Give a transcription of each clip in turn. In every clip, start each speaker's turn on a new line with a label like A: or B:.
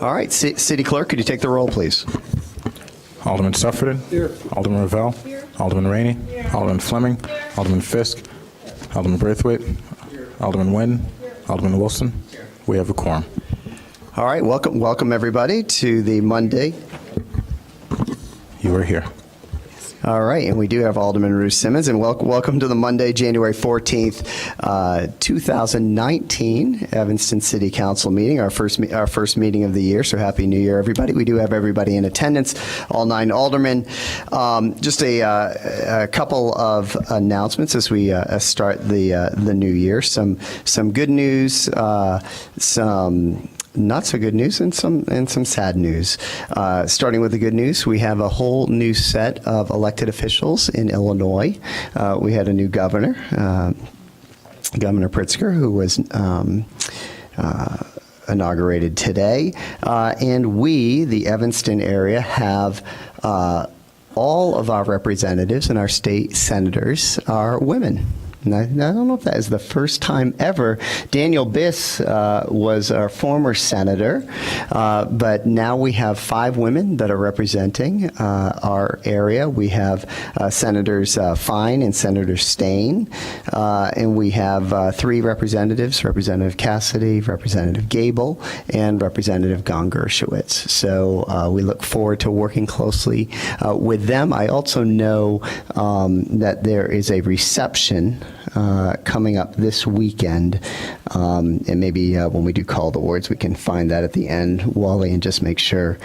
A: All right, City Clerk, could you take the roll, please?
B: Alderman Sufferton. Here. Alderman Ravel. Here. Alderman Rainey. Here. Alderman Fleming. Here. Alderman Fisk. Alderman Braithwaite. Here. Alderman Nguyen. Here. Alderman Wilson. Here. We have a quorum.
A: All right, welcome everybody to the Monday.
B: You are here.
A: All right, and we do have Alderman Ruth Simmons, and welcome to the Monday, January 14th, 2019 Evanston City Council meeting, our first meeting of the year. So Happy New Year, everybody! We do have everybody in attendance, all 9 aldermen. Just a couple of announcements as we start the new year. Some good news, some not so good news, and some sad news. Starting with the good news, we have a whole new set of elected officials in Illinois. We had a new governor, Governor Pritzker, who was inaugurated today, and we, the Evanston area, have all of our representatives and our state senators are women. And I don't know if that is the first time ever. Daniel Biss was our former senator, but now we have 5 women that are representing our area. We have Senators Fine and Senator Stain, and we have 3 representatives, Representative Cassidy, Representative Gable, and Representative Gon-Gershowitz. So we look forward to working closely with them. I also know that there is a reception coming up this weekend, and maybe when we do call the awards, we can find that at the end, Wally, and just make sure,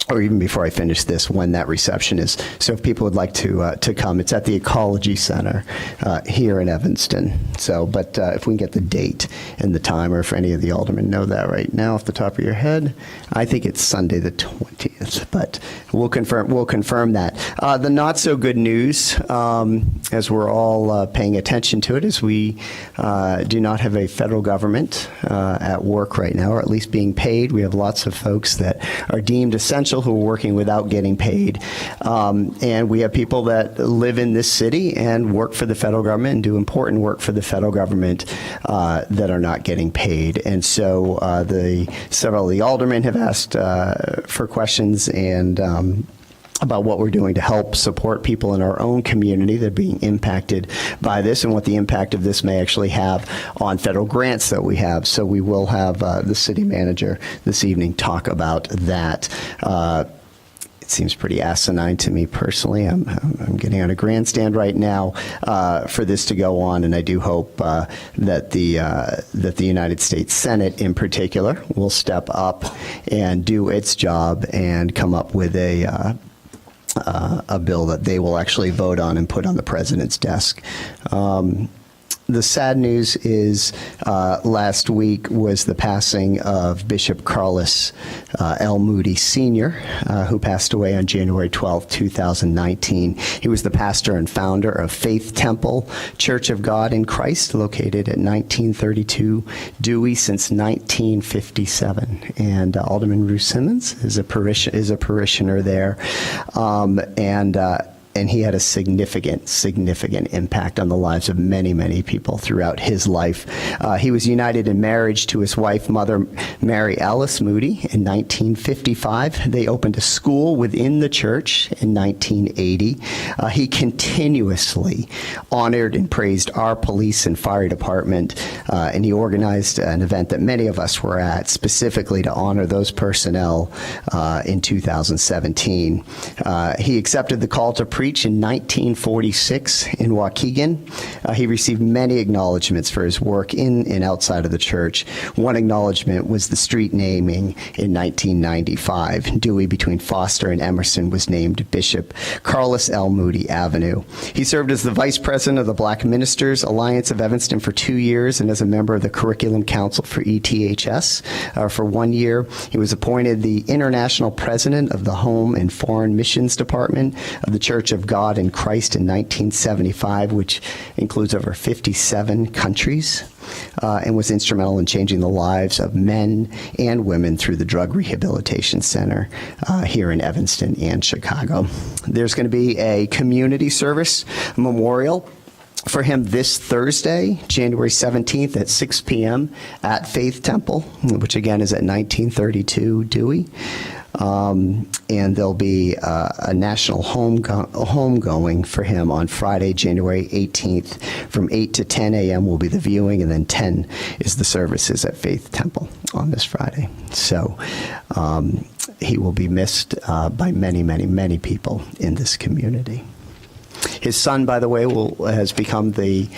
A: or even before I finish this, when that reception is. So if people would like to come, it's at the Ecology Center here in Evanston. So, but if we can get the date and the time, or if any of the aldermen know that right now off the top of your head, I think it's Sunday the 20th, but we'll confirm that. The not so good news, as we're all paying attention to it, is we do not have a federal government at work right now, or at least being paid. We have lots of folks that are deemed essential who are working without getting paid. And we have people that live in this city and work for the federal government and do important work for the federal government that are not getting paid. And so several of the aldermen have asked for questions and about what we're doing to help support people in our own community that are being impacted by this, and what the impact of this may actually have on federal grants that we have. So we will have the city manager this evening talk about that. It seems pretty asinine to me personally. I'm getting on a grandstand right now for this to go on, and I do hope that the United States Senate in particular will step up and do its job and come up with a bill that they will actually vote on and put on the president's desk. The sad news is last week was the passing of Bishop Carlos L. Moody Sr., who passed away on January 12, 2019. He was the pastor and founder of Faith Temple Church of God in Christ, located at 1932 Dewey since 1957. And Alderman Ruth Simmons is a parishioner there. And he had a significant impact on the lives of many, many people throughout his life. He was united in marriage to his wife, Mother Mary Alice Moody, in 1955. They opened a school within the church in 1980. He continuously honored and praised our police and fire department, and he organized an event that many of us were at, specifically to honor those personnel in 2017. He accepted the call to preach in 1946 in Waukegan. He received many acknowledgments for his work in and outside of the church. One acknowledgement was the street naming in 1995. Dewey between Foster and Emerson was named Bishop Carlos L. Moody Avenue. He served as the vice president of the Black Ministers Alliance of Evanston for 2 years and as a member of the Curriculum Council for ETHS for 1 year. He was appointed the international president of the Home and Foreign Missions Department of the Church of God in Christ in 1975, which includes over 57 countries, and was instrumental in changing the lives of men and women through the Drug Rehabilitation Center here in Evanston and Chicago. There's going to be a community service memorial for him this Thursday, January 17th at 6 p.m. at Faith Temple, which again is at 1932 Dewey. And there'll be a national homegoing for him on Friday, January 18th. From 8 to 10 a.m. will be the viewing, and then 10 is the services at Faith Temple on this Friday. So he will be missed by many, many, many people in this community. His son, by the way, has become the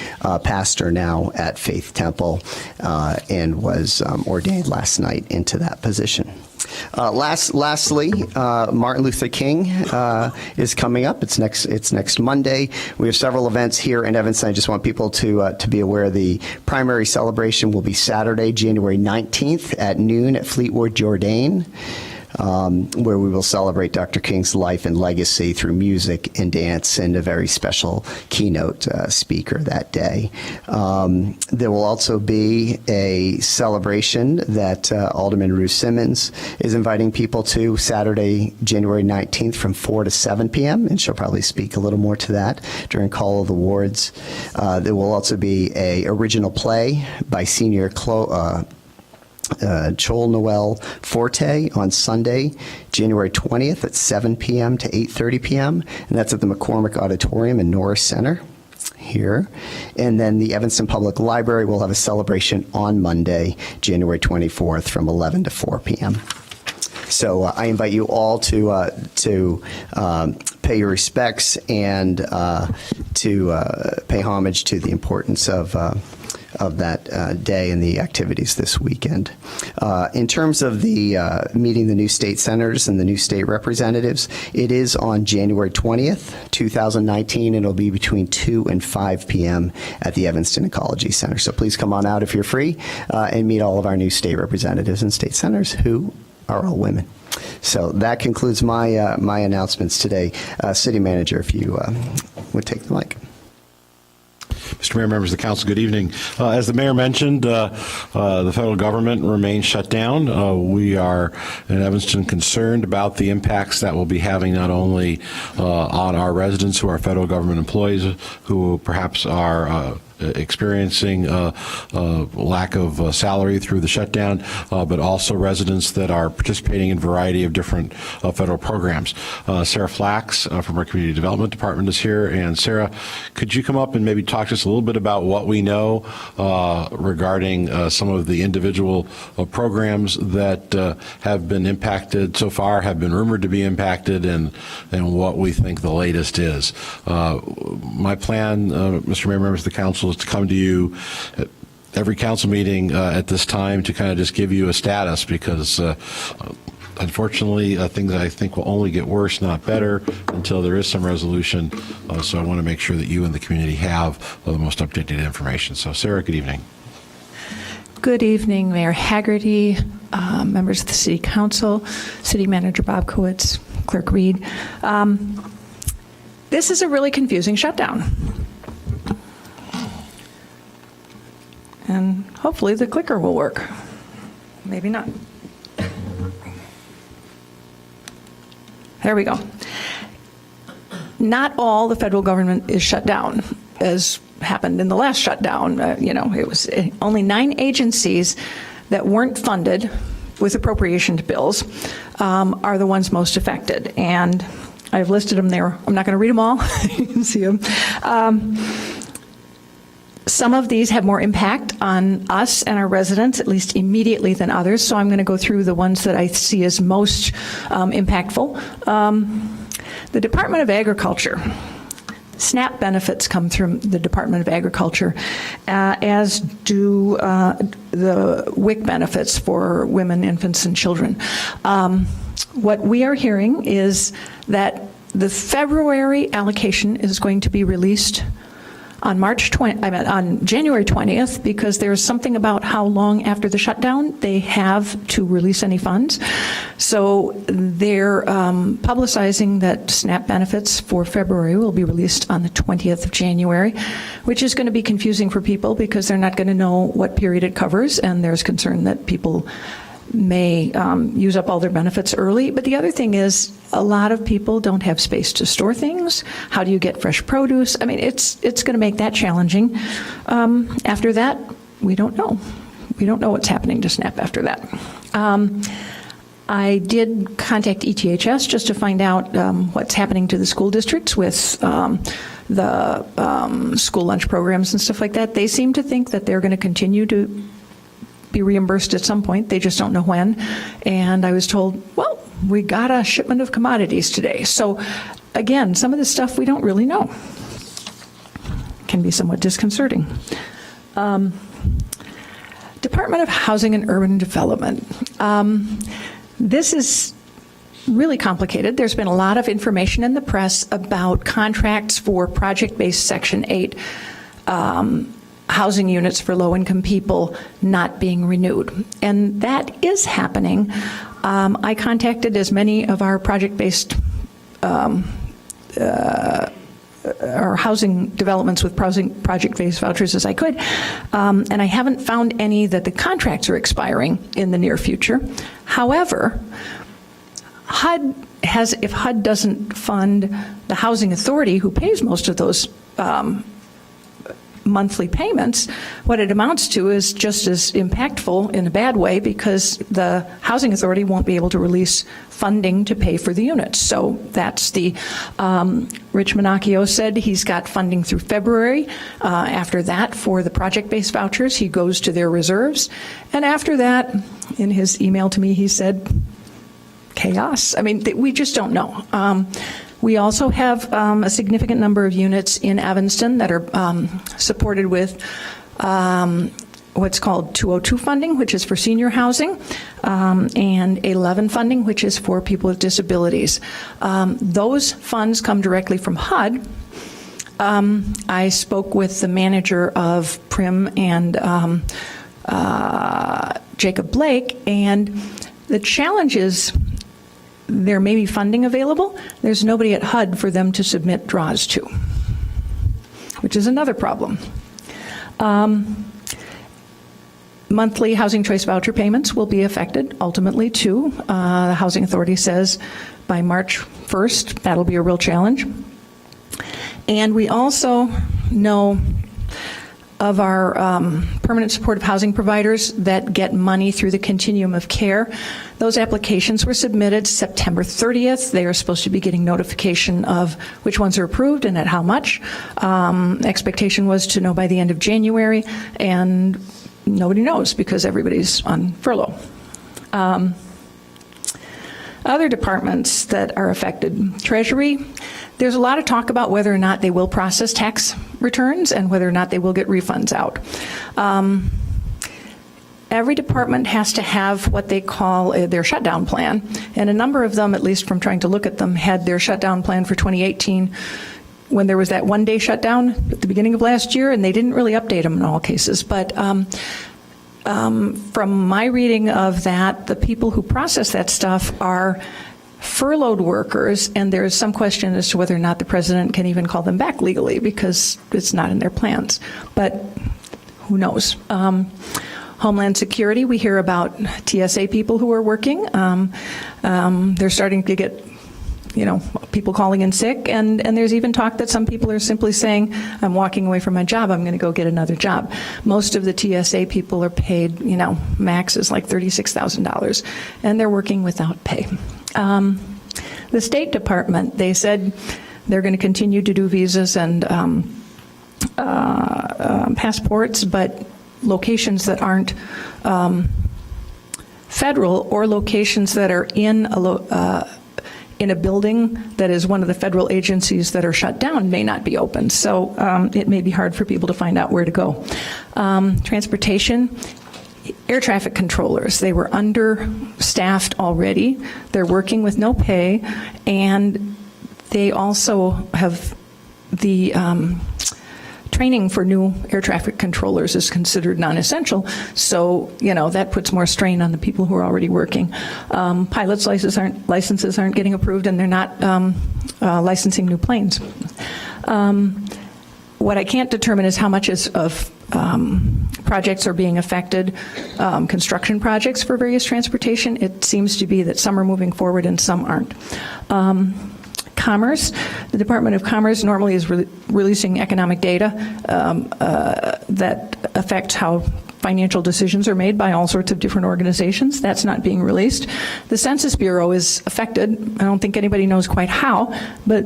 A: pastor now at Faith Temple and was ordained last night into that position. Lastly, Martin Luther King is coming up. It's next Monday. We have several events here in Evanston. I just want people to be aware the primary celebration will be Saturday, January 19th at noon at Fleetwood Jourdain, where we will celebrate Dr. King's life and legacy through music and dance and a very special keynote speaker that day. There will also be a celebration that Alderman Ruth Simmons is inviting people to Saturday, January 19th from 4 to 7 p.m., and she'll probably speak a little more to that during Call of the Wards. There will also be a original play by senior Joel Noel Forte on Sunday, January 20th at 7 p.m. to 8:30 p.m., and that's at the McCormick Auditorium in Norris Center here. And then the Evanston Public Library will have a celebration on Monday, January 24th from 11 to 4 p.m. So I invite you all to pay your respects and to pay homage to the importance of that day and the activities this weekend. In terms of the meeting the new state senators and the new state representatives, it is on January 20th, 2019, and it'll be between 2 and 5 p.m. at the Evanston Ecology Center. So please come on out if you're free and meet all of our new state representatives and state senators who are all women. So that concludes my my announcements today. City Manager, if you would take the mic.
C: Mr. Mayor, members of the council, good evening. As the mayor mentioned, the federal government remains shut down. We are in Evanston concerned about the impacts that will be having not only on our residents who are federal government employees who perhaps are experiencing lack of salary through the shutdown, but also residents that are participating in a variety of different federal programs. Sarah Flax from our Community Development Department is here. And Sarah, could you come up and maybe talk to us a little bit about what we know regarding some of the individual programs that have been impacted so far, have been rumored to be impacted, and what we think the latest is. My plan, Mr. Mayor, members of the council, is to come to you at every council meeting at this time to kind of just give you a status, because unfortunately things I think will only get worse, not better, until there is some resolution. So I want to make sure that you and the community have the most updated information. So Sarah, good evening.
D: Good evening, Mayor Haggerty, members of the City Council, City Manager Bob Kowitz, Clerk Reed. This is a really confusing shutdown. And hopefully the clicker will work. Maybe not. There we go. Not all the federal government is shut down, as happened in the last shutdown. It was only 9 agencies that weren't funded with appropriation bills are the ones most affected. And I've listed them there. I'm not going to read them all. You can see them. Some of these have more impact on us and our residents, at least immediately, than others. So I'm going to go through the ones that I see as most impactful. The Department of Agriculture. SNAP benefits come through the Department of Agriculture, as do the WIC benefits for women, infants, and children. What we are hearing is that the February allocation is going to be released on January 20th, because there's something about how long after the shutdown they have to release any funds. So they're publicizing that SNAP benefits for February will be released on the 20th of January, which is going to be confusing for people because they're not going to know what period it covers, and there's concern that people may use up all their benefits early. But the other thing is, a lot of people don't have space to store things. How do you get fresh produce? I mean, it's going to make that challenging. After that, we don't know. We don't know what's happening to SNAP after that. I did contact ETHS just to find out what's happening to the school districts with the school lunch programs and stuff like that. They seem to think that they're going to continue to be reimbursed at some point. They just don't know when. And I was told, well, we got a shipment of commodities today. So again, some of this stuff we don't really know. Can be somewhat disconcerting. Department of Housing and Urban Development. This is really complicated. There's been a lot of information in the press about contracts for project-based Section 8 housing units for low-income people not being renewed. And that is happening. I contacted as many of our project-based or housing developments with project-based vouchers as I could, and I haven't found any that the contracts are expiring in the near future. However, if HUD doesn't fund the Housing Authority, who pays most of those monthly payments, what it amounts to is just as impactful in a bad way, because the Housing Authority won't be able to release funding to pay for the units. So that's the, Rich Minacchio said he's got funding through February. After that, for the project-based vouchers, he goes to their reserves. And after that, in his email to me, he said, chaos. I mean, we just don't know. We also have a significant number of units in Evanston that are supported with what's called 202 funding, which is for senior housing, and 11 funding, which is for people with disabilities. Those funds come directly from HUD. I spoke with the manager of Prim and Jacob Blake, and the challenge is, there may be funding available. There's nobody at HUD for them to submit draws to, which is another problem. Monthly housing choice voucher payments will be affected ultimately too. The Housing Authority says by March 1st, that'll be a real challenge. And we also know of our permanent supportive housing providers that get money through the continuum of care. Those applications were submitted September 30th. They are supposed to be getting notification of which ones are approved and at how much. Expectation was to know by the end of January, and nobody knows because everybody's on furlough. Other departments that are affected, Treasury. There's a lot of talk about whether or not they will process tax returns and whether or not they will get refunds out. Every department has to have what they call their shutdown plan, and a number of them, at least from trying to look at them, had their shutdown plan for 2018 when there was that one-day shutdown at the beginning of last year, and they didn't really update them in all cases. But from my reading of that, the people who process that stuff are furloughed workers, and there's some question as to whether or not the president can even call them back legally because it's not in their plans. But who knows? Homeland Security, we hear about TSA people who are working. They're starting to get, people calling in sick, and there's even talk that some people are simply saying, I'm walking away from my job, I'm going to go get another job. Most of the TSA people are paid, max is like $36,000, and they're working without pay. The State Department, they said they're going to continue to do visas and passports, but locations that aren't federal, or locations that are in a building that is one of the federal agencies that are shut down may not be open. So it may be hard for people to find out where to go. Transportation. Air traffic controllers, they were understaffed already. They're working with no pay, and they also have the training for new air traffic controllers is considered non-essential. So, that puts more strain on the people who are already working. Pilots' licenses aren't getting approved, and they're not licensing new planes. What I can't determine is how much is of projects are being affected, construction projects for various transportation. It seems to be that some are moving forward and some aren't. Commerce, the Department of Commerce normally is releasing economic data that affects how financial decisions are made by all sorts of different organizations. That's not being released. The Census Bureau is affected. I don't think anybody knows quite how, but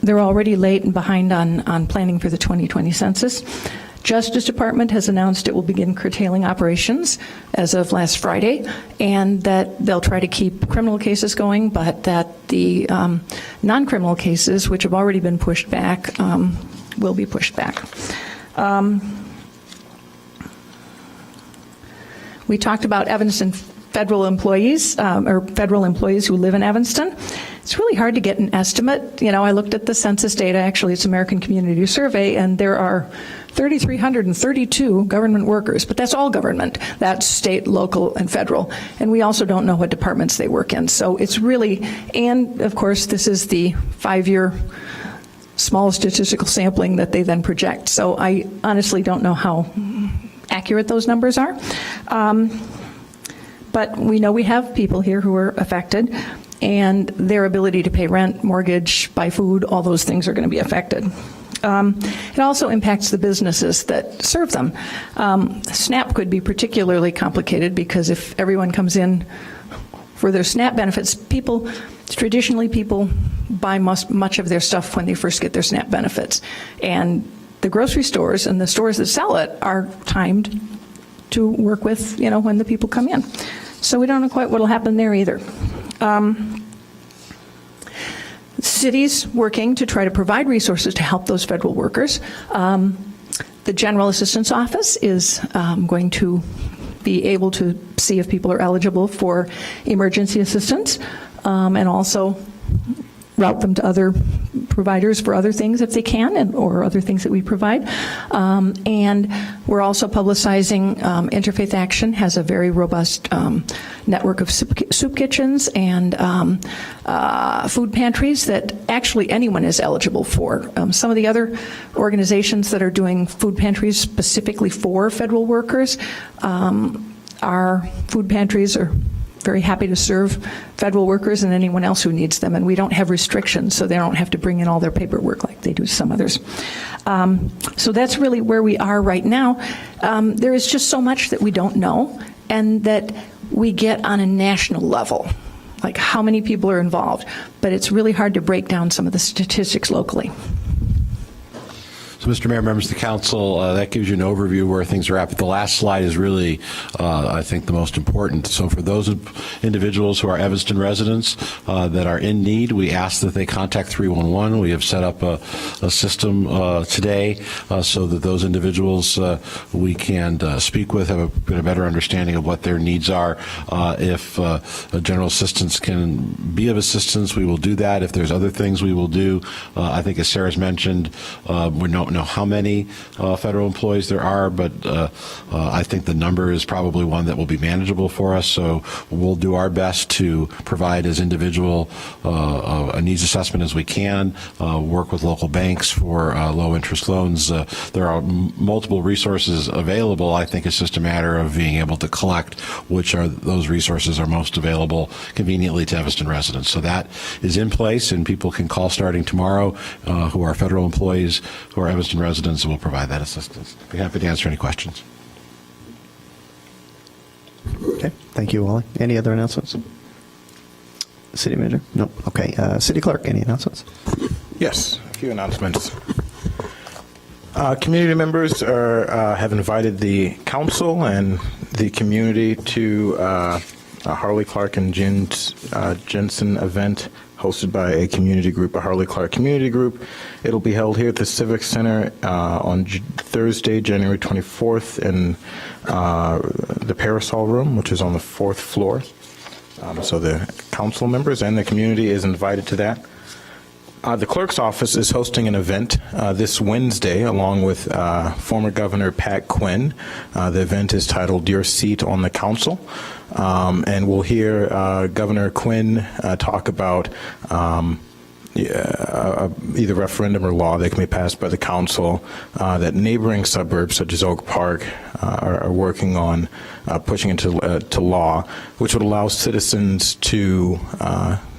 D: they're already late and behind on planning for the 2020 census. Justice Department has announced it will begin curtailing operations as of last Friday, and that they'll try to keep criminal cases going, but that the non-criminal cases, which have already been pushed back, will be pushed back. We talked about Evanston federal employees, or federal employees who live in Evanston. It's really hard to get an estimate. You know, I looked at the census data. Actually, it's American Community Survey, and there are 3,332 government workers, but that's all government. That's state, local, and federal. And we also don't know what departments they work in. So it's really, and of course, this is the 5-year small statistical sampling that they then project. So I honestly don't know how accurate those numbers are. But we know we have people here who are affected, and their ability to pay rent, mortgage, buy food, all those things are going to be affected. It also impacts the businesses that serve them. SNAP could be particularly complicated because if everyone comes in for their SNAP benefits, traditionally people buy much of their stuff when they first get their SNAP benefits. And the grocery stores and the stores that sell it are timed to work with, you know, when the people come in. So we don't know quite what will happen there either. Cities working to try to provide resources to help those federal workers. The General Assistance Office is going to be able to see if people are eligible for emergency assistance, and also route them to other providers for other things if they can, or other things that we provide. And we're also publicizing, Interfaith Action has a very robust network of soup kitchens and food pantries that actually anyone is eligible for. Some of the other organizations that are doing food pantries specifically for federal workers, our food pantries are very happy to serve federal workers and anyone else who needs them, and we don't have restrictions, so they don't have to bring in all their paperwork like they do some others. So that's really where we are right now. There is just so much that we don't know, and that we get on a national level, like how many people are involved, but it's really hard to break down some of the statistics locally.
C: So, Mr. Mayor, members of the council, that gives you an overview where things are at. But the last slide is really, I think, the most important. So for those individuals who are Evanston residents that are in need, we ask that they contact 311. We have set up a system today so that those individuals we can speak with, have a better understanding of what their needs are. If general assistance can be of assistance, we will do that. If there's other things we will do, I think as Sarah's mentioned, we don't know how many federal employees there are, but I think the number is probably one that will be manageable for us. So we'll do our best to provide as individual a needs assessment as we can, work with local banks for low interest loans. There are multiple resources available. I think it's just a matter of being able to collect which are those resources are most available conveniently to Evanston residents. So that is in place, and people can call starting tomorrow who are federal employees who are Evanston residents, and will provide that assistance. I'd be happy to answer any questions.
A: Okay, thank you, Wally. Any other announcements? City Manager? No. Okay. City Clerk, any announcements?
B: Yes, a few announcements. Community members have invited the council and the community to a Harley Clark and Jensen event hosted by a community group, a Harley Clark community group. It'll be held here at the Civic Center on Thursday, January 24th in the Parasol Room, which is on the 4th floor. So the council members and the community is invited to that. The clerk's office is hosting an event this Wednesday along with former Governor Pat Quinn. The event is titled Your Seat on the Council. And we'll hear Governor Quinn talk about either referendum or law that can be passed by the council that neighboring suburbs such as Oak Park are working on pushing into to law, which would allow citizens to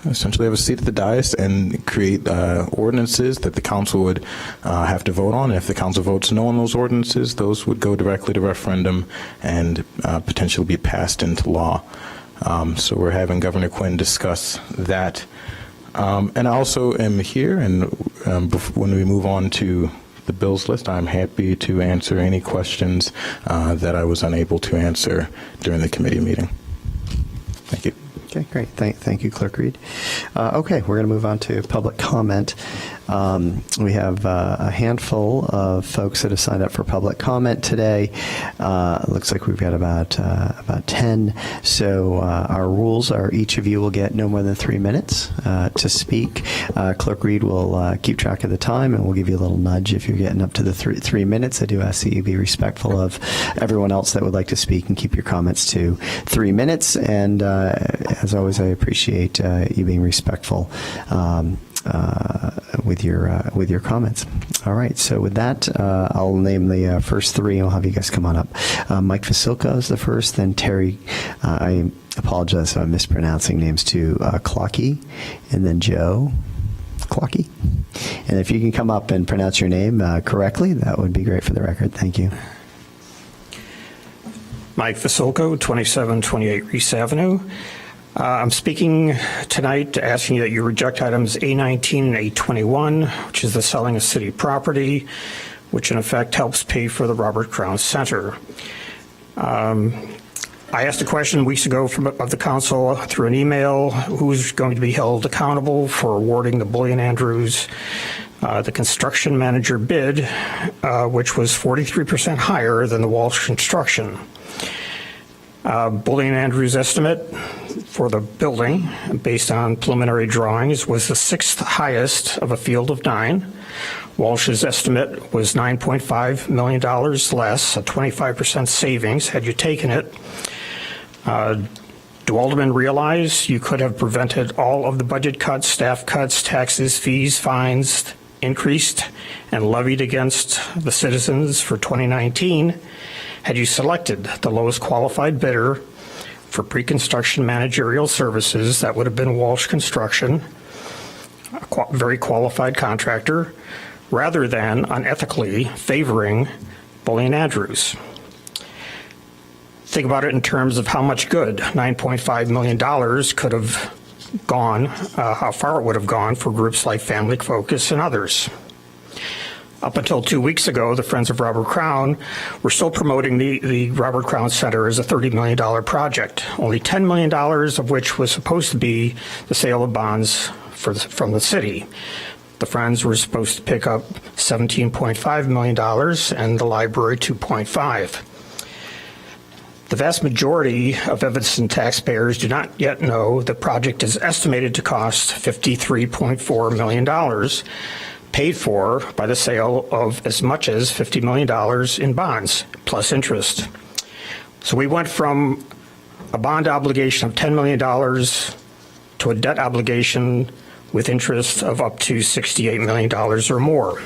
B: essentially have a seat at the dais and create ordinances that the council would have to vote on. And if the council votes no on those ordinances, those would go directly to referendum and potentially be passed into law. So we're having Governor Quinn discuss that. And I also am here, and when we move on to the bills list, I'm happy to answer any questions that I was unable to answer during the committee meeting. Thank you.
A: Okay, great. Thank you, Clerk Reed. Okay, we're going to move on to public comment. We have a handful of folks that have signed up for public comment today. It looks like we've got about 10. So our rules are each of you will get no more than 3 minutes to speak. Clerk Reed will keep track of the time, and we'll give you a little nudge if you're getting up to the 3 minutes. I do ask that you be respectful of everyone else that would like to speak and keep your comments to 3 minutes. And as always, I appreciate you being respectful with your comments. All right. So with that, I'll name the first three. I'll have you guys come on up. Mike Vasilko is the first. Then Terry. I apologize if I'm mispronouncing names too. Clocky, and then Joe Clocky. And if you can come up and pronounce your name correctly, that would be great for the record. Thank you.
E: Mike Vasilko, 2728 Reese Avenue. I'm speaking tonight asking that you reject items A19 and A21, which is the selling of city property, which in effect helps pay for the Robert Crown Center. I asked a question weeks ago of the council through an email, who's going to be held accountable for awarding the Bullion Andrews the construction manager bid, which was 43% higher than the Walsh Construction. Bullion Andrews' estimate for the building, based on preliminary drawings, was the sixth highest of a field of 9. Walsh's estimate was $9.5 million less, a 25% savings had you taken it. Do aldermen realize you could have prevented all of the budget cuts, staff cuts, taxes, fees, fines increased and levied against the citizens for 2019 had you selected the lowest qualified bidder for pre-construction managerial services? That would have been Walsh Construction, a very qualified contractor, rather than unethically favoring Bullion Andrews. Think about it in terms of how much good $9.5 million could have gone, how far it would have gone for groups like Family Focus and others. Up until 2 weeks ago, the Friends of Robert Crown were still promoting the Robert Crown Center as a $30 million project, only $10 million of which was supposed to be the sale of bonds from the city. The Friends were supposed to pick up $17.5 million and the library $2.5. The vast majority of Evanston taxpayers do not yet know the project is estimated to cost $53.4 million, paid for by the sale of as much as $50 million in bonds, plus interest. So we went from a bond obligation of $10 million to a debt obligation with interest of up to $68 million or more.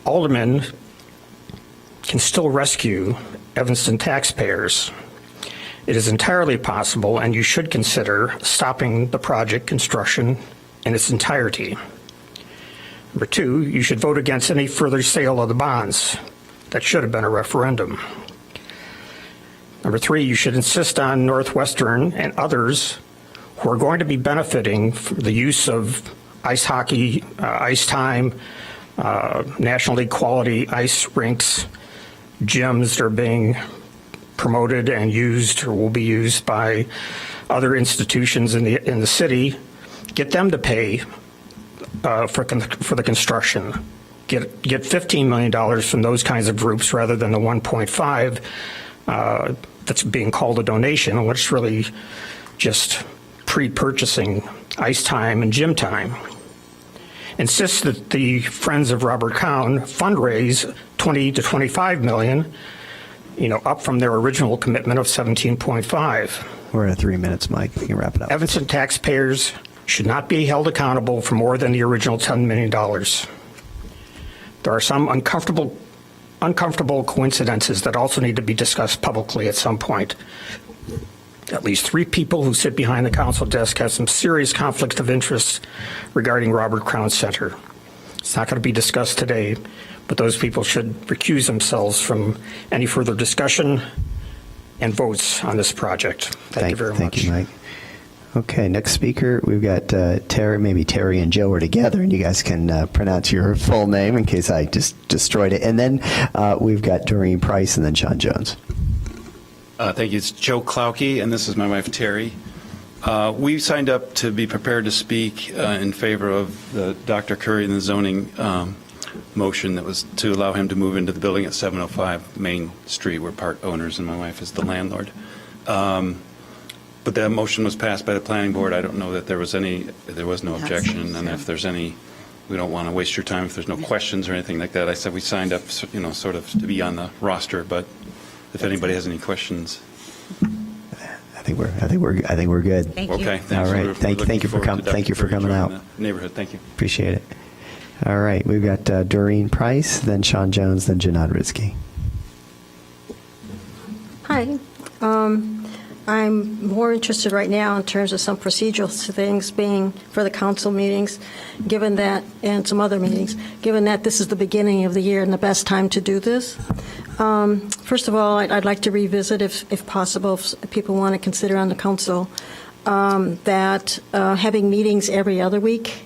E: Aldermen can still rescue Evanston taxpayers. It is entirely possible, and you should consider stopping the project construction in its entirety. Number two, you should vote against any further sale of the bonds. That should have been a referendum. Number three, you should insist on Northwestern and others who are going to be benefiting from the use of ice hockey, ice time, National League quality ice rinks, gyms that are being promoted and used or will be used by other institutions in the city. Get them to pay for the construction. Get $15 million from those kinds of groups rather than the 1.5 that's being called a donation, which is really just pre-purchasing ice time and gym time. Insist that the Friends of Robert Crown fundraise 20 to 25 million, up from their original commitment of 17.5.
A: We're at 3 minutes, Mike. We can wrap it up.
E: Evanston taxpayers should not be held accountable for more than the original $10 million. There are some uncomfortable coincidences that also need to be discussed publicly at some point. At least 3 people who sit behind the council desk have some serious conflicts of interest regarding Robert Crown Center. It's not going to be discussed today, but those people should recuse themselves from any further discussion and votes on this project. Thank you very much.
A: Thank you, Mike. Okay, next speaker, we've got Terry. Maybe Terry and Joe are together, and you guys can pronounce your full name in case I just destroyed it. And then we've got Doreen Price and then Sean Jones.
F: Thank you. It's Joe Klauke, and this is my wife, Terry. We signed up to be prepared to speak in favor of the Dr. Curry and the zoning motion that was to allow him to move into the building at 705 Main Street. We're part owners, and my wife is the landlord. But that motion was passed by the planning board. I don't know that there was no objection, and if there's any, we don't want to waste your time if there's no questions or anything like that. I said we signed up, sort of to be on the roster, but if anybody has any questions.
A: I think we're good.
G: Thank you.
F: Okay, thanks.
A: All right.
F: We're
A: Thank
F: looking
A: you for
F: forward to
A: thank you for
F: Dr.
A: coming
F: Curry
A: out.
F: joining the neighborhood. Thank you.
A: Appreciate it. All right, we've got Doreen Price, then Sean Jones, then Janad Rizki.
H: Hi. I'm more interested right now in terms of some procedural things being for the council meetings, given that, and some other meetings, given that this is the beginning of the year and the best time to do this. First of all, I'd like to revisit, if possible, if people want to consider on the council, that having meetings every other week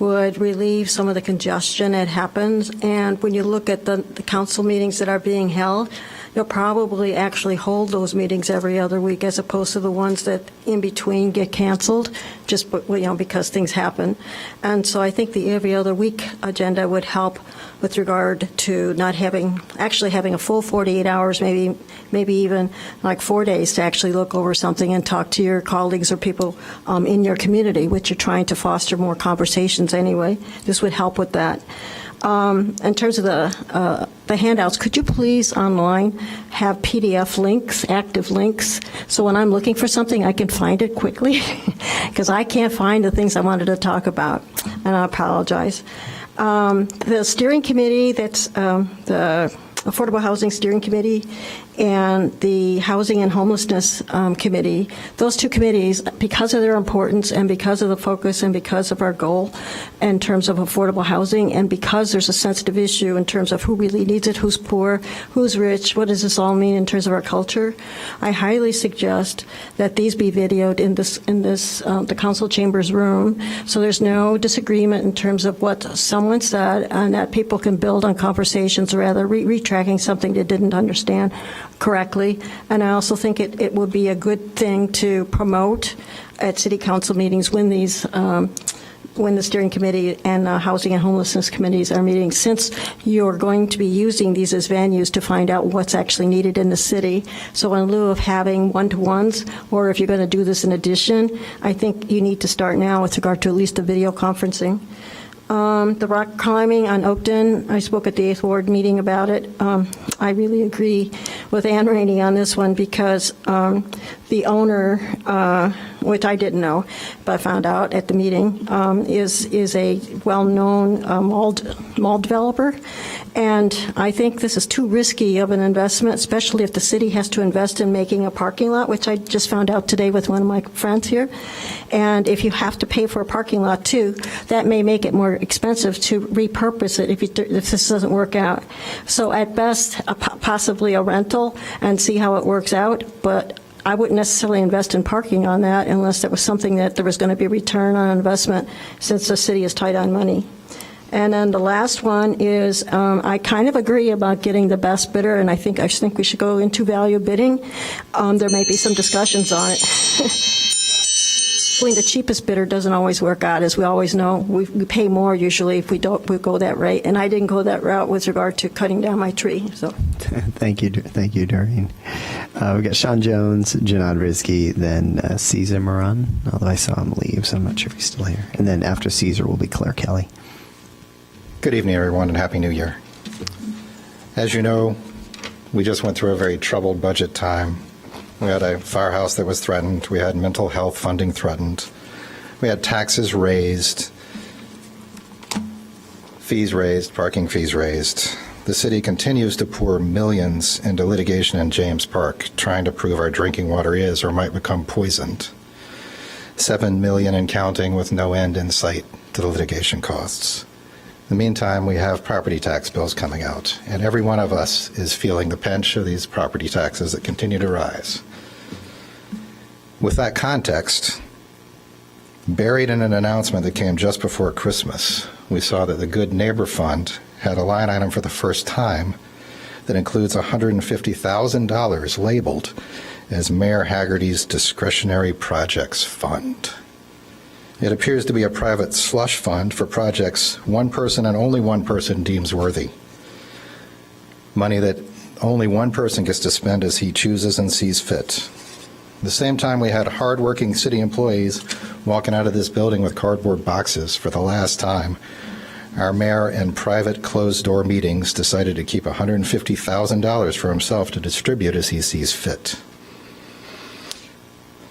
H: would relieve some of the congestion that happens. And when you look at the council meetings that are being held, you'll probably actually hold those meetings every other week as opposed to the ones that in between get canceled just because things happen. And so I think the every other week agenda would help with regard to not having a full 48 hours, maybe even like 4 days to actually look over something and talk to your colleagues or people in your community, which you're trying to foster more conversations anyway. This would help with that. In terms of the handouts, could you please online have PDF links, active links, so when I'm looking for something, I can find it quickly? Because I can't find the things I wanted to talk about, and I apologize. The steering committee, that's the Affordable Housing Steering Committee and the Housing and Homelessness Committee, those two committees, because of their importance and because of the focus and because of our goal in terms of affordable housing and because there's a sensitive issue in terms of who really needs it, who's poor, who's rich, what does this all mean in terms of our culture, I highly suggest that these be videoed in the council chambers room so there's no disagreement in terms of what someone said and that people can build on conversations rather retracking something they didn't understand correctly. And I also think it would be a good thing to promote at city council meetings when these when the steering committee and housing and homelessness committees are meeting, since you're going to be using these as venues to find out what's actually needed in the city. So in lieu of having one-to-ones, or if you're going to do this in addition, I think you need to start now with regard to at least the video conferencing. The rock climbing on Oakton, I spoke at the 8th Ward meeting about it. I really agree with Ann Rainey on this one because the owner, which I didn't know, but I found out at the meeting, is a well-known mall developer. And I think this is too risky of an investment, especially if the city has to invest in making a parking lot, which I just found out today with one of my friends here. And if you have to pay for a parking lot too, that may make it more expensive to repurpose it if this doesn't work out. So at best, possibly a rental and see how it works out. But I wouldn't necessarily invest in parking on that unless it was something that there was going to be a return on investment, since the city is tight on money. And then the last one is I kind of agree about getting the best bidder, and I think we should go into value bidding. There may be some discussions on it. Going the cheapest bidder doesn't always work out, as we always know. We pay more usually if we go that rate, and I didn't go that route with regard to cutting down my tree. So,
A: Thank you, Doreen. We've got Sean Jones, Janad Rizki, then Caesar Moran, although I saw him leave, so I'm not sure if he's still here. And then after Caesar will be Claire Kelly.
I: Good evening, everyone, and Happy New Year. As you know, we just went through a very troubled budget time. We had a firehouse that was threatened. We had mental health funding threatened. We had taxes raised, fees raised, parking fees raised. The city continues to pour millions into litigation in James Park, trying to prove our drinking water is or might become poisoned. $7 million and counting with no end in sight to the litigation costs. In the meantime, we have property tax bills coming out, and every one of us is feeling the pinch of these property taxes that continue to rise. With that context, buried in an announcement that came just before Christmas, we saw that the Good Neighbor Fund had a line item for the first time that includes $150,000 labeled as Mayor Haggerty's Discretionary Projects Fund. It appears to be a private slush fund for projects one person and only one person deems worthy. Money that only one person gets to spend as he chooses and sees fit. At the same time, we had hardworking city employees walking out of this building with cardboard boxes for the last time. Our mayor, in private closed-door meetings, decided to keep $150,000 for himself to distribute as he sees fit.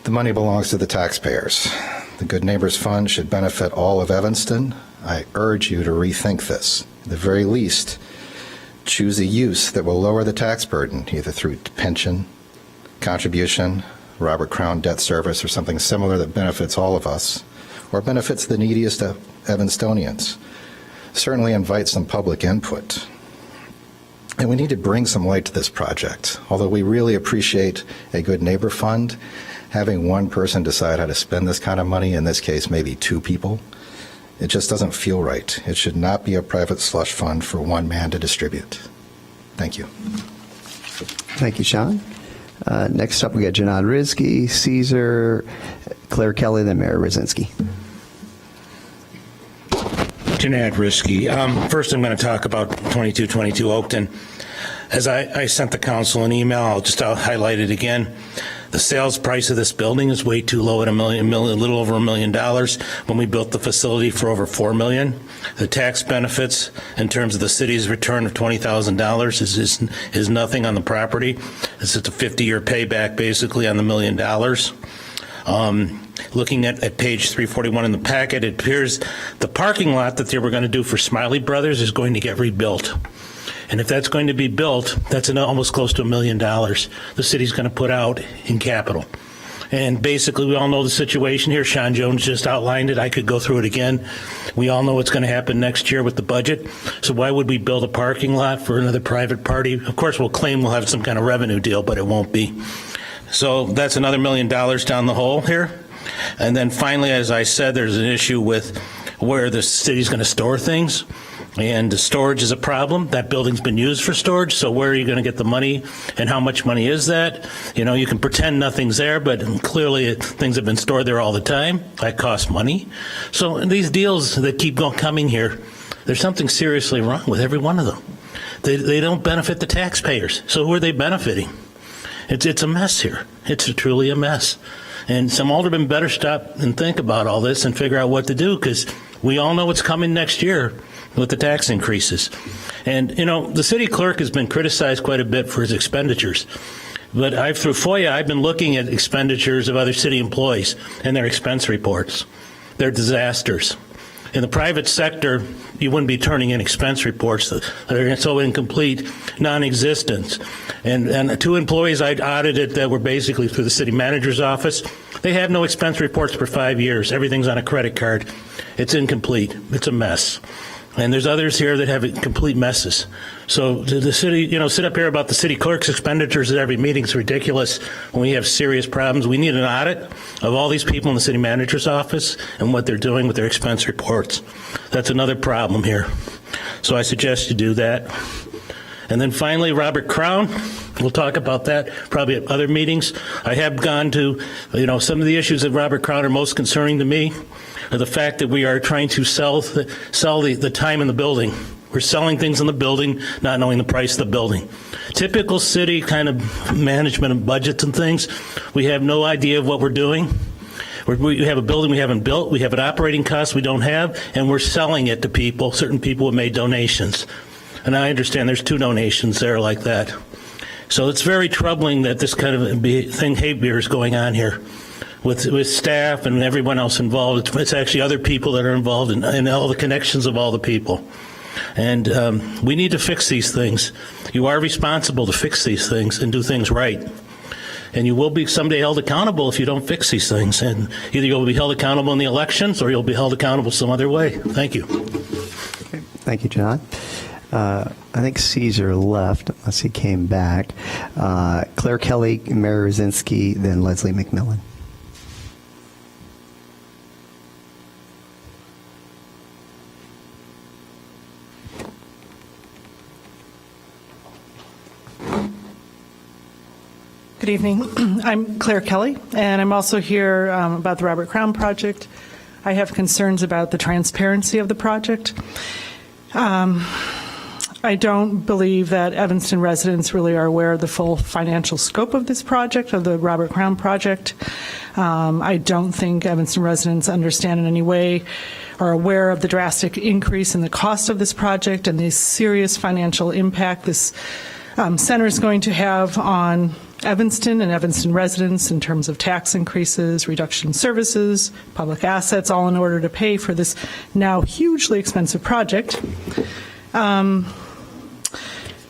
I: The money belongs to the taxpayers. The Good Neighbors Fund should benefit all of Evanston. I urge you to rethink this. At the very least, choose a use that will lower the tax burden, either through pension, contribution, Robert Crown debt service, or something similar that benefits all of us, or benefits the neediest of Evanstonians. Certainly invite some public input. And we need to bring some light to this project. Although we really appreciate a Good Neighbor Fund, having one person decide how to spend this kind of money, in this case maybe two people, it just doesn't feel right. It should not be a private slush fund for one man to distribute. Thank you.
A: Thank you, Sean. Next up, we got Janad Rizki, Caesar, Claire Kelly, then Mayor Rosinski.
G: Janad Risky. First, I'm going to talk about 2222 Oakton. As I sent the council an email, I'll highlight it again. The sales price of this building is way too low at a little over $1 million when we built the facility for over $4 million. The tax benefits in terms of the city's return of $20,000 is nothing on the property. It's just a 50-year payback basically on the $1 million. Looking at page 341 in the packet, it appears the parking lot that they were going to do for Smiley Brothers is going to get rebuilt. And if that's going to be built, that's almost close to $1 million the city's going to put out in capital. And basically, we all know the situation here. Sean Jones just outlined it. I could go through it again. We all know what's going to happen next year with the budget. So why would we build a parking lot for another private party? Of course, we'll claim we'll have some kind of revenue deal, but it won't be. So that's another $1 million down the hole here. And then finally, as I said, there's an issue with where the city's going to store things. And the storage is a problem. That building's been used for storage, so where are you going to get the money, and how much money is that? You know, you can pretend nothing's there, but clearly things have been stored there all the time. That costs money. So these deals that keep coming here, there's something seriously wrong with every one of them. They don't benefit the taxpayers. So who are they benefiting? It's a mess here. It's truly a mess. And some aldermen better stop and think about all this and figure out what to do, because we all know what's coming next year with the tax increases. And, you know, the city clerk has been criticized quite a bit for his expenditures. But through FOIA, I've been looking at expenditures of other city employees and their expense reports. They're disasters. In the private sector, you wouldn't be turning in expense reports that are so incomplete, non-existent. And two employees I audited that were basically through the city manager's office, they have no expense reports for 5 years. Everything's on a credit card. It's incomplete. It's a mess. And there's others here that have complete messes. So the city, you know, sit up here about the city clerk's expenditures at every meeting is ridiculous when we have serious problems. We need an audit of all these people in the city manager's office and what they're doing with their expense reports. That's another problem here. So I suggest you do that. And then finally, Robert Crown. We'll talk about that probably at other meetings. I have gone to, you know, some of the issues that Robert Crown are most concerning to me are the fact that we are trying to sell the time in the building. We're selling things in the building, not knowing the price of the building. Typical city kind of management of budgets and things, we have no idea of what we're doing. We have a building we haven't built, we have an operating cost we don't have, and we're selling it to people. Certain people have made donations. And I understand there's 2 donations there like that. So it's very troubling that this kind of behavior is going on here. with staff and everyone else involved. It's actually other people that are involved in all the connections of all the people. And we need to fix these things. You are responsible to fix these things and do things right. And you will be someday held accountable if you don't fix these things. And either you'll be held accountable in the elections or you'll be held accountable some other way. Thank you.
A: Thank you, John. I think Caesar left, unless he came back. Claire Kelly, Mayor Rosinski, then Leslie McMillan.
J: Good evening. I'm Claire Kelly, and I'm also here about the Robert Crown project. I have concerns about the transparency of the project. I don't believe that Evanston residents really are aware of the full financial scope of this project, of the Robert Crown project. I don't think Evanston residents understand in any way or are aware of the drastic increase in the cost of this project and the serious financial impact this center is going to have on Evanston and Evanston residents in terms of tax increases, reduction in services, public assets, all in order to pay for this now hugely expensive project.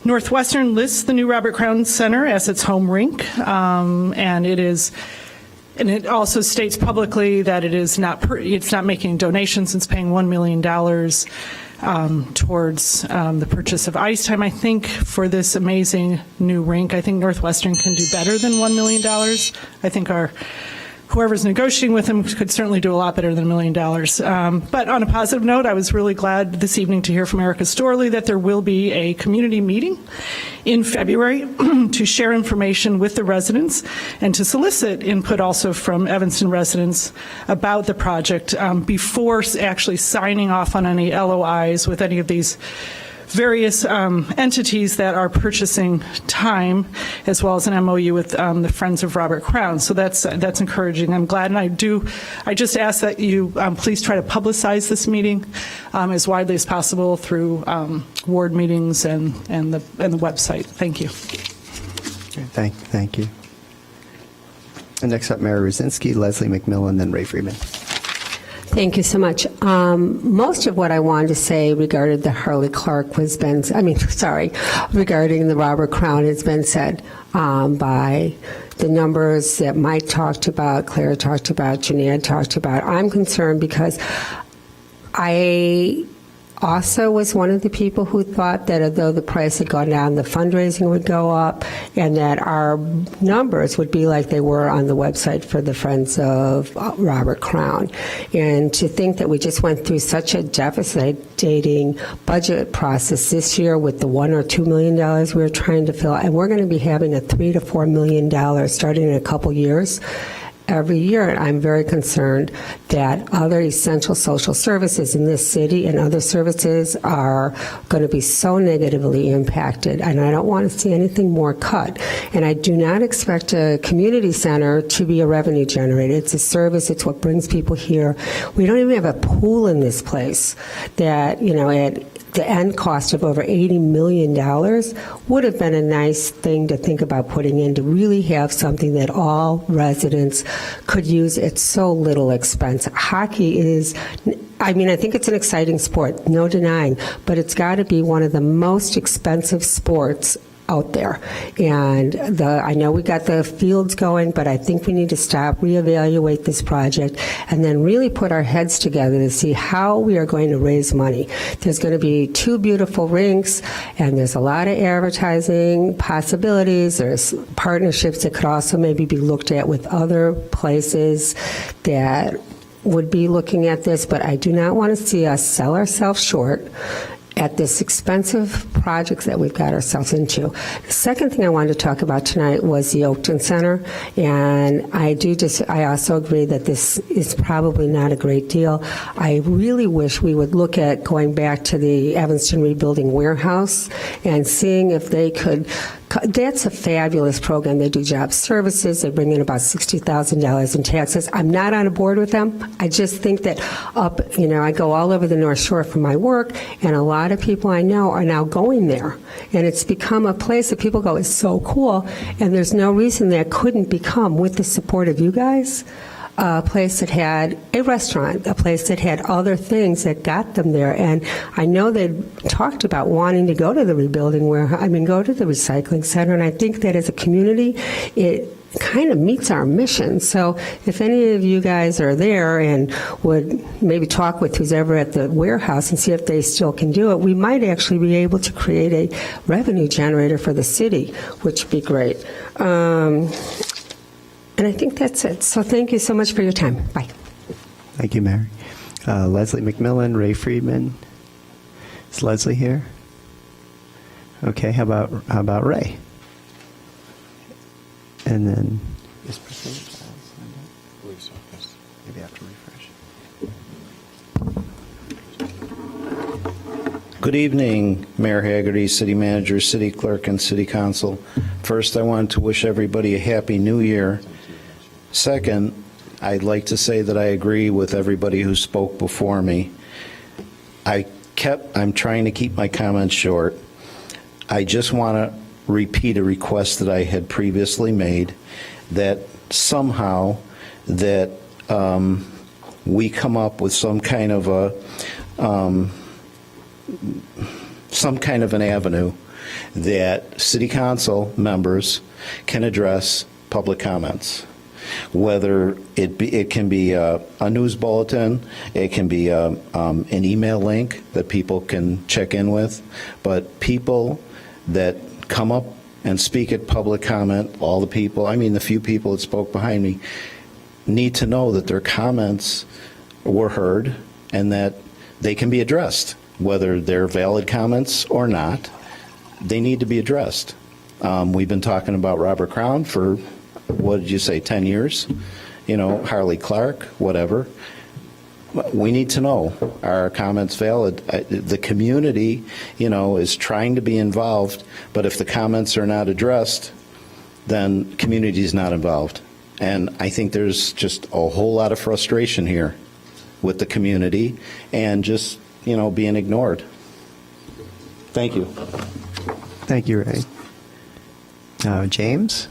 J: Northwestern lists the new Robert Crown Center as its home rink, and it also states publicly that it's not making donations. It's paying $1 million towards the purchase of ice time, I think, for this amazing new rink. I think Northwestern can do better than $1 million. I think whoever's negotiating with them could certainly do a lot better than $1 million. But on a positive note, I was really glad this evening to hear from Erica Storley that there will be a community meeting in February to share information with the residents and to solicit input also from Evanston residents about the project before actually signing off on any LOIs with any of these various entities that are purchasing time, as well as an MOU with the Friends of Robert Crown. So that's encouraging. I'm glad, and I just ask that you please try to publicize this meeting as widely as possible through ward meetings and the website. Thank you.
A: Thank you. And next up, Mayor Rosinski, Leslie McMillan, then Ray Freeman.
K: Thank you so much. Most of what I wanted to say regarding the Harley Clark regarding the Robert Crown has been said by the numbers that Mike talked about, Claire talked about, Jeanette talked about. I'm concerned because I also was one of the people who thought that although the price had gone down, the fundraising would go up and that our numbers would be like they were on the website for the Friends of Robert Crown. And to think that we just went through such a devastating budget process this year with the $1 or $2 million we were trying to fill, and we're going to be having a $3 to $4 million starting in a couple years every year, and I'm very concerned that other essential social services in this city and other services are going to be so negatively impacted, and I don't want to see anything more cut. And I do not expect a community center to be a revenue generator. It's a service. It's what brings people here. We don't even have a pool in this place that, at the end cost of over $80 million would have been a nice thing to think about putting in, to really have something that all residents could use at so little expense. Hockey is, I think it's an exciting sport, no denying, but it's got to be one of the most expensive sports out there. And I know we got the fields going, but I think we need to stop, reevaluate this project, and then really put our heads together to see how we are going to raise money. There's going to be 2 beautiful rinks, and there's a lot of advertising possibilities. There's partnerships that could also maybe be looked at with other places that would be looking at this, but I do not want to see us sell ourselves short at this expensive projects that we've got ourselves into. The second thing I wanted to talk about tonight was the Oakton Center, and I also agree that this is probably not a great deal. I really wish we would look at going back to the Evanston Rebuilding Warehouse and seeing if they could. That's a fabulous program. They do job services. They bring in about $60,000 in taxes. I'm not on board with them. I just think that I go all over the North Shore for my work, and a lot of people I know are now going there. And it's become a place that people go, it's so cool, and there's no reason that couldn't become, with the support of you guys, a place that had a restaurant, a place that had other things that got them there. And I know they talked about wanting to go to the go to the recycling center. And I think that as a community, it kind of meets our mission. So if any of you guys are there and would maybe talk with who's ever at the warehouse and see if they still can do it, we might actually be able to create a revenue generator for the city, which would be great. And I think that's it. So thank you so much for your time. Bye.
A: Thank you, Mary. Leslie McMillan, Ray Friedman. Is Leslie here? Okay, how about Ray? And then is Priscilla Giles signed up?
B: I believe so, yes.
A: Maybe I have to refresh.
L: Good evening, Mayor Haggerty, City Manager, City Clerk, and City Council. First, I want to wish everybody a Happy New Year. Second, I'd like to say that I agree with everybody who spoke before me. I'm trying to keep my comments short. I just want to repeat a request that I had previously made, that somehow that we come up with some kind of an avenue that City Council members can address public comments. Whether it can be a news bulletin, it can be an email link that people can check in with, but people that come up and speak at public comment, all the people, the few people that spoke behind me, need to know that their comments were heard and that they can be addressed. Whether they're valid comments or not, they need to be addressed. We've been talking about Robert Crown for, what did you say, 10 years? Harley Clark, whatever. We need to know, are our comments valid? The community, is trying to be involved, but if the comments are not addressed, then community is not involved. And I think there's just a whole lot of frustration here with the community and just, being ignored. Thank you.
A: Thank you, Ray. James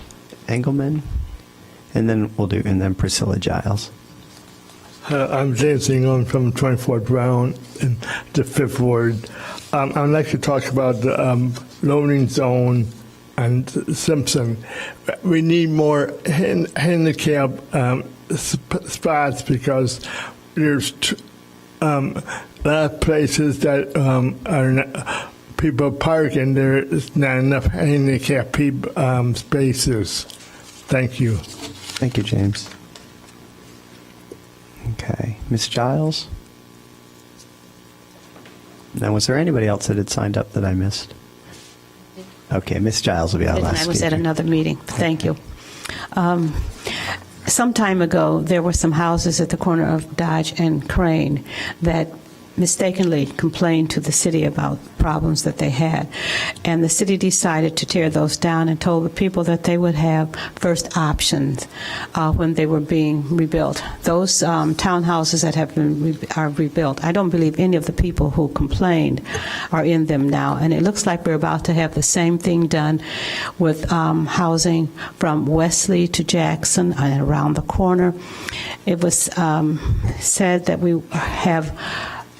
A: Engelman, and then Priscilla Giles.
M: I'm James Ingram from 24 Brown in the 5th Ward. I'd like to talk about the loading zone and Simpson. We need more handicap spots because there's a lot of places that people park and there's not enough handicap spaces. Thank you.
A: Thank you, James. Okay. Ms. Giles? Now, was there anybody else that had signed up that I missed? Okay, Ms. Giles will be our last
N: I was at
A: speaker.
N: another meeting. Thank you. Some time ago, there were some houses at the corner of Dodge and Crane that mistakenly complained to the city about problems that they had. And the city decided to tear those down and told the people that they would have first options when they were being rebuilt. Those townhouses that have been are rebuilt, I don't believe any of the people who complained are in them now. And it looks like we're about to have the same thing done with housing from Wesley to Jackson and around the corner. It was said that we have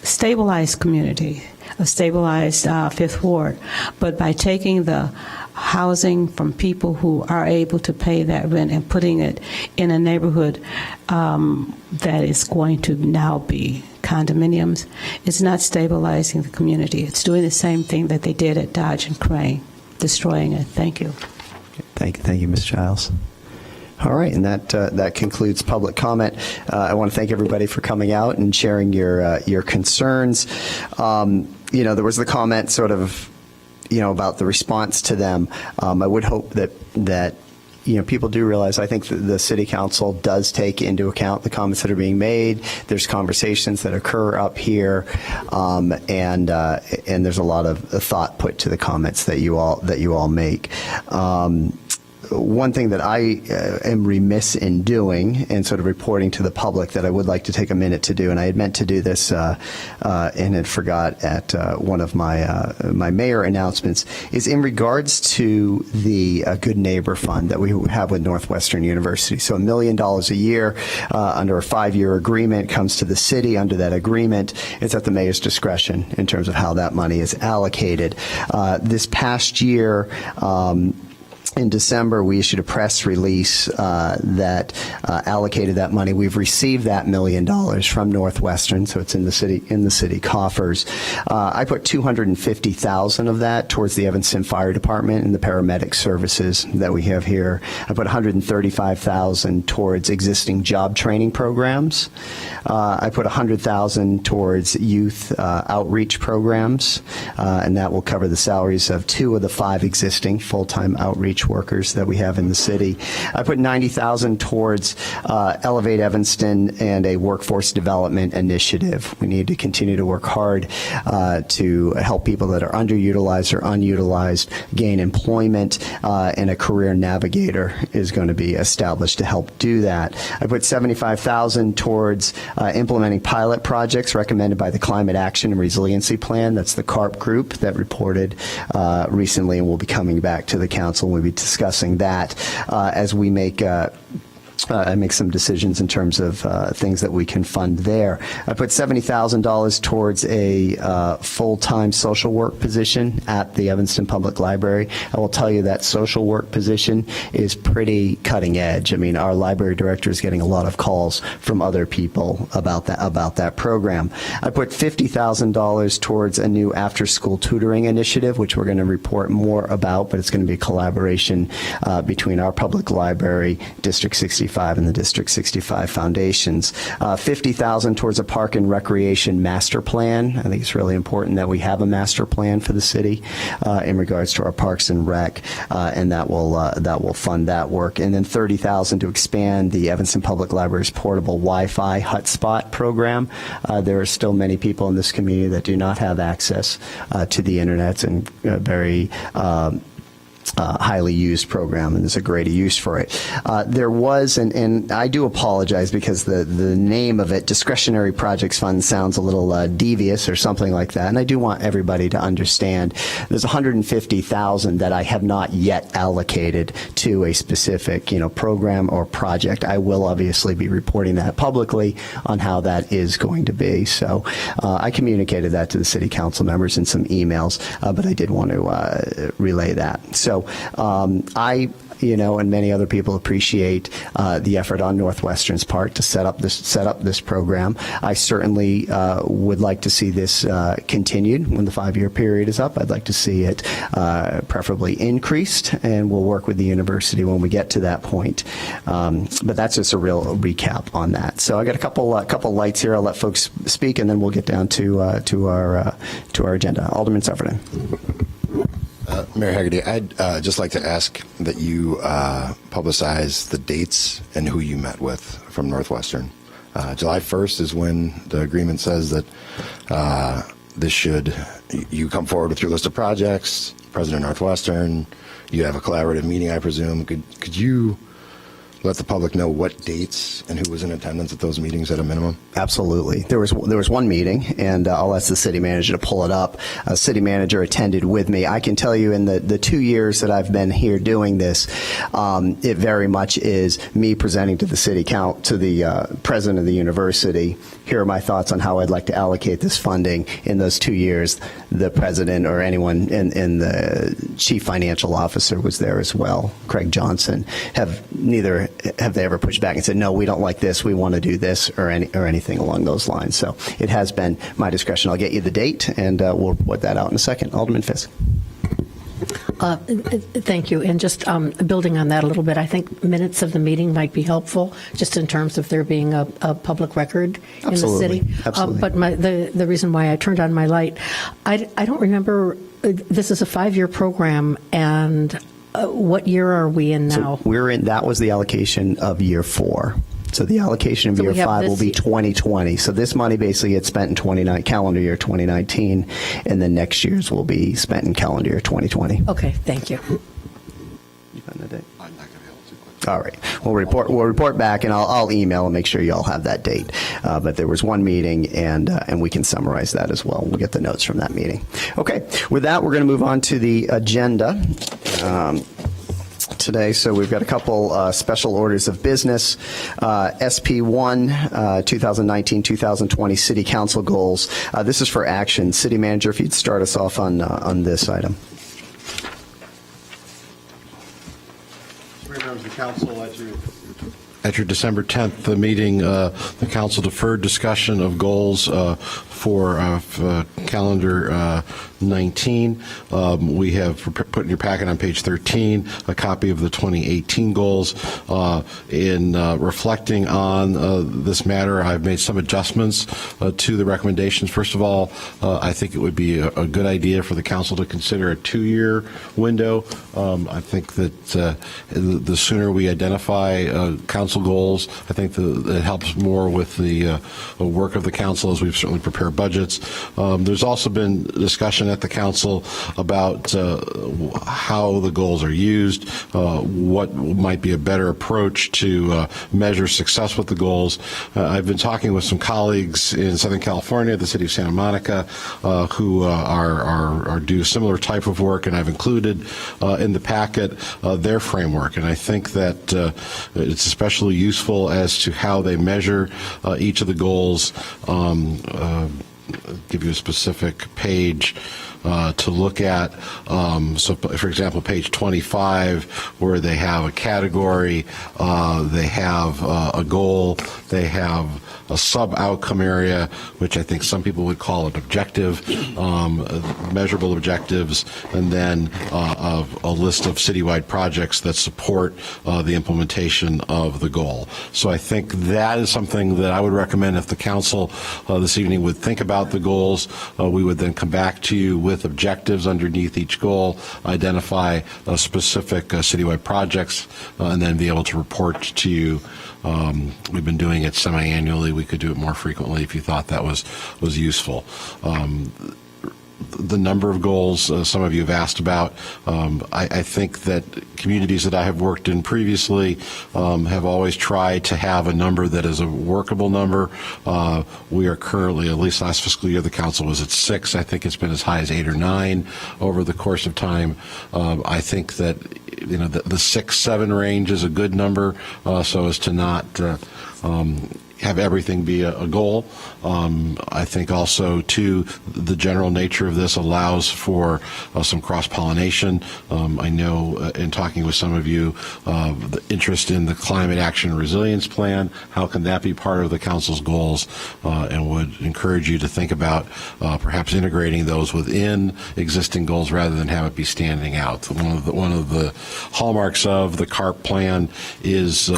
N: stabilized community, a stabilized 5th Ward, but by taking the housing from people who are able to pay that rent and putting it in a neighborhood that is going to now be condominiums, it's not stabilizing the community. It's doing the same thing that they did at Dodge and Crane, destroying it. Thank you.
A: Thank you, Ms. Giles. All right, and that concludes public comment. I want to thank everybody for coming out and sharing your concerns. There was the comment sort of, about the response to them. I would hope that people do realize, I think the City Council does take into account the comments that are being made. There's conversations that occur up here, and there's a lot of thought put to the comments that you all make. one thing that I am remiss in doing and sort of reporting to the public that I would like to take a minute to do, and I had meant to do this and had forgot at one of my mayor announcements, is in regards to the Good Neighbor Fund that we have with Northwestern University. So $1 million a year under a 5-year agreement comes to the city. Under that agreement, it's at the mayor's discretion in terms of how that money is allocated. This past year, in December, we issued a press release that allocated that money. We've received that $1 million from Northwestern, so it's in the city coffers. I put $250,000 of that towards the Evanston Fire Department and the paramedic services that we have here. I put $135,000 towards existing job training programs. I put $100,000 towards youth outreach programs, and that will cover the salaries of 2 of the 5 existing full-time outreach workers that we have in the city. I put $90,000 towards Elevate Evanston and a workforce development initiative. We need to continue to work hard to help people that are underutilized or unutilized gain employment, and a career navigator is going to be established to help do that. I put $75,000 towards implementing pilot projects recommended by the Climate Action and Resiliency Plan. That's the CARP group that reported recently and will be coming back to the council. We'll be discussing that as we make some decisions in terms of things that we can fund there. I put $70,000 towards a full-time social work position at the Evanston Public Library. I will tell you that social work position is pretty cutting edge. I mean, our library director is getting a lot of calls from other people about that program. I put $50,000 towards a new after-school tutoring initiative, which we're going to report more about, but it's going to be a collaboration between our public library, District 65, and the District 65 foundations. $50,000 towards a park and recreation master plan. I think it's really important that we have a master plan for the city in regards to our parks and rec, and that will fund that work. And then $30,000 to expand the Evanston Public Library's portable Wi-Fi hotspot program. There are still many people in this community that do not have access to the internet, and very highly used program, and there's a great use for it. There was, and I do apologize because the name of it, Discretionary Projects Fund, sounds a little devious or something like that, and I do want everybody to understand there's $150,000 that I have not yet allocated to a specific, program or project. I will obviously be reporting that publicly on how that is going to be. So I communicated that to the city council members in some emails, but I did want to relay that. So I, and many other people appreciate the effort on Northwestern's part to set up this program. I certainly would like to see this continued when the 5-year period is up. I'd like to see it preferably increased, and we'll work with the university when we get to that point. But that's just a real recap on that. So I got a couple lights here. I'll let folks speak, and then we'll get down to our agenda. Alderman Sufferton.
O: Mayor Haggerty, I'd just like to ask that you publicize the dates and who you met with from Northwestern. July 1st is when the agreement says that you come forward with your list of projects, President Northwestern, you have a collaborative meeting, I presume. Could you let the public know what dates and who was in attendance at those meetings at a minimum?
A: Absolutely. There was one meeting, and I'll ask the city manager to pull it up. A city manager attended with me. I can tell you in the 2 years that I've been here doing this, it very much is me presenting to the city to the president of the university, here are my thoughts on how I'd like to allocate this funding. In those 2 years, the president or anyone in the chief financial officer was there as well, Craig Johnson. Have they ever pushed back and said, no, we don't like this, we want to do this, or anything along those lines. So it has been my discretion. I'll get you the date, and we'll put that out in a second. Alderman Fisk.
P: Thank you. And just building on that a little bit, I think minutes of the meeting might be helpful, just in terms of there being a public record in the city.
A: Absolutely.
P: But the reason why I turned on my light, I don't remember, this is a 5-year program, and what year are we in now?
A: So that was the allocation of year 4. So the allocation of year 5 will be 2020. So this money basically gets spent in calendar year 2019, and then next year's will be spent in calendar year 2020.
P: Okay, thank you.
A: You find the date? All right. We'll report back, and I'll email and make sure you all have that date. But there was one meeting, and we can summarize that as well. We'll get the notes from that meeting. Okay. With that, we're going to move on to the agenda today. So we've got a couple special orders of business. SP1, 2019-2020 City Council goals. This is for action. City Manager, if you'd start us off on this item.
C: Members of the council, at your December 10th meeting, the council deferred discussion of goals for calendar 19. We have put in your packet on page 13 a copy of the 2018 goals. In reflecting on this matter, I've made some adjustments to the recommendations. First of all, I think it would be a good idea for the council to consider a 2-year window. I think that the sooner we identify council goals, I think it helps more with the work of the council as we've certainly prepared budgets. There's also been discussion at the council about how the goals are used, what might be a better approach to measure success with the goals. I've been talking with some colleagues in Southern California, the city of Santa Monica, who are do similar type of work, and I've included in the packet their framework. And I think that it's especially useful as to how they measure each of the goals. Give you a specific page to look at. So, for example, page 25, where they have a category, they have a goal, they have a sub-outcome area, which I think some people would call an objective, measurable objectives, and then a list of citywide projects that support the implementation of the goal. So I think that is something that I would recommend if the council this evening would think about the goals. We would then come back to you with objectives underneath each goal, identify specific citywide projects, and then be able to report to you. We've been doing it semi-annually. We could do it more frequently if you thought that was useful. The number of goals some of you have asked about, I think that communities that I have worked in previously have always tried to have a number that is a workable number. We are currently, at least last fiscal year, the council was at 6. I think it's been as high as 8 or 9 over the course of time. I think that the 6-7 range is a good number, so as to not have everything be a goal. I think also, too, the general nature of this allows for some cross-pollination. I know in talking with some of you, the interest in the Climate Action Resilience Plan, how can that be part of the council's goals, and would encourage you to think about perhaps integrating those within existing goals rather than have it be standing out. One of the hallmarks of the CARP plan is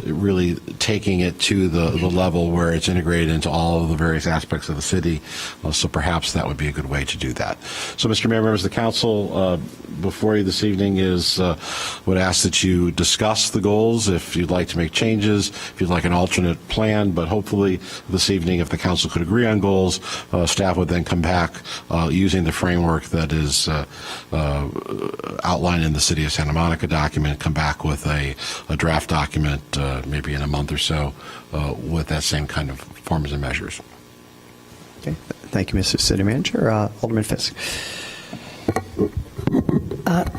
C: really taking it to the level where it's integrated into all of the various aspects of the city. So perhaps that would be a good way to do that. So, Mr. Mayor, members of the council, before you this evening would ask that you discuss the goals if you'd like to make changes, if you'd like an alternate plan, but hopefully this evening, if the council could agree on goals, staff would then come back using the framework that is outlined in the City of Santa Monica document, come back with a draft document maybe in a month or so with that same kind of forms and measures.
A: Okay. Thank you, Mr. City Manager. Alderman Fisk.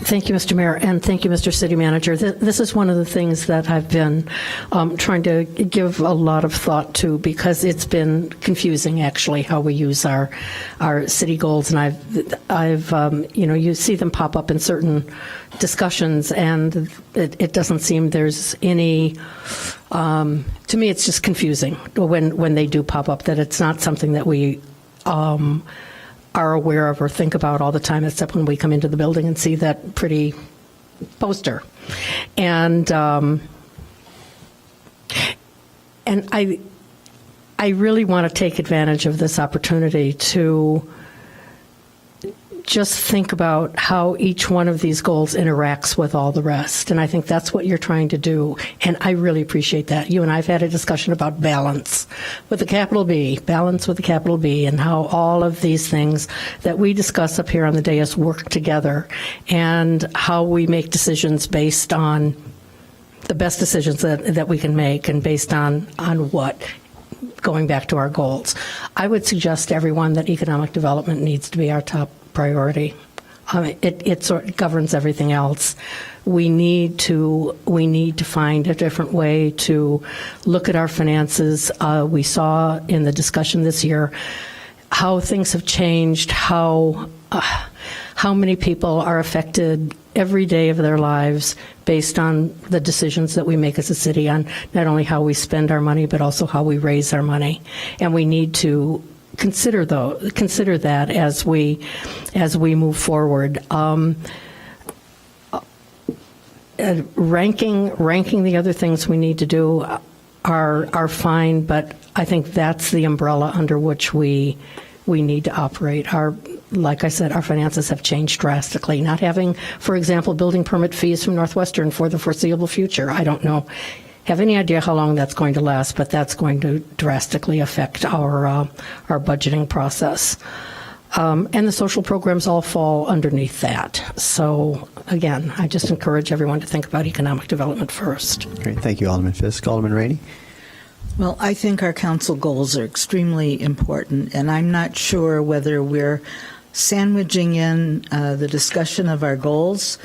P: Thank you, Mr. Mayor, and thank you, Mr. City Manager. This is one of the things that I've been trying to give a lot of thought to, because it's been confusing, actually, how we use our city goals. And I've you see them pop up in certain discussions, and it doesn't seem there's any. To me, it's just confusing when they do pop up, that it's not something that we are aware of or think about all the time, except when we come into the building and see that pretty poster. And I really want to take advantage of this opportunity to just think about how each one of these goals interacts with all the rest. And I think that's what you're trying to do. And I really appreciate that. You and I have had a discussion about balance with a capital B, balance with a capital B, and how all of these things that we discuss up here on the dais work together, and how we make decisions based on the best decisions that we can make, and based on what, going back to our goals. I would suggest to everyone that economic development needs to be our top priority. It sort of governs everything else. We need to find a different way to look at our finances. We saw in the discussion this year how things have changed, how many people are affected every day of their lives based on the decisions that we make as a city on not only how we spend our money, but also how we raise our money. And we need to consider that as we move forward. Ranking the other things we need to do are fine, but I think that's the umbrella under which we need to operate. Like I said, our finances have changed drastically. Not having, for example, building permit fees from Northwestern for the foreseeable future. I don't have any idea how long that's going to last, but that's going to drastically affect our budgeting process. And the social programs all fall underneath that. So, again, I just encourage everyone to think about economic development first.
A: Great. Thank you, Alderman Fisk. Alderman Rainey?
Q: Well, I think our council goals are extremely important, and I'm not sure whether we're sandwiching in the discussion of our goals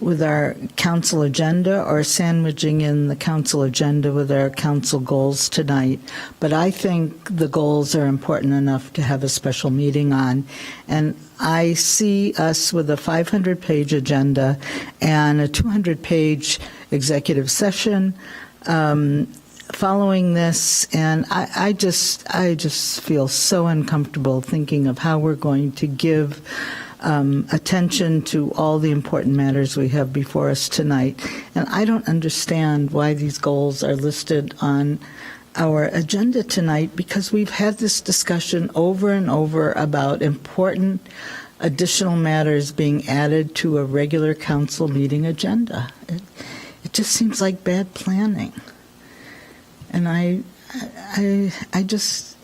Q: with our council agenda or sandwiching in the council agenda with our council goals tonight. But I think the goals are important enough to have a special meeting on. And I see us with a 500-page agenda and a 200-page executive session following this, and I just feel so uncomfortable thinking of how we're going to give attention to all the important matters we have before us tonight. And I don't understand why these goals are listed on our agenda tonight, because we've had this discussion over and over about important additional matters being added to a regular council meeting agenda. It just seems like bad planning. And I just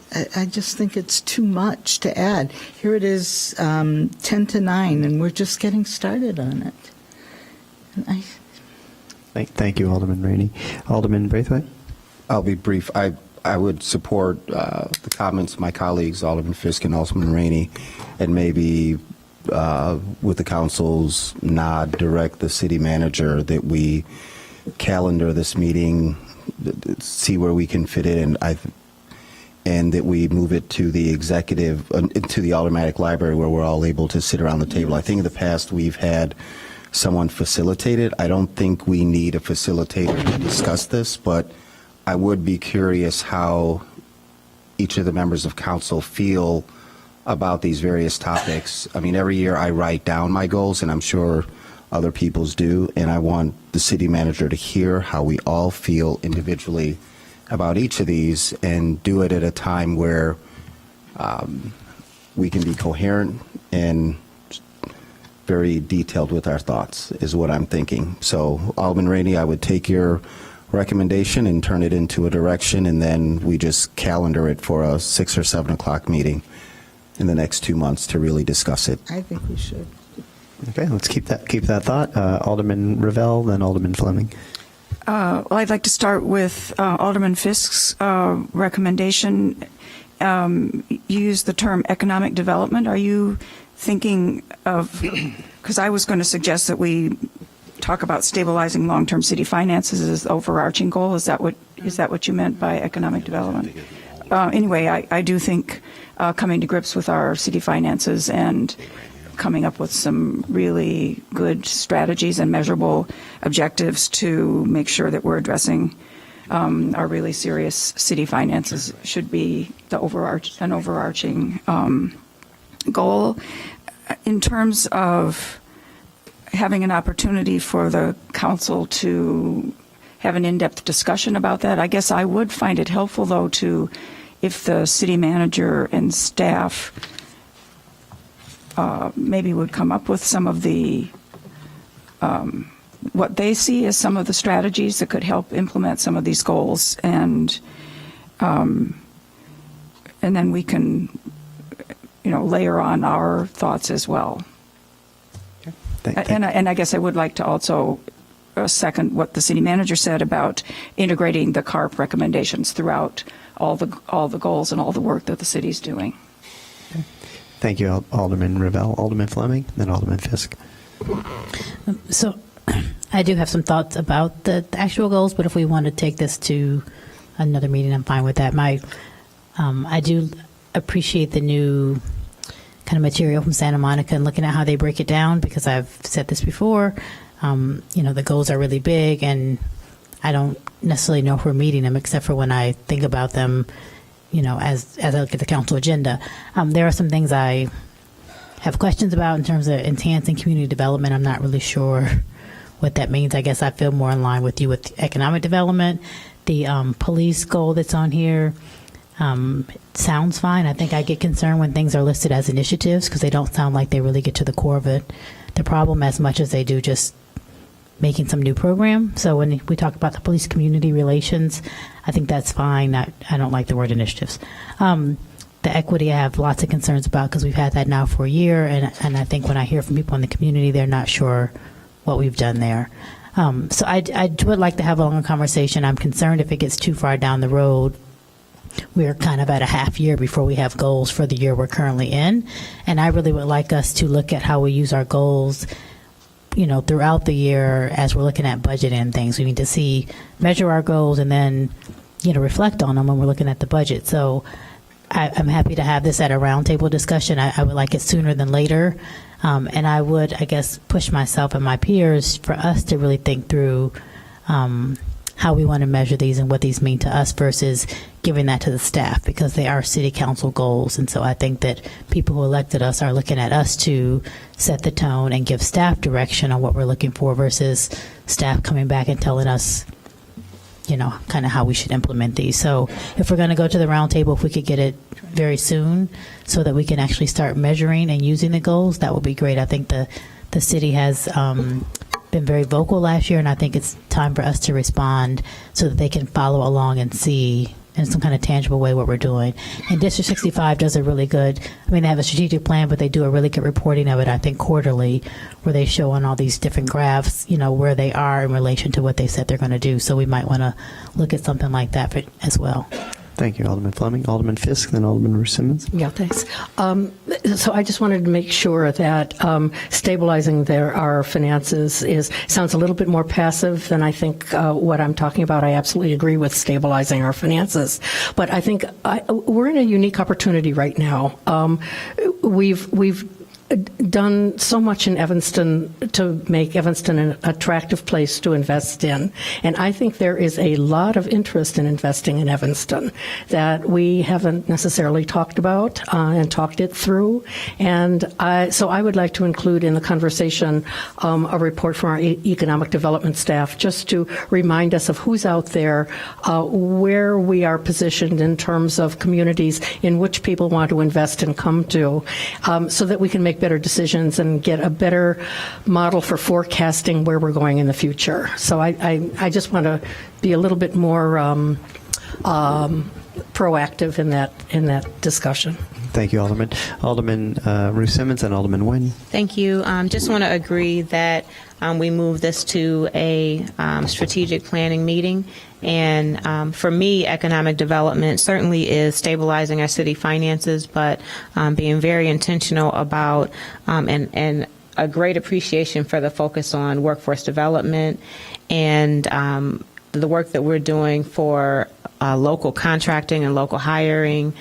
Q: think it's too much to add. Here it is, 10 to 9, and we're just getting started on it.
A: Thank you, Alderman Rainey. Alderman Braithwaite?
L: I'll be brief. I would support the comments of my colleagues, Alderman Fisk and Alderman Rainey, and maybe with the council's nod, direct the city manager that we calendar this meeting, see where we can fit it in, and that we move it to the executive, to the automatic library where we're all able to sit around the table. I think in the past we've had someone facilitate it. I don't think we need a facilitator to discuss this, but I would be curious how each of the members of council feel about these various topics. I mean, every year I write down my goals, and I'm sure other people's do, and I want the city manager to hear how we all feel individually about each of these, and do it at a time where we can be coherent and very detailed with our thoughts, is what I'm thinking. So, Alderman Rainey, I would take your recommendation and turn it into a direction, and then we just calendar it for a 6 or 7 o'clock meeting in the next 2 months to really discuss it.
Q: I think we should.
A: Okay, let's keep that thought. Alderman Ravel, then Alderman Fleming.
R: Well, I'd like to start with Alderman Fisk's recommendation. You used the term economic development. Are you thinking of, because I was going to suggest that we talk about stabilizing long-term city finances as the overarching goal. Is that what you meant by economic development? Anyway, I do think coming to grips with our city finances and coming up with some really good strategies and measurable objectives to make sure that we're addressing our really serious city finances should be an overarching goal. In terms of having an opportunity for the council to have an in-depth discussion about that, I guess I would find it helpful, though, if the city manager and staff maybe would come up with some of the what they see as some of the strategies that could help implement some of these goals, and then we can, layer on our thoughts as well.
A: Thank
R: and I guess I would like to also second what the city manager said about integrating the CARP recommendations throughout all the goals and all the work that the city's doing.
A: Thank you, Alderman Ravel. Alderman Fleming, then Alderman Fisk.
S: So I do have some thoughts about the actual goals, but if we want to take this to another meeting, I'm fine with that. I do appreciate the new kind of material from Santa Monica and looking at how they break it down, because I've said this before, the goals are really big and I don't necessarily know if we're meeting them, except for when I think about them, as I look at the council agenda. There are some things I have questions about in terms of enhancing community development. I'm not really sure what that means. I guess I feel more in line with you with economic development. The police goal that's on here sounds fine. I think I get concerned when things are listed as initiatives because they don't sound like they really get to the core of it, the problem, as much as they do just making some new program. So when we talk about the police community relations, I think that's fine. I don't like the word initiatives. The equity I have lots of concerns about because we've had that now for a year, and I think when I hear from people in the community, they're not sure what we've done there. So I would like to have a longer conversation. I'm concerned if it gets too far down the road. We're kind of at a half year before we have goals for the year we're currently in, and I really would like us to look at how we use our goals throughout the year as we're looking at budget and things. We need to measure our goals and then, reflect on them when we're looking at the budget. So I'm happy to have this at a roundtable discussion. I would like it sooner than later. And I would, I guess, push myself and my peers for us to really think through how we want to measure these and what these mean to us versus giving that to the staff, because they are city council goals. And so I think that people who elected us are looking at us to set the tone and give staff direction on what we're looking for versus staff coming back and telling us, kind of how we should implement these. So if we're going to go to the roundtable, if we could get it very soon so that we can actually start measuring and using the goals, that would be great. I think the city has been very vocal last year, and I think it's time for us to respond so that they can follow along and see in some kind of tangible way what we're doing. And District 65 does a really good, they have a strategic plan, but they do a really good reporting of it, I think, quarterly, where they show on all these different graphs, where they are in relation to what they said they're going to do. So we might want to look at something like that as well.
A: Thank you, Alderman Fleming. Alderman Fisk, then Alderman Ruth Simmons.
P: Yeah, thanks. So I just wanted to make sure that stabilizing our finances sounds a little bit more passive than I think what I'm talking about. I absolutely agree with stabilizing our finances, but I think we're in a unique opportunity right now. We've done so much in Evanston to make Evanston an attractive place to invest in. And I think there is a lot of interest in investing in Evanston that we haven't necessarily talked about and talked it through. And so I would like to include in the conversation a report from our economic development staff just to remind us of who's out there, where we are positioned in terms of communities in which people want to invest and come to, so that we can make better decisions and get a better model for forecasting where we're going in the future. So I just want to be a little bit more proactive in that discussion.
A: Thank you, Alderman. Alderman Ruth Simmons and Alderman Nguyen.
T: Thank you. Just want to agree that we move this to a strategic planning meeting. And for me, economic development certainly is stabilizing our city finances, but being very intentional about and a great appreciation for the focus on workforce development and the work that we're doing for local contracting and local hiring,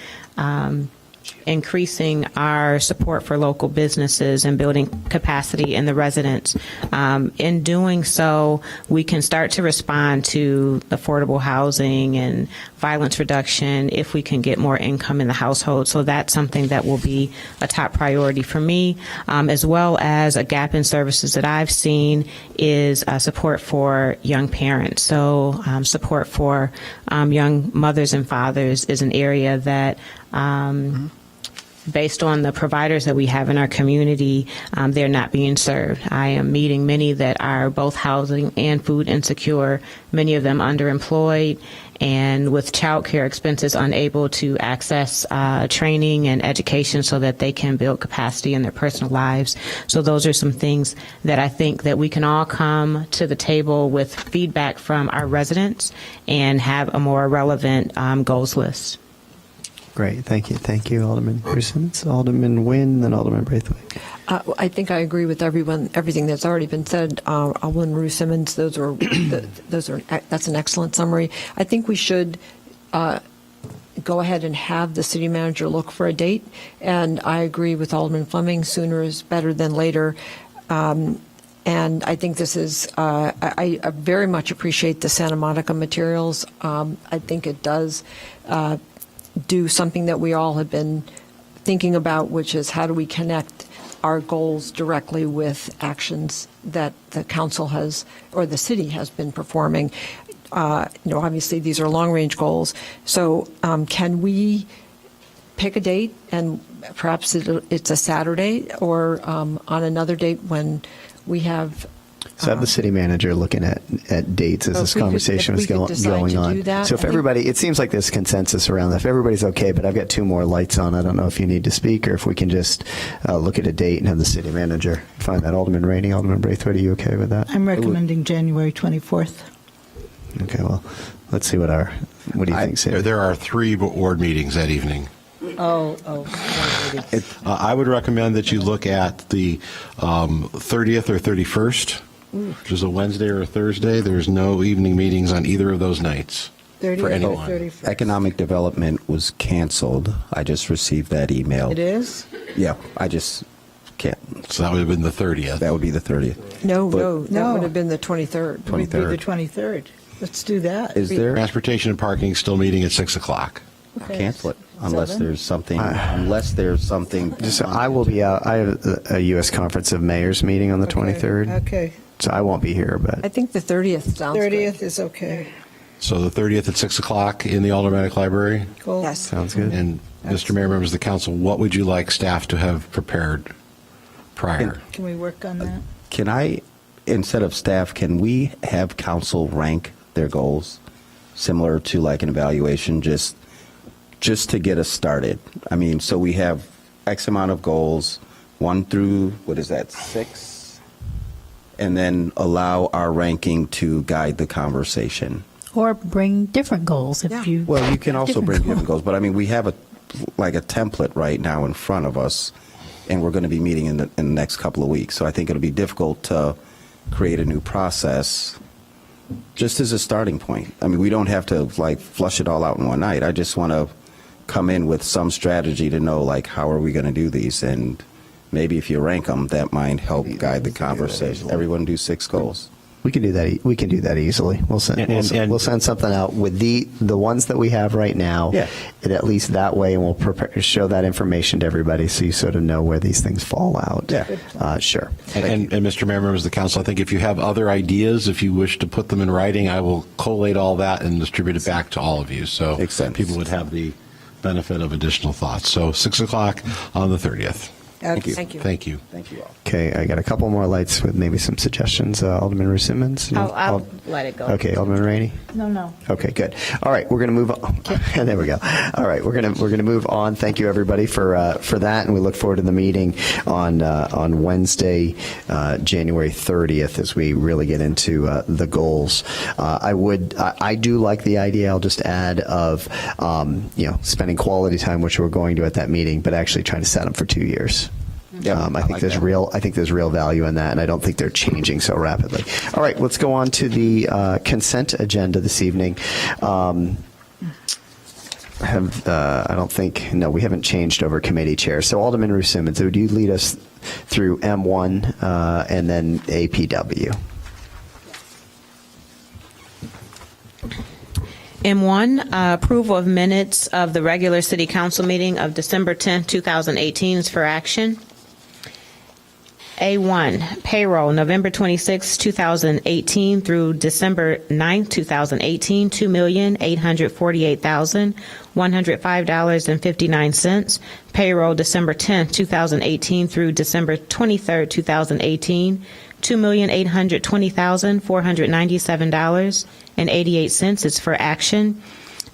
T: increasing our support for local businesses and building capacity in the residents. In doing so, we can start to respond to affordable housing and violence reduction if we can get more income in the household. So that's something that will be a top priority for me, as well as a gap in services that I've seen is support for young parents. So support for young mothers and fathers is an area that based on the providers that we have in our community, they're not being served. I am meeting many that are both housing and food insecure, many of them underemployed, and with child care expenses unable to access training and education so that they can build capacity in their personal lives. So those are some things that I think that we can all come to the table with feedback from our residents and have a more relevant goals list.
A: Great, thank you. Thank you, Alderman Simmons, Alderman Nguyen, then Alderman Braithwaite.
U: I think I agree with everything that's already been said. Alderman Rue Simmons, that's an excellent summary. I think we should go ahead and have the city manager look for a date, and I agree with Alderman Fleming, sooner is better than later. And I think this is, I very much appreciate the Santa Monica materials. I think it does do something that we all have been thinking about, which is how do we connect our goals directly with actions that the council has, or the city has been performing. Obviously these are long-range goals. So can we pick a date, and perhaps it's a Saturday, or on another date when we have...
A: So have the city manager looking at dates as this conversation was going on. So if everybody, it seems like there's consensus around that. If everybody's okay, but I've got 2 more lights on. I don't know if you need to speak or if we can just look at a date and have the city manager find that. Alderman Rainey, Alderman Braithwaite, are you okay with that?
Q: I'm recommending January 24th.
A: Okay, well, let's see what do you think, Sam?
C: There are 3 board meetings that evening. I would recommend that you look at the 30th or 31st, which is a Wednesday or a Thursday. There's no evening meetings on either of those nights for anyone.
V: Economic development was canceled. I just received that email.
Q: It is?
V: Yeah, I just can't.
C: So that would have been the 30th.
V: That would be the 30th.
U: No, that would have been the 23rd.
Q: It would be the 23rd. Let's do that.
V: Is there?
C: Transportation and parking still meeting at 6 o'clock.
V: Okay. Cancel it unless
Q: 7?
V: there's something.
A: I will be out. I have a U.S. Conference of Mayors meeting on the 23rd.
Q: Okay.
A: So I won't be here, but
U: I think the 30th sounds
Q: 30th is okay.
C: So the 30th at 6 o'clock in the Aldermanic Library?
Q: Cool.
U: Yes.
A: Sounds good.
C: And Mr. Mayor, members of the council, what would you like staff to have prepared prior?
Q: Can we work on that?
V: Can I, instead of staff, can we have council rank their goals, similar to like an evaluation, just to get us started? I mean, so we have X amount of goals, 1 through, 6? And then allow our ranking to guide the conversation.
S: Or bring different goals if you.
V: Well, you can also bring different
S: goals.
V: goals, but I mean, we have a template right now in front of us, and we're going to be meeting in the next couple of weeks. So I think it'll be difficult to create a new process just as a starting point. I mean, we don't have to flush it all out in one night. I just want to come in with some strategy to know how are we going to do these, and maybe if you rank them, that might help guide the conversation. Everyone do 6 goals.
A: we can do that. We can do that easily. We'll send something out with the ones that we have right now.
V: Yeah.
A: And at least that way, and we'll show that information to everybody so you sort of know where these things fall out.
V: Yeah.
A: Sure.
C: And Mr. Mayor, members of the council, I think if you have other ideas, if you wish to put them in writing, I will collate all that and distribute it back to all of you. So people would have the benefit of additional thoughts. So 6 o'clock on the 30th.
U: Thank you.
C: Thank you.
V: Thank you all.
A: Okay, I got a couple more lights with maybe some suggestions. Alderman Rue Simmons? No?
T: I'll let it go.
A: Okay, Alderman Rainey?
Q: No.
A: Okay, good. All right, we're going to move on. There we go. All right, we're going to move on. Thank you, everybody, for that, and we look forward to the meeting on Wednesday, January 30th, as we really get into the goals. I do like the idea. I'll just add of spending quality time, which we're going to at that meeting, but actually trying to set them for 2 years. I think there's real value in that, and I don't think they're changing so rapidly. All right, let's go on to the consent agenda this evening. We haven't changed over committee chair. So Alderman Rue Simmons, would you lead us through M1 and then APW?
T: M1, approval of minutes of the regular city council meeting of December 10, 2018 is for action. A1, payroll, November 26, 2018 through December 9, 2018, $2,848,105.59. Payroll, December 10, 2018 through December 23, 2018, $2,820,497.88 is for action.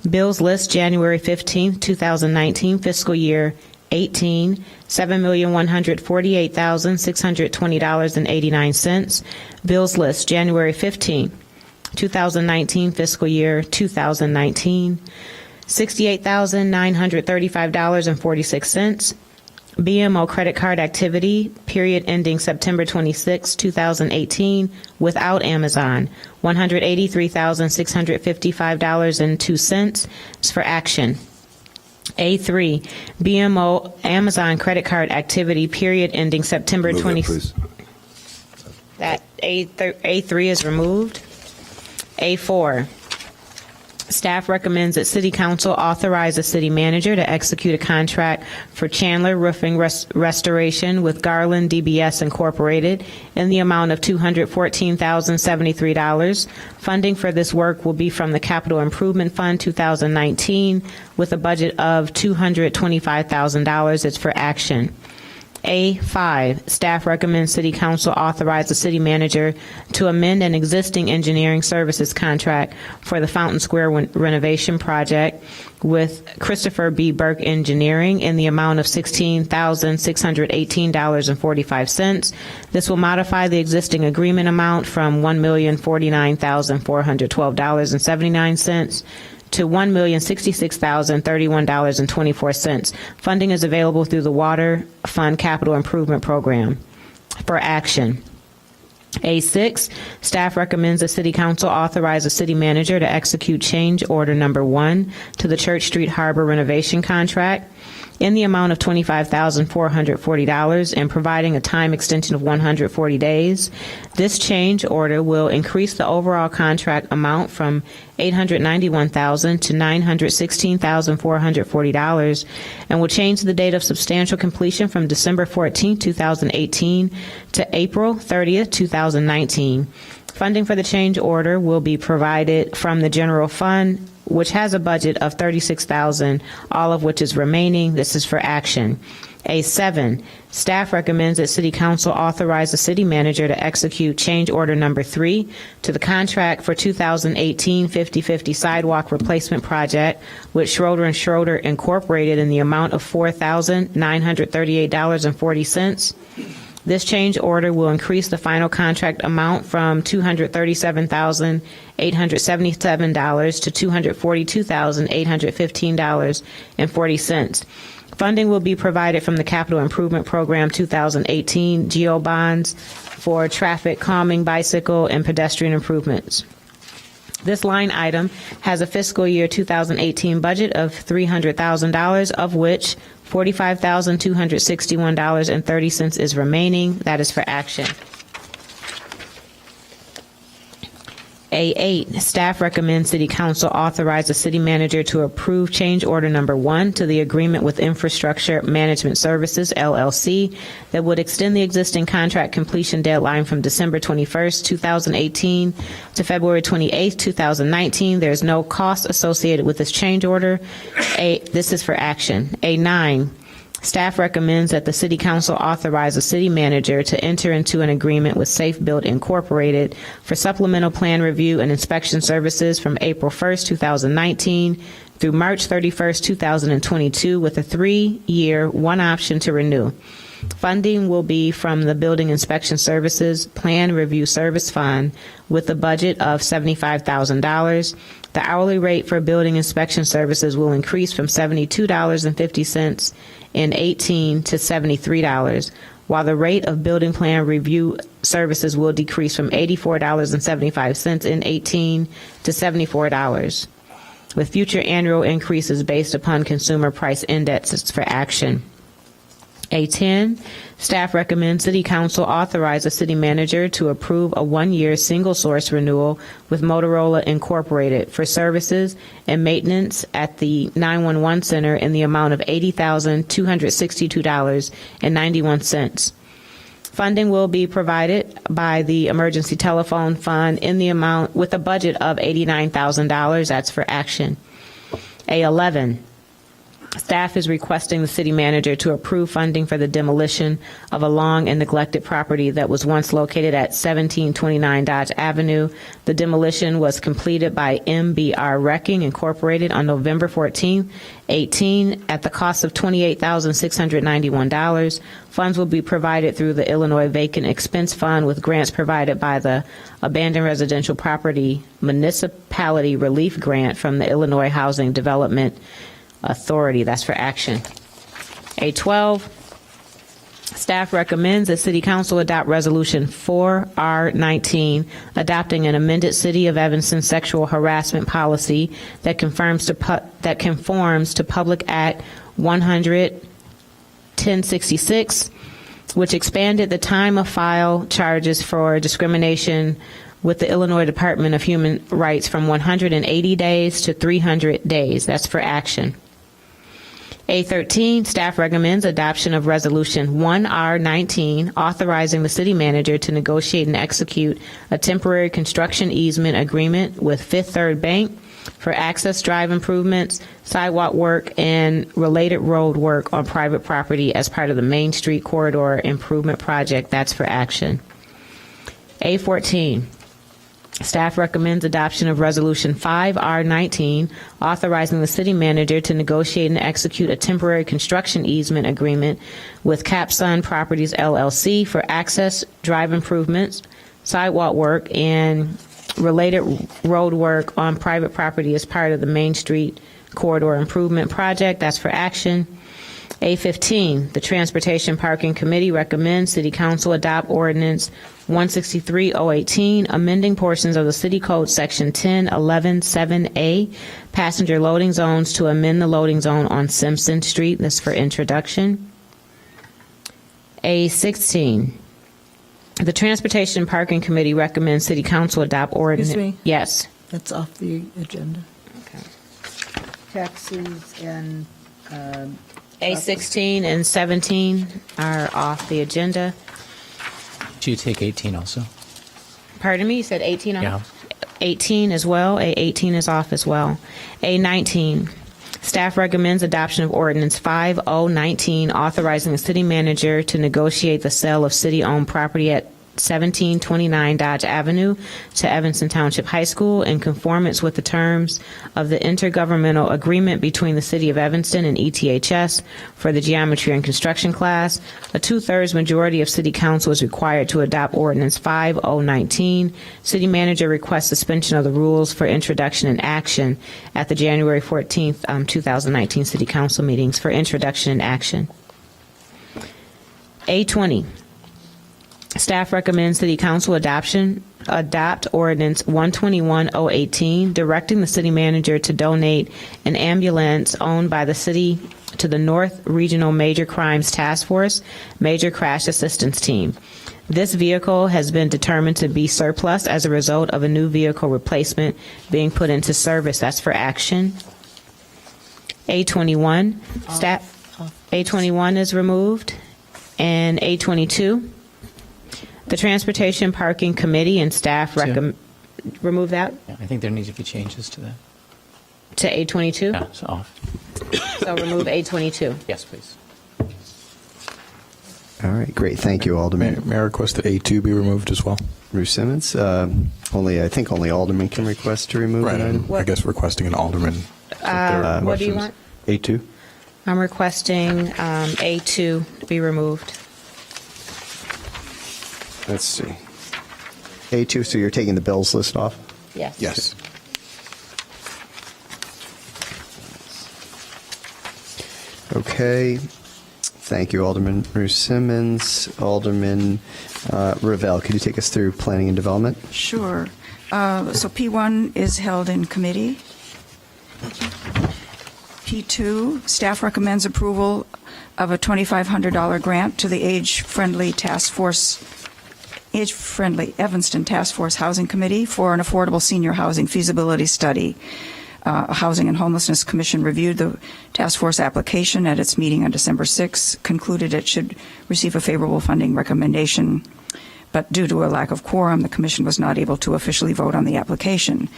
T: Bills list, January 15, 2019, fiscal year 18, $7,148,620.89. Bills list, January 15, 2019, fiscal year 2019, $68,935.46. BMO credit card activity, period ending September 26, 2018, without Amazon, $183,655.02 is for action. A3, BMO Amazon credit card activity, period ending September 20. That A3 is removed. A4, staff recommends that City Council authorize the city manager to execute a contract for Chandler Roofing Restoration with Garland DBS Incorporated in the amount of $214,073. Funding for this work will be from the Capital Improvement Fund 2019 with a budget of $225,000. It's for action. A5, staff recommends City Council authorize the city manager to amend an existing engineering services contract for the Fountain Square renovation project with Christopher B. Burke Engineering in the amount of $16,618.45. This will modify the existing agreement amount from $1,049,412.79 to $1,066,031.24. Funding is available through the Water Fund Capital Improvement Program. For action. A6, staff recommends the City Council authorize the city manager to execute change order number 1 to the Church Street Harbor renovation contract in the amount of $25,440 and providing a time extension of 140 days. This change order will increase the overall contract amount from $891,000 to $916,440 and will change the date of substantial completion from December 14, 2018 to April 30, 2019. Funding for the change order will be provided from the general fund, which has a budget of $36,000, all of which is remaining. This is for action. A7, staff recommends that City Council authorize the city manager to execute change order number 3 to the contract for 2018 50/50 sidewalk replacement project with Schroeder & Schroeder Incorporated in the amount of $4,938.40. This change order will increase the final contract amount from $237,877 to $242,815.40. Funding will be provided from the Capital Improvement Program 2018 GEO bonds for traffic calming, bicycle, and pedestrian improvements. This line item has a fiscal year 2018 budget of $300,000, of which $45,261.30 is remaining. That is for action. A8, staff recommends City Council authorize the city manager to approve change order number 1 to the agreement with Infrastructure Management Services, LLC, that would extend the existing contract completion deadline from December 21st, 2018 to February 28th, 2019. There's no cost associated with this change order. This is for action. A9, staff recommends that the City Council authorize the city manager to enter into an agreement with Safe Build Incorporated for supplemental plan review and inspection services from April 1st, 2019 through March 31st, 2022 with a 3-year, 1 option to renew. Funding will be from the Building Inspection Services Plan Review Service Fund with a budget of $75,000. The hourly rate for building inspection services will increase from $72.50 in 18 to $73, while the rate of building plan review services will decrease from $84.75 in 18 to $74, with future annual increases based upon consumer price indexes for action. A10, staff recommends City Council authorize the city manager to approve a 1-year single source renewal with Motorola Incorporated for services and maintenance at the 911 center in the amount of $80,262.91. Funding will be provided by the Emergency Telephone Fund in the amount with a budget of $89,000. That's for action. A11, staff is requesting the city manager to approve funding for the demolition of a long and neglected property that was once located at 1729 Dodge Avenue. The demolition was completed by MBR Wrecking Incorporated on November 14, 18, at the cost of $28,691. Funds will be provided through the Illinois Vacant Expense Fund with grants provided by the Abandoned Residential Property Municipality Relief Grant from the Illinois Housing Development Authority. That's for action. A12, staff recommends that City Council adopt Resolution 4R19, adopting an amended City of Evanston sexual harassment policy that conforms to Public Act 100-1066, which expanded the time of file charges for discrimination with the Illinois Department of Human Rights from 180 days to 300 days. That's for action. A13, staff recommends adoption of Resolution 1R19, authorizing the city manager to negotiate and execute a temporary construction easement agreement with Fifth Third Bank for access drive improvements, sidewalk work, and related road work on private property as part of the Main Street Corridor Improvement Project. That's for action. A14, staff recommends adoption of Resolution 5R19, authorizing the city manager to negotiate and execute a temporary construction easement agreement with Capsun Properties LLC for access drive improvements, sidewalk work, and related road work on private property as part of the Main Street Corridor Improvement Project. That's for action. A15, the Transportation Parking Committee recommends City Council adopt Ordinance 163-018, amending portions of the City Code Section 1011-7A, passenger loading zones to amend the loading zone on Simpson Street. This for introduction. A16, the Transportation Parking Committee recommends City Council adopt Ordinance.
Q: Excuse me?
T: Yes.
Q: That's off the agenda.
T: Okay.
Q: Taxes and
T: A16 and 17 are off the agenda.
D: Do you take 18 also?
T: Pardon me, you said 18 off?
D: Yeah.
T: 18 as well. A18 is off as well. A19, staff recommends adoption of Ordinance 5019, authorizing the city manager to negotiate the sale of city-owned property at 1729 Dodge Avenue to Evanston Township High School in conformance with the terms of the intergovernmental agreement between the City of Evanston and ETHS for the geometry and construction class. A 2/3 majority of City Council is required to adopt Ordinance 5019. City Manager requests suspension of the rules for introduction and action at the January 14th, 2019 City Council meetings for introduction and action. A20. Staff recommends City Council adopt Ordinance 121-018, directing the city manager to donate an ambulance owned by the city to the North Regional Major Crimes Task Force Major Crash Assistance Team. This vehicle has been determined to be surplus as a result of a new vehicle replacement being put into service. That's for action. A21, A21 is removed. And A22. The Transportation Parking Committee and staff remove that
D: Yeah, I think there needs to be changes to that.
T: to A22?
D: Yeah, it's off.
T: So remove A22.
D: Yes, please.
A: All right, great. Thank you, Alderman.
B: May I request that A2 be removed as well?
A: Bruce Simmons. I think only Alderman can request to remove
B: Right,
A: an item.
B: I guess requesting an alderman.
T: What do you want?
A: A2.
T: I'm requesting A2 to be removed.
A: Let's see. A2, so you're taking the bills list off?
T: Yes.
B: Yes.
A: Okay. Thank you, Alderman Bruce Simmons. Alderman Ravel, could you take us through planning and development?
R: Sure. So P1 is held in committee. P2, staff recommends approval of a $2,500 grant to the age-friendly Evanston Task Force Housing Committee for an affordable senior housing feasibility study. Housing and Homelessness Commission reviewed the task force application at its meeting on December 6, concluded it should receive a favorable funding recommendation, but due to a lack of quorum, the commission was not able to officially vote on the application.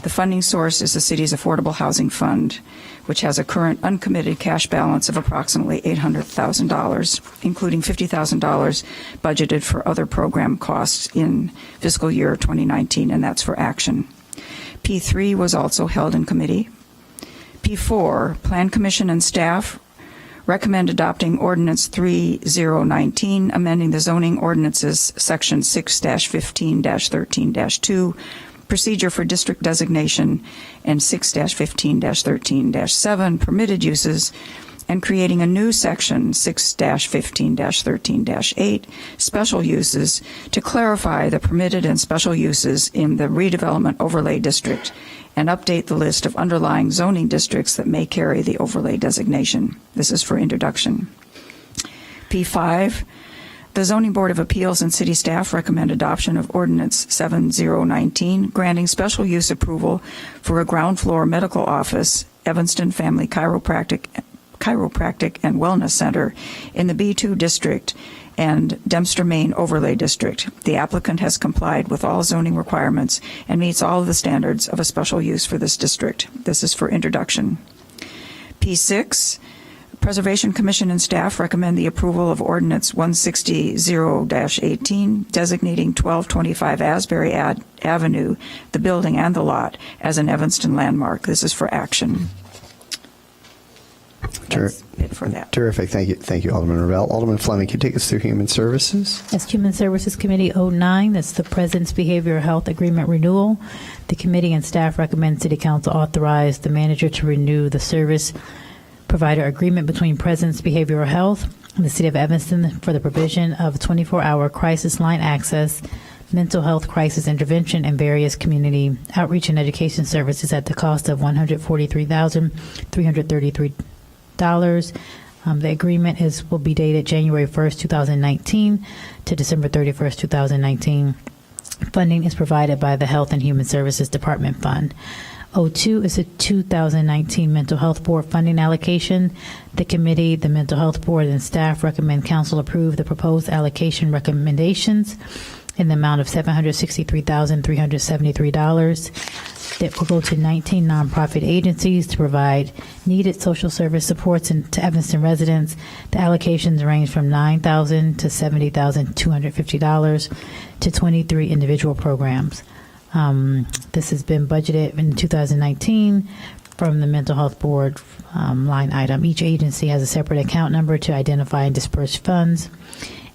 R: The funding source is the city's Affordable Housing Fund, which has a current uncommitted cash balance of approximately $800,000, including $50,000 budgeted for other program costs in fiscal year 2019, and that's for action. P3 was also held in committee. P4, Plan Commission and staff recommend adopting Ordinance 3019, amending the zoning ordinances, Section 6-15-13-2, procedure for district designation, and 6-15-13-7, permitted uses, and creating a new section, 6-15-13-8, special uses, to clarify the permitted and special uses in the redevelopment overlay district and update the list of underlying zoning districts that may carry the overlay designation. This is for introduction. P5, the Zoning Board of Appeals and city staff recommend adoption of Ordinance 7019, granting special use approval for a ground floor medical office, Evanston Family Chiropractic and Wellness Center in the B2 district and Dempster, Maine overlay district. The applicant has complied with all zoning requirements and meets all of the standards of a special use for this district. This is for introduction. P6, Preservation Commission and staff recommend the approval of Ordinance 160-0-18, designating 1225 Asbury Avenue, the building and the lot, as an Evanston landmark. This is for action. That's it for that.
A: Terrific. Thank you, Alderman Ravel. Alderman Fleming, can you take us through Human Services?
S: As Human Services Committee 09, that's the President's Behavioral Health Agreement Renewal. The committee and staff recommend City Council authorize the manager to renew the service provider agreement between President's Behavioral Health and the City of Evanston for the provision of 24-hour crisis line access, mental health crisis intervention, and various community outreach and education services at the cost of $143,333. The agreement will be dated January 1st, 2019 to December 31st, 2019. Funding is provided by the Health and Human Services Department Fund. 02 is a 2019 Mental Health Board funding allocation. The committee, the Mental Health Board, and staff recommend council approve the proposed allocation recommendations in the amount of $763,373 that will go to 19 nonprofit agencies to provide needed social service supports to Evanston residents. The allocations range from $9,000 to $70,250 to 23 individual programs. This has been budgeted in 2019 from the Mental Health Board line item. Each agency has a separate account number to identify and disperse funds.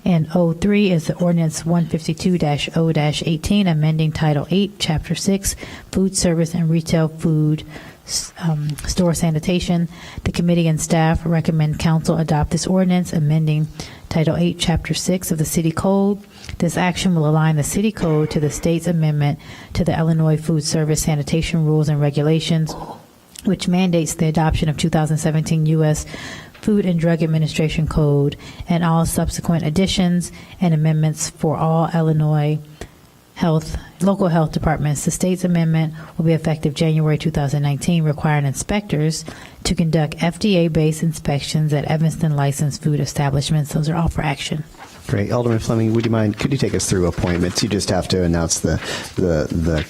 S: And 03 is the Ordinance 152-0-18, amending Title 8, Chapter 6, Food Service and Retail Food Store Sanitation. The committee and staff recommend council adopt this ordinance, amending Title 8, Chapter 6 of the City Code. This action will align the City Code to the state's amendment to the Illinois Food Service Sanitation Rules and Regulations, which mandates the adoption of 2017 U.S. Food and Drug Administration Code and all subsequent additions and amendments for all Illinois local health departments. The state's amendment will be effective January 2019, requiring inspectors to conduct FDA-based inspections at Evanston licensed food establishments. Those are all for action.
A: Great. Alderman Fleming, could you take us through appointments? You just have to announce the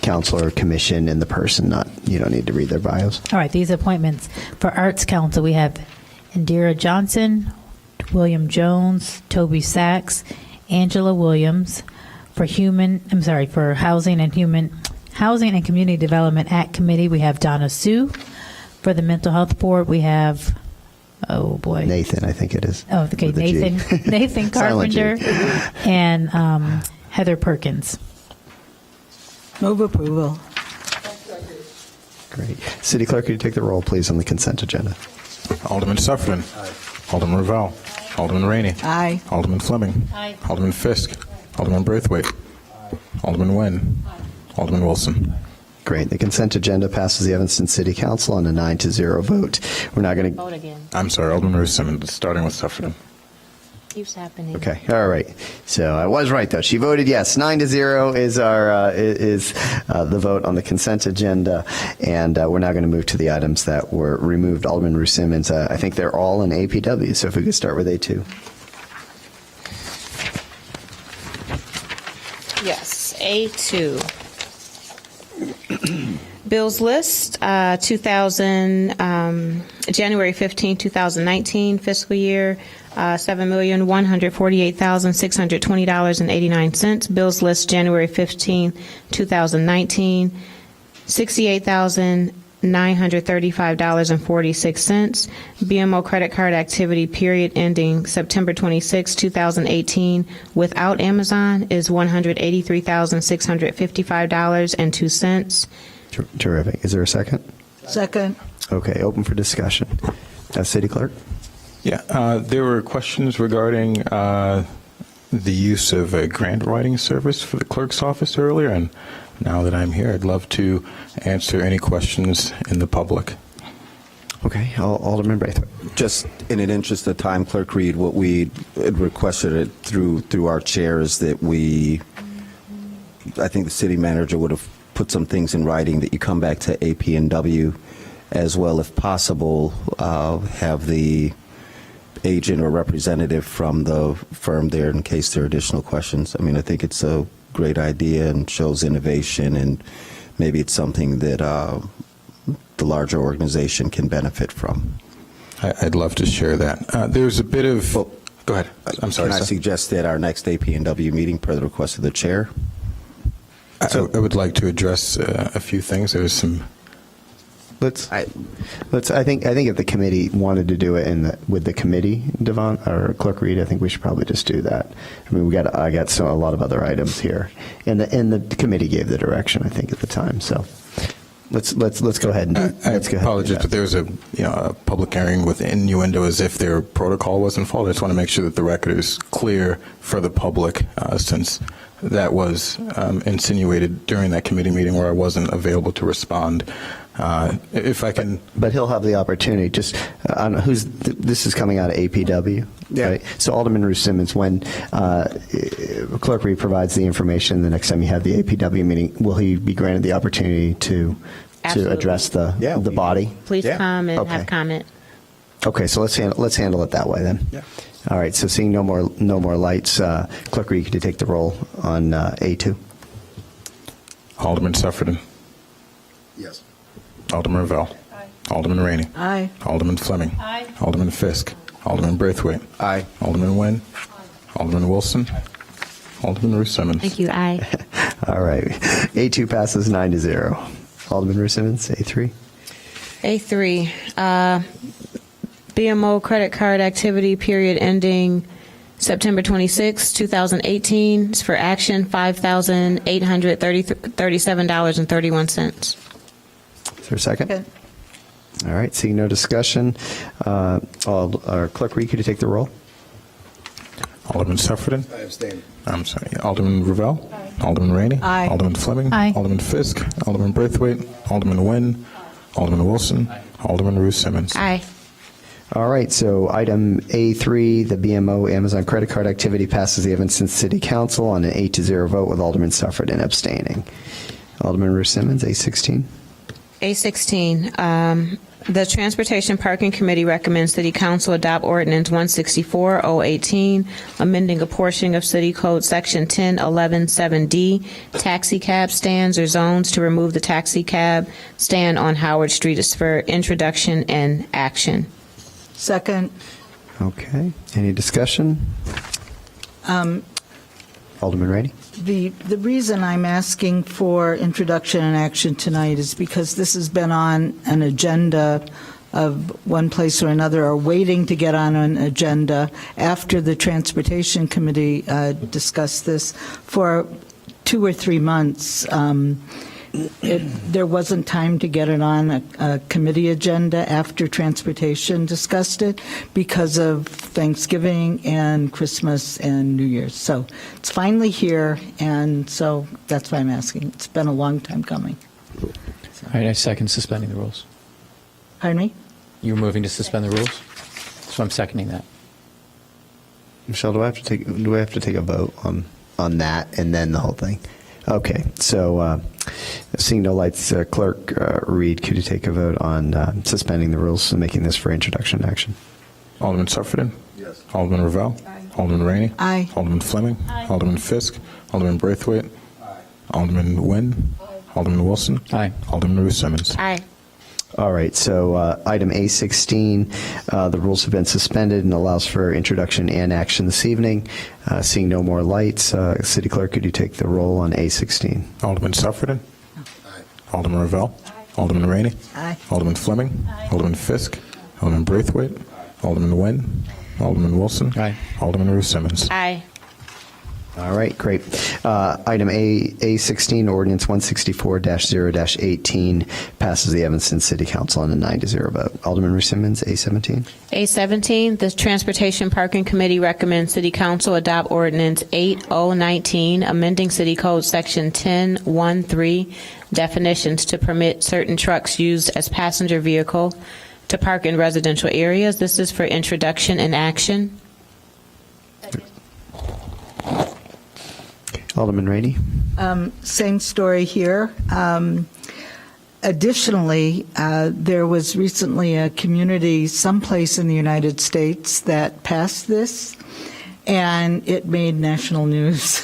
A: council or commission and the person, you don't need to read their bios.
S: All right, these appointments. For Arts Council, we have Indira Johnson, William Jones, Toby Sachs, Angela Williams. For Housing and Community Development Act Committee, we have Donna Sue. For the Mental Health Board, we have,
A: Nathan, I think it is.
S: Oh, okay, Nathan Carpenter and Heather Perkins.
Q: Move approval.
A: Great. City Clerk, could you take the roll, please, on the consent agenda?
B: Alderman Sufferton. Alderman Ravel. Alderman Rainey.
Q: Aye.
B: Alderman Fleming.
S: Aye.
B: Alderman Fisk. Alderman Braithwaite. Alderman Nguyen. Alderman Wilson.
A: Great. The consent agenda passes the Evanston City Council on a 9-0 vote. We're now going to
S: Vote again.
B: I'm sorry, Alderman Ruth Simmons, starting with Sufferton.
T: keeps happening.
A: Okay, all right. So I was right, though. She voted yes. 9-0 is our the vote on the consent agenda, and we're now going to move to the items that were removed. Alderman Ruth Simmons, I think they're all in APW, so if we could start with A2.
T: Yes, A2. Bills list, 2000, January 15, 2019 fiscal year, $7,148,620.89. Bills list, January 15, 2019, $68,935.46. BMO credit card activity period ending September 26, 2018 without Amazon is $183,655.02.
A: Terrific. Is there a second?
Q: Second.
A: Okay, open for discussion. City Clerk?
B: Yeah, there were questions regarding the use of a grant writing service for the clerk's office earlier, and now that I'm here, I'd love to answer any questions in the public.
A: Okay, Alderman Braithwaite.
V: Just in an interest of time, Clerk Reed, what we had requested it through our chair is that I think the city manager would have put some things in writing that you come back to AP&W as well, if possible, have the agent or representative from the firm there in case there are additional questions. I mean, I think it's a great idea and shows innovation, and maybe it's something that the larger organization can benefit from.
B: I'd love to share that. There's a bit of... Go ahead. I'm sorry,
V: Can I
B: sir.
V: suggest that our next AP&W meeting, per the request of the chair?
B: I would like to address a few things. There's some...
A: I think if the committee wanted to do it with the committee, Devon or Clerk Reed, I think we should probably just do that. I mean, I got a lot of other items here, and the committee gave the direction, I think, at the time. So let's go ahead and do.
B: I apologize, but there was a public hearing with innuendo as if their protocol wasn't followed. I just want to make sure that the record is clear for the public, since that was insinuated during that committee meeting where I wasn't available to respond. If I can,
A: but he'll have the opportunity. Just I don't know this is coming out of APW.
V: Yeah.
A: Right? So Alderman Ruth Simmons, when Clerk Reed provides the information the next time you have the APW meeting, will he be granted the opportunity to
T: Absolutely.
A: Address the body?
T: Please come and have comment.
A: Okay, so let's handle it that way then.
V: Yeah.
A: All right. So seeing no more lights, Clerk Reed, could you take the roll on A2?
B: Alderman Suffredin.
O: Yes.
B: Alderman Ravel.
T: Aye.
B: Alderman Rainey.
Q: Aye.
B: Alderman Fleming.
T: Aye.
B: Alderman Fisk. Alderman Braithwaite.
V: Aye.
B: Alderman Nguyen. Alderman Wilson. Alderman Ruth Simmons.
T: Thank you. Aye.
A: All right. A2 passes 9-0. Alderman Ruth Simmons, A3.
T: A3, BMO credit card activity period ending September 26, 2018. It's for action, $5,837.31.
A: Is there a second? All right. Seeing no discussion, our Clerk Reed, could you take the roll?
B: Alderman Suffredin.
O: I abstain.
B: I'm sorry. Alderman Ravel. Aye. Alderman Rainey.
Q: Aye.
B: Alderman Fleming.
S: Aye.
B: Alderman Fisk. Alderman Braithwaite. Alderman Nguyen. Alderman Wilson. Alderman Ruth Simmons.
T: Aye.
A: All right, so item A3, the BMO Amazon credit card activity passes the Evanston City Council on an 8-0 vote with Alderman Suffredin abstaining. Alderman Ruth Simmons, A16.
T: A16, the Transportation Parking Committee recommends City Council adopt Ordinance 164-018, amending a portion of City Code Section 1011-7D, taxi cab stands or zones to remove the taxi cab stand on Howard Street is for introduction and action.
Q: Second.
A: Okay, any discussion? Alderman Rainey?
Q: The reason I'm asking for introduction and action tonight is because this has been on an agenda of one place or another, or waiting to get on an agenda after the Transportation Committee discussed this for 2 or 3 months. There wasn't time to get it on a committee agenda after Transportation discussed it because of Thanksgiving and Christmas and New Year's. So it's finally here, and so that's why I'm asking. It's been a long time coming.
D: All right, I second suspending the rules.
Q: Pardon me?
D: You were moving to suspend the rules? So I'm seconding that.
A: Michelle, do I have to take a vote on that and then the whole thing? Okay, so seeing no lights, Clerk Reed, could you take a vote on suspending the rules and making this for introduction and action?
B: Alderman Sufferton? Yes. Alderman Ravel? Aye. Alderman Rainey?
Q: Aye.
B: Alderman Fleming? Aye. Alderman Fisk? Alderman Braithwaite? Aye. Alderman Nguyen? Aye. Alderman Wilson?
D: Aye.
B: Alderman Ruth Simmons?
T: Aye.
A: All right, so item A16, the rules have been suspended and allows for introduction and action this evening. Seeing no more lights, City Clerk, could you take the roll on A16?
B: Alderman Sufferton? Aye. Alderman Ravel? Aye. Alderman Rainey?
Q: Aye.
B: Alderman Fleming? Aye. Alderman Fisk? Alderman Braithwaite? Alderman Nguyen? Alderman Wilson?
D: Aye.
B: Alderman Ruth Simmons?
T: Aye.
A: All right, great. Item A16, Ordinance 164-0-18 passes the Evanston City Council on a 9-0 vote. Alderman Ruth Simmons, A17.
T: A17, the Transportation Parking Committee recommends City Council adopt Ordinance 8019, amending City Code Section 1013, definitions to permit certain trucks used as passenger vehicle to park in residential areas. This is for introduction and action.
A: Alderman Rainey.
Q: Same story here. Additionally, there was recently a community someplace in the United States that passed this, and it made national news,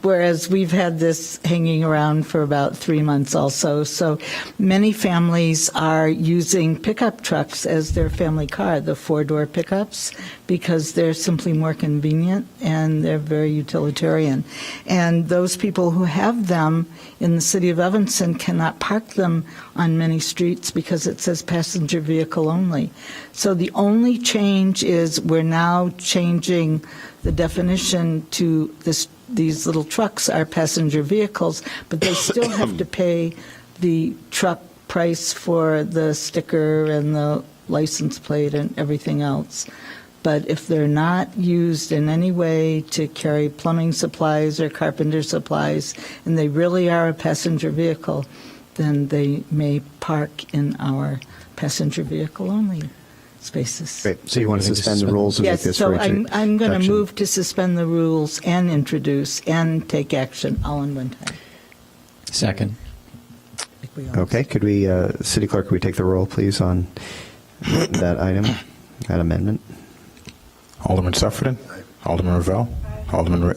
Q: whereas we've had this hanging around for about 3 months also. So many families are using pickup trucks as their family car, the 4-door pickups, because they're simply more convenient and they're very utilitarian. And those people who have them in the city of Evanston cannot park them on many streets because it says passenger vehicle only. So the only change is we're now changing the definition to these little trucks are passenger vehicles, but they still have to pay the truck price for the sticker and the license plate and everything else. But if they're not used in any way to carry plumbing supplies or carpenter supplies, and they really are a passenger vehicle, then they may park in our passenger vehicle only spaces.
A: Great. So you want to suspend the rules and make
Q: Yes,
A: this
Q: so
A: for introduction?
Q: I'm going to move to suspend the rules and introduce and take action all in one time.
D: Second.
A: Okay, could we, City Clerk, could we take the roll, please, on that item, that amendment?
B: Alderman Sufferton? Aye. Alderman Ravel? Aye. Alderman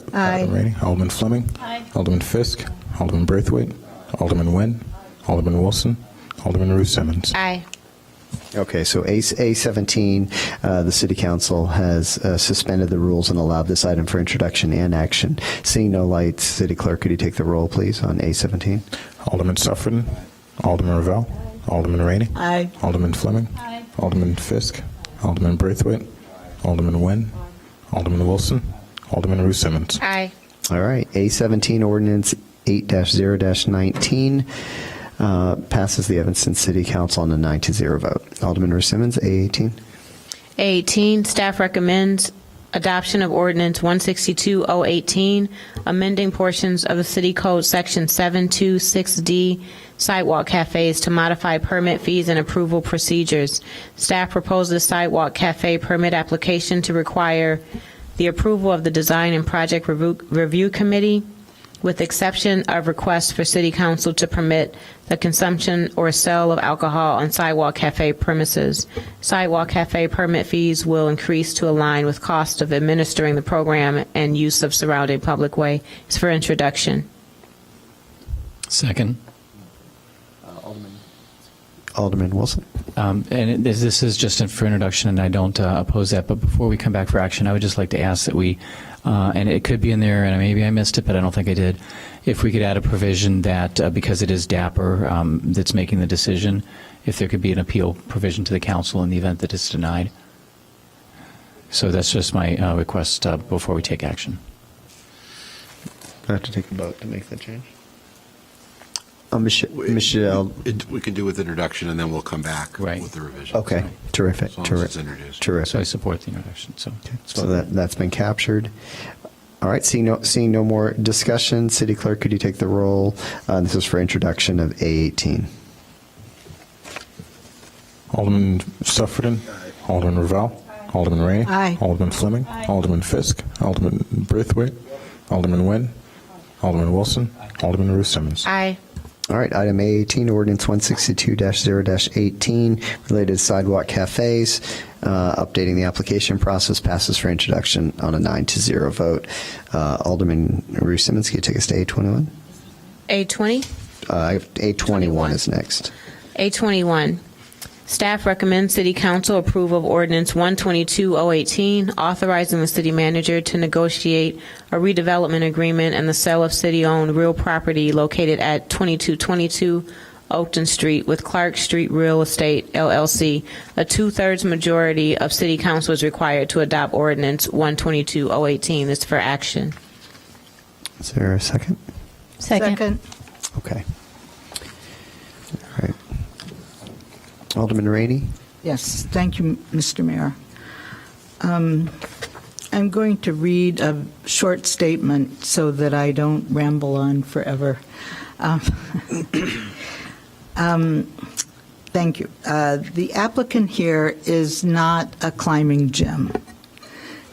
B: Rainey? Alderman Fleming? Aye. Alderman Fisk? Alderman Braithwaite? Alderman Nguyen? Alderman Wilson? Alderman Ruth Simmons?
T: Aye.
A: Okay, so A17, the City Council has suspended the rules and allowed this item for introduction and action. Seeing no lights, City Clerk, could you take the roll, please, on A17?
B: Alderman Sufferton? Alderman Ravel? Alderman Rainey?
Q: Aye.
B: Alderman Fleming? Aye. Alderman Fisk? Alderman Braithwaite? Alderman Nguyen? Alderman Wilson? Alderman Ruth Simmons?
T: Aye.
A: All right, A17, Ordinance 8-0-19 passes the Evanston City Council on a 9-0 vote. Alderman Ruth Simmons, A18.
T: A18, staff recommends adoption of Ordinance 162-018, amending portions of the City Code Section 726D, sidewalk cafes to modify permit fees and approval procedures. Staff proposes sidewalk cafe permit application to require the approval of the Design and Project Review Committee, with exception of requests for City Council to permit the consumption or sale of alcohol on sidewalk cafe premises. Sidewalk cafe permit fees will increase to align with cost of administering the program and use of surrounding public way. It's for introduction.
D: Second.
A: Alderman Wilson.
D: And this is just for introduction, and I don't oppose that. But before we come back for action, I would just like to ask that we, and it could be in there, and maybe I missed it, but I don't think I did, if we could add a provision that, because it is DAPR that's making the decision, if there could be an appeal provision to the council in the event that it's denied. So that's just my request before we take action.
A: I have to take a vote to make that change. Michelle.
C: We can do with introduction, and then we'll come back with the revision.
A: Okay, terrific.
C: As long as it's introduced.
A: Terrific.
D: So I support the introduction. So
A: that's been captured. All right, seeing no more discussion, City Clerk, could you take the roll? This is for introduction of A18.
B: Alderman Sufferton? Alderman Ravel? Alderman Rainey.
Q: Aye.
B: Alderman Fleming. Alderman Fisk. Alderman Braithwaite. Alderman Nguyen. Alderman Wilson. Alderman Ruth Simmons.
T: Aye.
A: All right, item A18, ordinance 162-0-18, related to sidewalk cafes, updating the application process, passes for introduction on a 9-0 vote. Alderman Ruth Simmons, can you take us to A21?
T: A20?
A: A21 is next.
T: A21. Staff recommends City Council approve of Ordinance 122-018, authorizing the city manager to negotiate a redevelopment agreement and the sale of city-owned real property located at 2222 Oakton Street with Clark Street Real Estate, LLC. A two-thirds majority of City Council is required to adopt Ordinance 122-018. This is for action.
A: Is there a second?
S: Second.
A: Okay. All right. Alderman Rainey?
Q: Yes, thank you, Mr. Mayor. I'm going to read a short statement so that I don't ramble on forever. Thank you. The applicant here is not a climbing gym.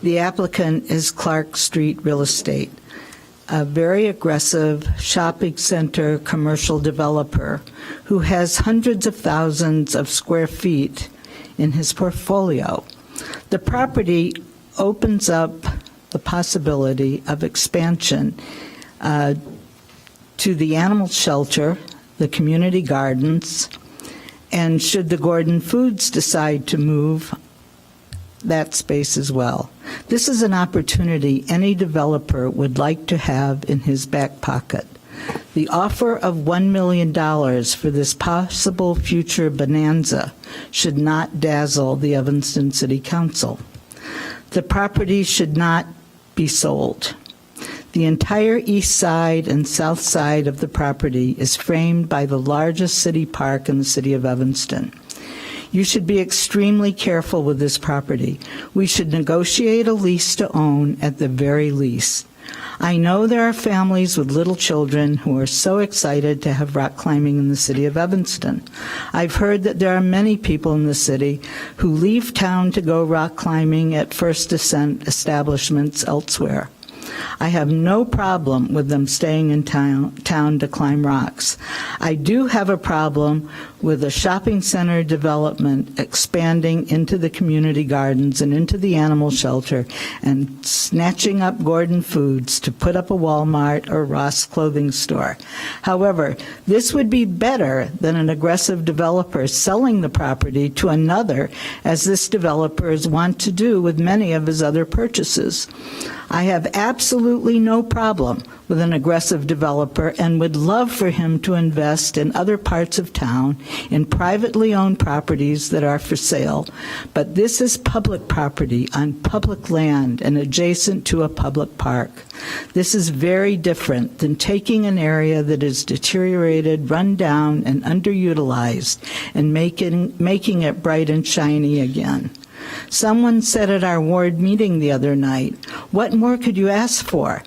Q: The applicant is Clark Street Real Estate, a very aggressive shopping center commercial developer who has hundreds of thousands of square feet in his portfolio. The property opens up the possibility of expansion to the animal shelter, the community gardens, and should the Gordon Foods decide to move, that space as well. This is an opportunity any developer would like to have in his back pocket. The offer of $1 million for this possible future bonanza should not dazzle the Evanston City Council. The property should not be sold. The entire east side and south side of the property is framed by the largest city park in the city of Evanston. You should be extremely careful with this property. We should negotiate a lease to own at the very least. I know there are families with little children who are so excited to have rock climbing in the city of Evanston. I've heard that there are many people in the city who leave town to go rock climbing at First Ascent establishments elsewhere. I have no problem with them staying in town to climb rocks. I do have a problem with a shopping center development expanding into the community gardens and into the animal shelter and snatching up Gordon Foods to put up a Walmart or Ross clothing store. However, this would be better than an aggressive developer selling the property to another, as this developer is wont to do with many of his other purchases. I have absolutely no problem with an aggressive developer and would love for him to invest in other parts of town in privately owned properties that are for sale. But this is public property on public land and adjacent to a public park. This is very different than taking an area that is deteriorated, run down, and underutilized and making it bright and shiny again. Someone said at our ward meeting the other night, what more could you ask for?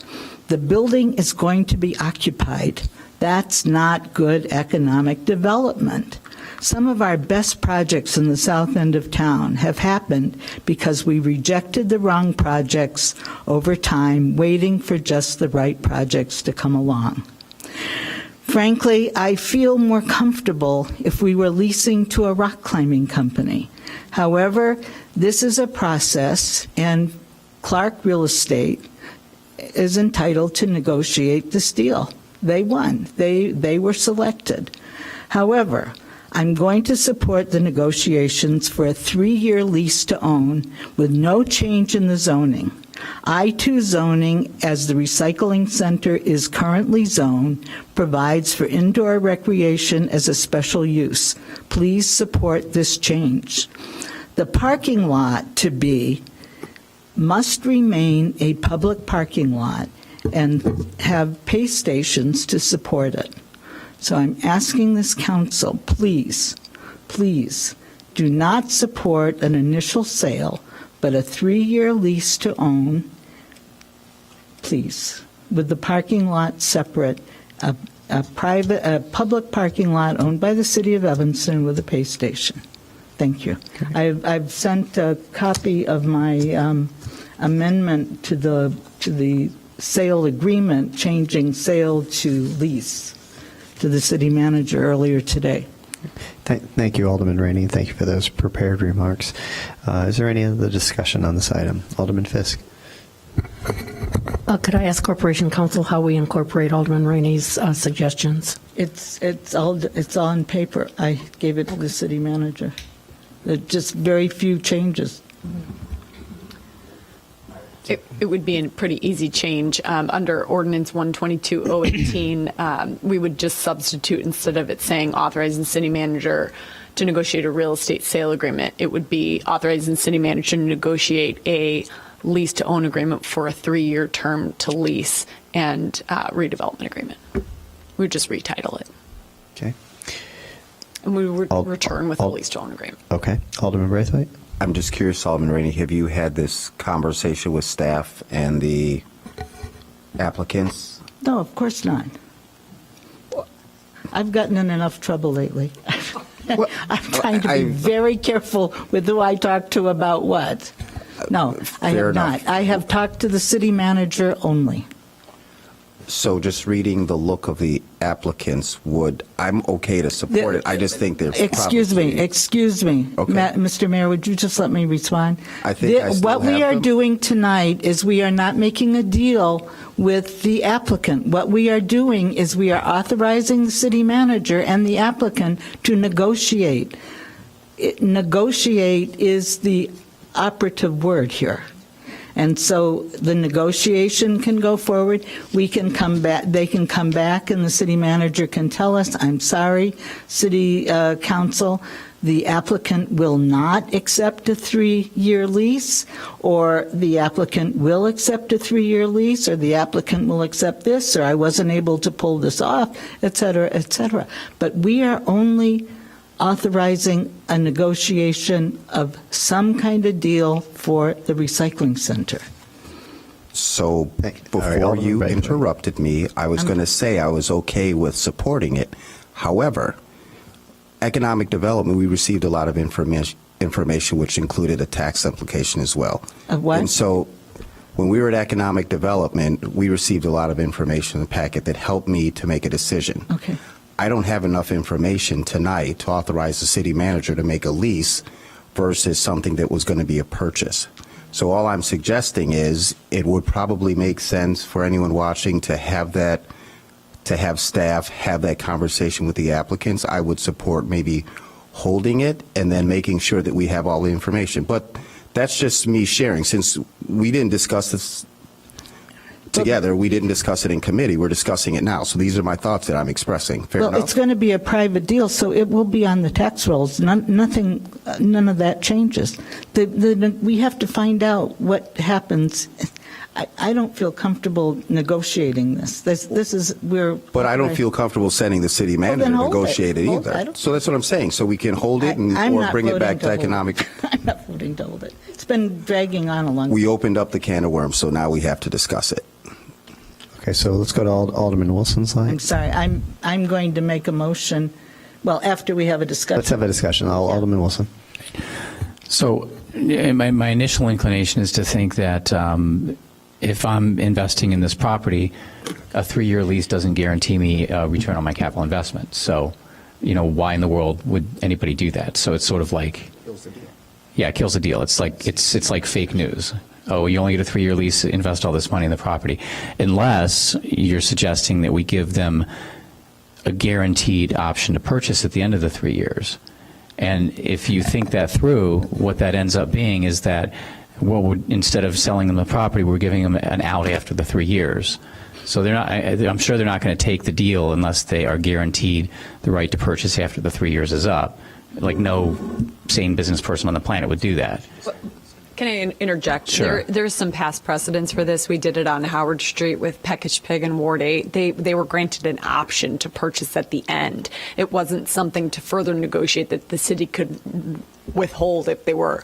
Q: The building is going to be occupied. That's not good economic development. Some of our best projects in the south end of town have happened because we rejected the wrong projects over time, waiting for just the right projects to come along. Frankly, I feel more comfortable if we were leasing to a rock climbing company. However, this is a process, and Clark Real Estate is entitled to negotiate this deal. They won. They were selected. However, I'm going to support the negotiations for a 3-year lease to own with no change in the zoning. I-2 zoning, as the recycling center is currently zoned, provides for indoor recreation as a special use. Please support this change. The parking lot to be must remain a public parking lot and have pay stations to support it. So I'm asking this council, please, please, do not support an initial sale, but a 3-year lease to own, please, with the parking lot separate, a public parking lot owned by the city of Evanston with a pay station. Thank you. I've sent a copy of my amendment to the sale agreement, changing sale to lease, to the city manager earlier today.
A: Thank you, Alderman Rainey. Thank you for those prepared remarks. Is there any other discussion on this item? Alderman Fisk.
P: Could I ask Corporation Counsel how we incorporate Alderman Rainey's suggestions?
Q: It's all in paper. I gave it to the city manager. There's just very few changes.
E: It would be a pretty easy change. Under Ordinance 122-018, we would just substitute, instead of it saying authorizing city manager to negotiate a real estate sale agreement, it would be authorizing city manager to negotiate a lease-to-own agreement for a 3-year term to lease and redevelopment agreement. We would just retitle it.
A: Okay.
E: And we would return with a lease-to-own agreement.
A: Okay. Alderman Braithwaite.
V: I'm just curious, Alderman Rainey, have you had this conversation with staff and the applicants?
Q: No, of course not. I've gotten in enough trouble lately. I'm trying to be very careful with who I talk to about what. No, I have not. I have talked to the city manager only.
V: So just reading the look of the applicants I'm okay to support it. I just think there's
Q: Excuse me.
V: Okay.
Q: Mr. Mayor, would you just let me respond?
V: I think I still
Q: what we
V: have
Q: are
V: them.
Q: doing tonight is we are not making a deal with the applicant. What we are doing is we are authorizing the city manager and the applicant to negotiate. Negotiate is the operative word here. And so the negotiation can go forward. We can come back, they can come back, and the city manager can tell us, I'm sorry, city council, the applicant will not accept a 3-year lease, or the applicant will accept a 3-year lease, or the applicant will accept this, or I wasn't able to pull this off, et cetera, et cetera. But we are only authorizing a negotiation of some kind of deal for the recycling center.
V: So before you interrupted me, I was going to say I was okay with supporting it. However, economic development, we received a lot of information which included a tax implication as well.
Q: Of what?
V: And so when we were at economic development, we received a lot of information in the packet that helped me to make a decision.
Q: Okay.
V: I don't have enough information tonight to authorize the city manager to make a lease versus something that was going to be a purchase. So all I'm suggesting is it would probably make sense for anyone watching to have staff have that conversation with the applicants. I would support maybe holding it and then making sure that we have all the information. But that's just me sharing. Since we didn't discuss this together, we didn't discuss it in committee, we're discussing it now. So these are my thoughts that I'm expressing. Fair
Q: Well,
V: enough?
Q: it's going to be a private deal, so it will be on the tax rolls. None of that changes. We have to find out what happens. I don't feel comfortable negotiating this.
V: But I don't feel comfortable sending the city manager
Q: then
V: to
Q: hold it.
V: negotiate it
Q: Hold it. I
V: either.
Q: don't-
V: So that's what I'm saying. So we can hold it
Q: I'm
V: or
Q: not
V: bring it
Q: voting
V: back
Q: to
V: to
Q: hold it.
V: economic.
Q: I'm not voting to hold it. It's been dragging on a long time.
V: We opened up the can of worms, so now we have to discuss it.
A: Okay, so let's go to Alderman Wilson's line.
Q: I'm sorry. I'm going to make a motion, well, after we have a discussion.
A: Let's have a discussion. Alderman Wilson.
D: So my initial inclination is to think that if I'm investing in this property, a 3-year lease doesn't guarantee me a return on my capital investment. So, why in the world would anybody do that? So it's sort of like, yeah, it kills the deal. It's like fake news. Oh, you only get a 3-year lease, invest all this money in the property. Unless you're suggesting that we give them a guaranteed option to purchase at the end of the 3 years. And if you think that through, what that ends up being is that, instead of selling them the property, we're giving them an out after the 3 years. So I'm sure they're not going to take the deal unless they are guaranteed the right to purchase after the 3 years is up. Like no sane business person on the planet would do that.
E: Can I interject?
D: Sure.
E: There's some past precedents for this. We did it on Howard Street with Peckage Pig and Ward 8. They were granted an option to purchase at the end. It wasn't something to further negotiate that the city could withhold if they were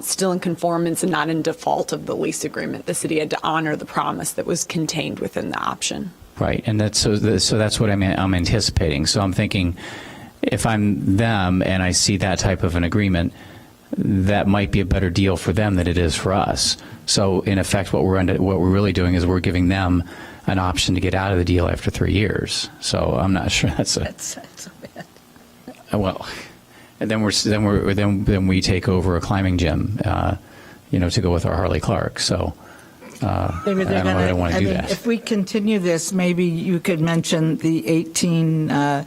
E: still in conformance and not in default of the lease agreement. The city had to honor the promise that was contained within the option.
D: Right, and that's what I'm anticipating. So I'm thinking if I'm them and I see that type of an agreement, that might be a better deal for them than it is for us. So in effect, what we're really doing is we're giving them an option to get out of the deal after 3 years. So I'm not sure that's
Q: so bad.
D: well. And then we take over a climbing gym, to go with our Harley Clark. So I
Q: Maybe they're
D: don't know if I want to do
Q: mean,
D: that.
Q: If we continue this, maybe you could mention the 18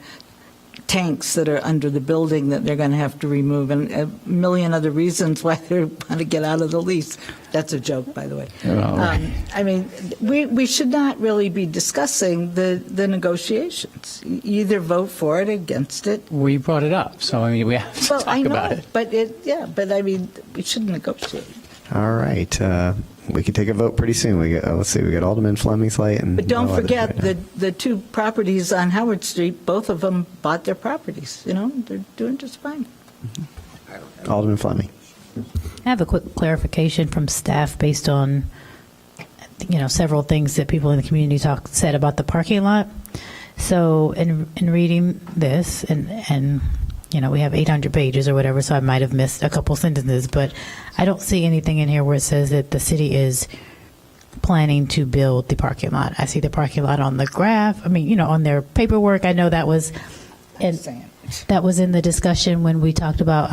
Q: tanks that are under the building that they're going to have to remove, and a million other reasons why they want to get out of the lease. That's a joke, by the way. I mean, we should not really be discussing the negotiations. You either vote for it or against it.
D: We brought it up, so I mean we have to
Q: Well,
D: talk
Q: I know,
D: about it.
Q: but I mean, we should negotiate.
A: All right. We can take a vote pretty soon. Let's see. We got Alderman Fleming's light, and
Q: But don't
A: no others
Q: forget
A: right now.
Q: the two properties on Howard Street, both of them bought their properties. They're doing just fine.
A: Alderman Fleming.
S: I have a quick clarification from staff based on, several things that people in the community said about the parking lot. So in reading this, and we have 800 pages or whatever, so I might have missed a couple sentences, but I don't see anything in here where it says that the city is planning to build the parking lot. I see the parking lot on the graph. I mean, on their paperwork. I know that was in the discussion when we talked about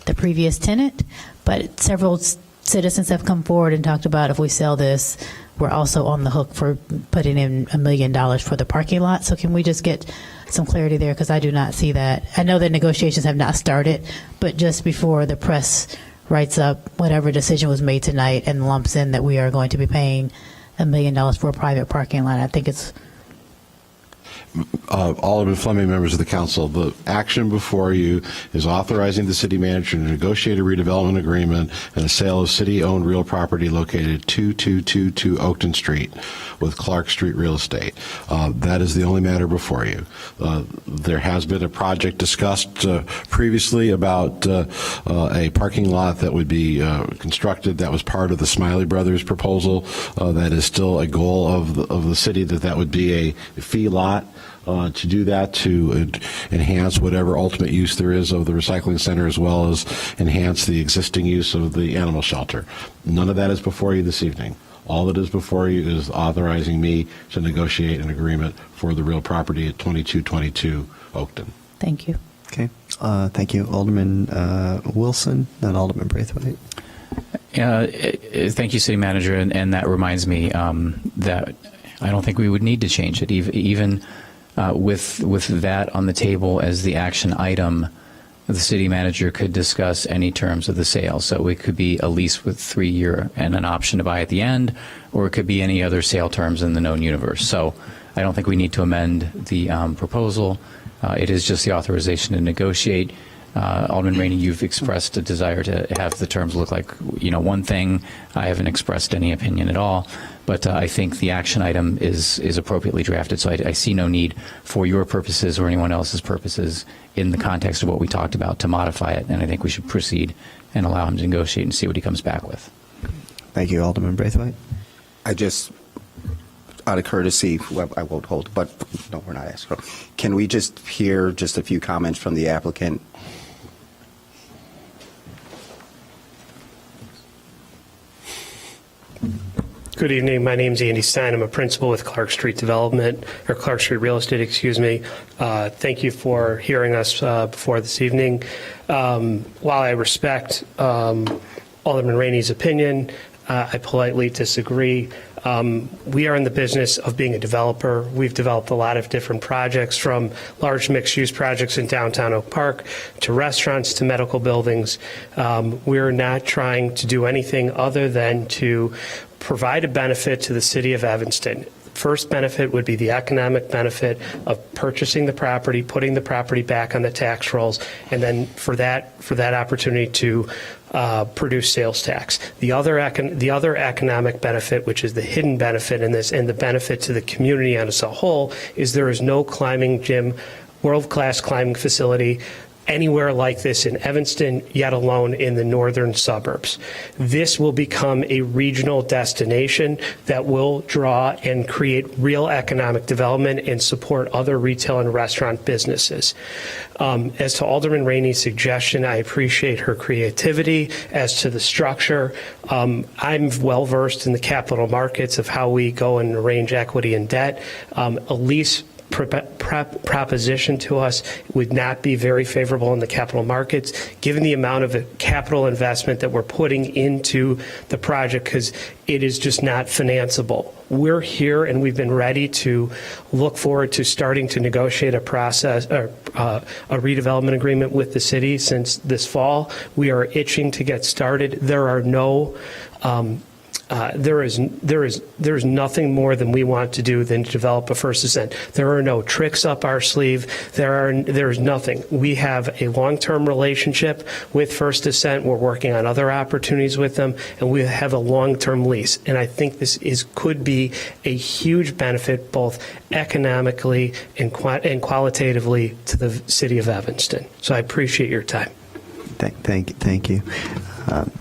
S: the previous tenant, but several citizens have come forward and talked about if we sell this, we're also on the hook for putting in $1 million for the parking lot. So can we just get some clarity there, because I do not see that. I know that negotiations have not started, but just before the press writes up whatever decision was made tonight and lumps in that we are going to be paying $1 million for a private parking lot, I think it's
C: Alderman Fleming, members of the council, the action before you is authorizing the city manager to negotiate a redevelopment agreement and a sale of city-owned real property located at 2222 Oakton Street with Clark Street Real Estate. That is the only matter before you. There has been a project discussed previously about a parking lot that would be constructed. That was part of the Smiley Brothers proposal. That is still a goal of the city, that would be a fee lot. To do that, to enhance whatever ultimate use there is of the recycling center, as well as enhance the existing use of the animal shelter. None of that is before you this evening. All that is before you is authorizing me to negotiate an agreement for the real property at 2222 Oakton.
S: Thank you.
A: Okay. Thank you, Alderman Wilson, and Alderman Braithwaite.
D: Thank you, City Manager, and that reminds me that I don't think we would need to change it, even with that on the table as the action item. The city manager could discuss any terms of the sale. So it could be a lease with 3-year and an option to buy at the end, or it could be any other sale terms in the known universe. So I don't think we need to amend the proposal. It is just the authorization to negotiate. Alderman Rainey, you've expressed a desire to have the terms look like, one thing. I haven't expressed any opinion at all, but I think the action item is appropriately drafted. So I see no need for your purposes or anyone else's purposes in the context of what we talked about to modify it. And I think we should proceed and allow him to negotiate and see what he comes back with.
A: Thank you, Alderman Braithwaite.
V: I just, out of courtesy, well, I won't hold, but no, we're not asking. Can we just hear just a few comments from the applicant?
F: Good evening. My name is Andy Stein. I'm a principal with Clark Street Development, or Clark Street Real Estate, excuse me. Thank you for hearing us before this evening. While I respect Alderman Rainey's opinion, I politely disagree. We are in the business of being a developer. We've developed a lot of different projects, from large mixed-use projects in downtown Oak Park to restaurants to medical buildings. We're not trying to do anything other than to provide a benefit to the city of Evanston. First benefit would be the economic benefit of purchasing the property, putting the property back on the tax rolls, and then for that opportunity to produce sales tax. The other economic benefit, which is the hidden benefit in this, and the benefit to the community as a whole, is there is no climbing gym, world-class climbing facility anywhere like this in Evanston, yet alone in the northern suburbs. This will become a regional destination that will draw and create real economic development and support other retail and restaurant businesses. As to Alderman Rainey's suggestion, I appreciate her creativity as to the structure. I'm well versed in the capital markets of how we go and arrange equity and debt. A lease proposition to us would not be very favorable in the capital markets, given the amount of capital investment that we're putting into the project, because it is just not financeable. We're here and we've been ready to look forward to starting to negotiate a process or a redevelopment agreement with the city since this fall. We are itching to get started. There are no there is nothing more than we want to do than to develop a First Ascent. There are no tricks up our sleeve. There is nothing. We have a long-term relationship with First Ascent. We're working on other opportunities with them, and we have a long-term lease. And I think this could be a huge benefit, both economically and qualitatively, to the city of Evanston. So I appreciate your time.
A: Thank you.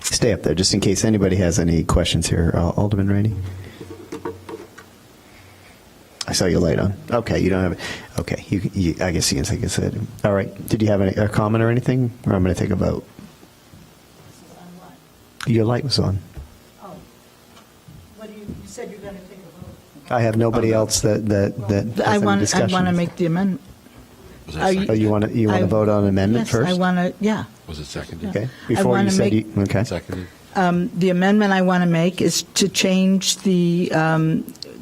A: Stay up there just in case anybody has any questions here. Alderman Rainey? I saw your light on. Okay, you don't have it. Okay, I guess you can take it. All right. Did you have a comment or anything? Or I'm going to take a vote. Your light was on.
Q: Oh. You said you're going to take a vote.
A: I have nobody else that
Q: I
A: has any discussion.
Q: want to make the amendment.
A: You want to vote on amendment
Q: yes,
A: first?
Q: I want to, yeah.
C: Was it seconded?
A: Okay. Before you said okay.
C: Seconded.
Q: The amendment I want to make is to change the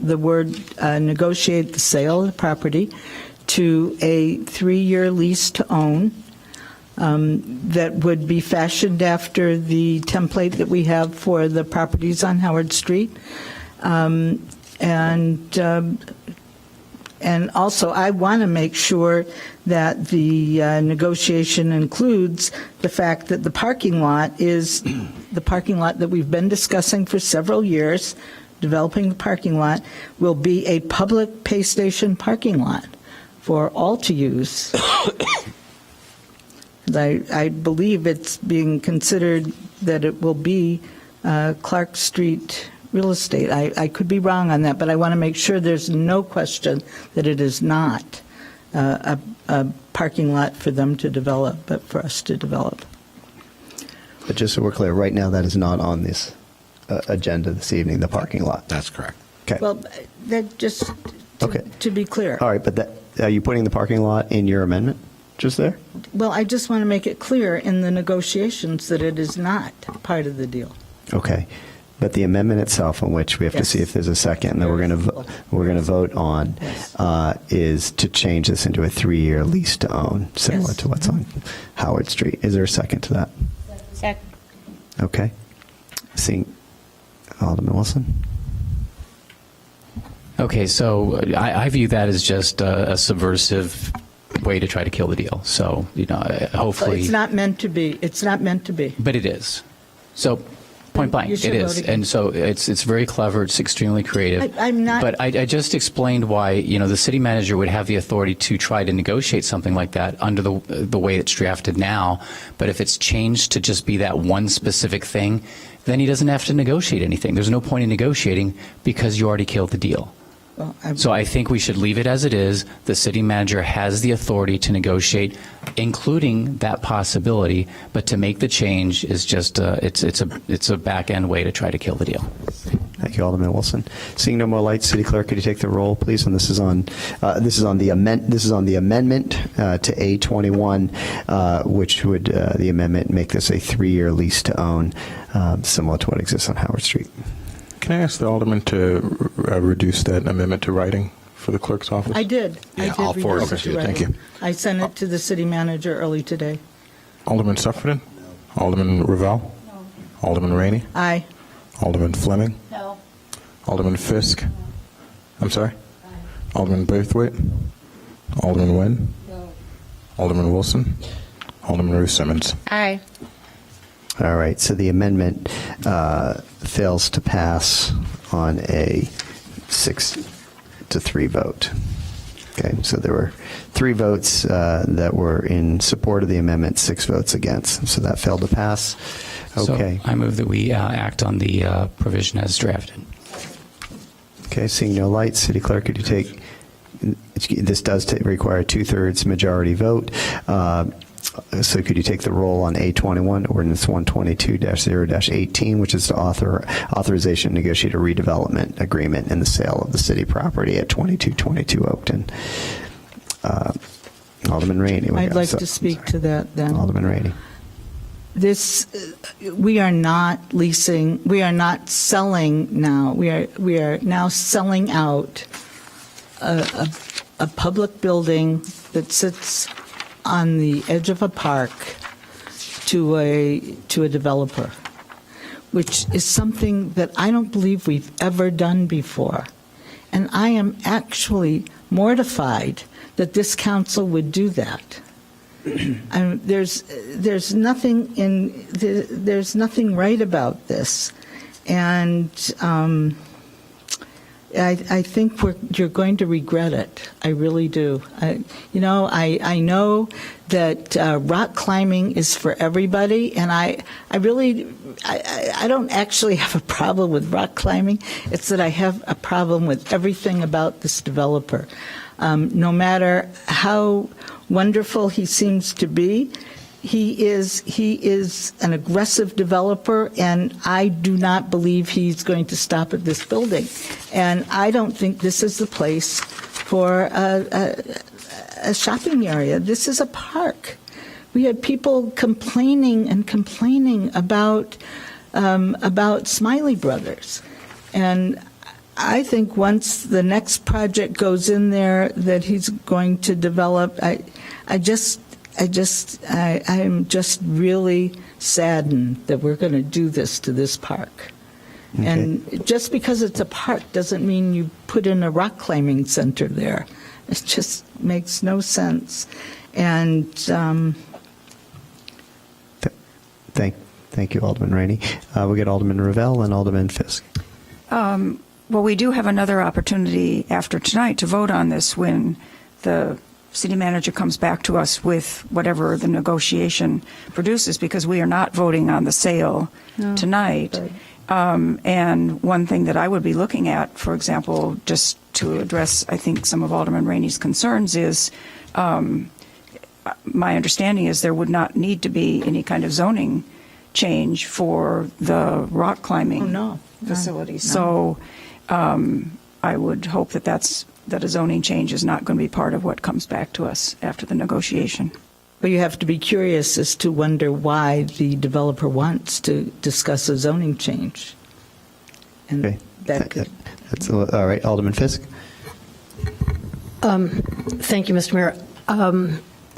Q: word negotiate the sale of the property to a 3-year lease to own that would be fashioned after the template that we have for the properties on Howard Street. And also, I want to make sure that the negotiation includes the fact that the parking lot is the parking lot that we've been discussing for several years, developing the parking lot, will be a public pay station parking lot for all to use. I believe it's being considered that it will be Clark Street real estate. I could be wrong on that, but I want to make sure there's no question that it is not a parking lot for them to develop, but for us to develop.
A: But just so we're clear, right now that is not on this agenda this evening, the parking lot.
C: That's correct.
A: Okay.
Q: Well, that just
A: Okay.
Q: to be clear.
A: All right, but are you putting the parking lot in your amendment just there?
Q: Well, I just want to make it clear in the negotiations that it is not part of the deal.
A: Okay. But the amendment itself, on which we have to see if there's a second, and that we're going to vote on, is to change this into a 3-year lease to own, similar to what's on Howard Street. Is there a second to that?
T: Second.
A: Okay. Seeing Alderman Wilson.
D: Okay, so I view that as just a subversive way to try to kill the deal. So, hopefully.
Q: It's not meant to be. It's not meant to be.
D: But it is. So, point blank,
Q: You should
D: it
Q: vote
D: is.
Q: again.
D: And so it's very clever. It's extremely creative.
Q: I'm not.
D: But I just explained why, the city manager would have the authority to try to negotiate something like that under the way it's drafted now. But if it's changed to just be that one specific thing, then he doesn't have to negotiate anything. There's no point in negotiating because you already killed the deal.
Q: Well,
D: So I think we should leave it as it is. The city manager has the authority to negotiate, including that possibility. But to make the change is just it's a back end way to try to kill the deal.
A: Thank you, Alderman Wilson. Seeing no more lights, City Clerk, could you take the roll, please? And this is on the amendment to A21, which would the amendment make this a 3-year lease to own, similar to what exists on Howard Street.
B: Can I ask the alderman to reduce that amendment to writing for the clerk's office?
Q: I did.
C: Yeah,
Q: I did
C: I'll forward
Q: reduce
C: it to
Q: to
C: you.
B: Thank
Q: writing.
B: you.
Q: I sent it to the city manager early today.
B: Alderman Sufferton? No. Alderman Ravel? No. Alderman Rainey?
Q: Aye.
B: Alderman Fleming?
S: No.
B: Alderman Fisk? I'm sorry? Alderman Braithwaite? Alderman Nguyen?
S: No.
B: Alderman Wilson? Alderman Ruth Simmons?
T: Aye.
A: All right, so the amendment fails to pass on a 6-3 vote. Okay. Okay, so there were 3 votes that were in support of the amendment, 6 votes against. So that failed to pass. Okay.
D: So I move that we act on the provision as drafted.
A: Okay, seeing no lights, City Clerk, could you take, this does require a 2/3 majority vote. So could you take the roll on A21, ordinance 122-0-18, which is to authorization to negotiate a redevelopment agreement in the sale of the city property at 2222 Oakton. Alderman Rainey.
Q: I'd like to speak to that then.
A: Alderman Rainey.
Q: We are not leasing, we are not selling now. We are now selling out a public building that sits on the edge of a park to a developer, which is something that I don't believe we've ever done before. And I am actually mortified that this council would do that. There's nothing right about this, and I think you're going to regret it. I really do. I know that rock climbing is for everybody, and I don't actually have a problem with rock climbing. It's that I have a problem with everything about this developer. No matter how wonderful he seems to be, he is an aggressive developer, and I do not believe he's going to stop at this building. And I don't think this is the place for a shopping area. This is a park. We had people complaining about Smiley Brothers, and I think once the next project goes in there that he's going to develop, I am just really saddened that we're going to do this to this park.
A: Okay.
Q: And just because it's a park doesn't mean you put in a rock climbing center there. It just makes no sense. And
A: thank you, Alderman Rainey. We get Alderman Ravel and Alderman Fisk.
R: Well, we do have another opportunity after tonight to vote on this when the city manager comes back to us with whatever the negotiation produces, because we are not voting on the sale tonight. And one thing that I would be looking at, for example, just to address, I think, some of Alderman Rainey's concerns is, my understanding is there would not need to be any kind of zoning change for the rock climbing facility. So I would hope that that a zoning change is not going to be part of what comes back to us after the negotiation.
Q: But you have to be curious as to wonder why the developer wants to discuss a zoning change. And
A: Okay. That's all right. Alderman Fisk.
P: Thank you, Mr. Mayor.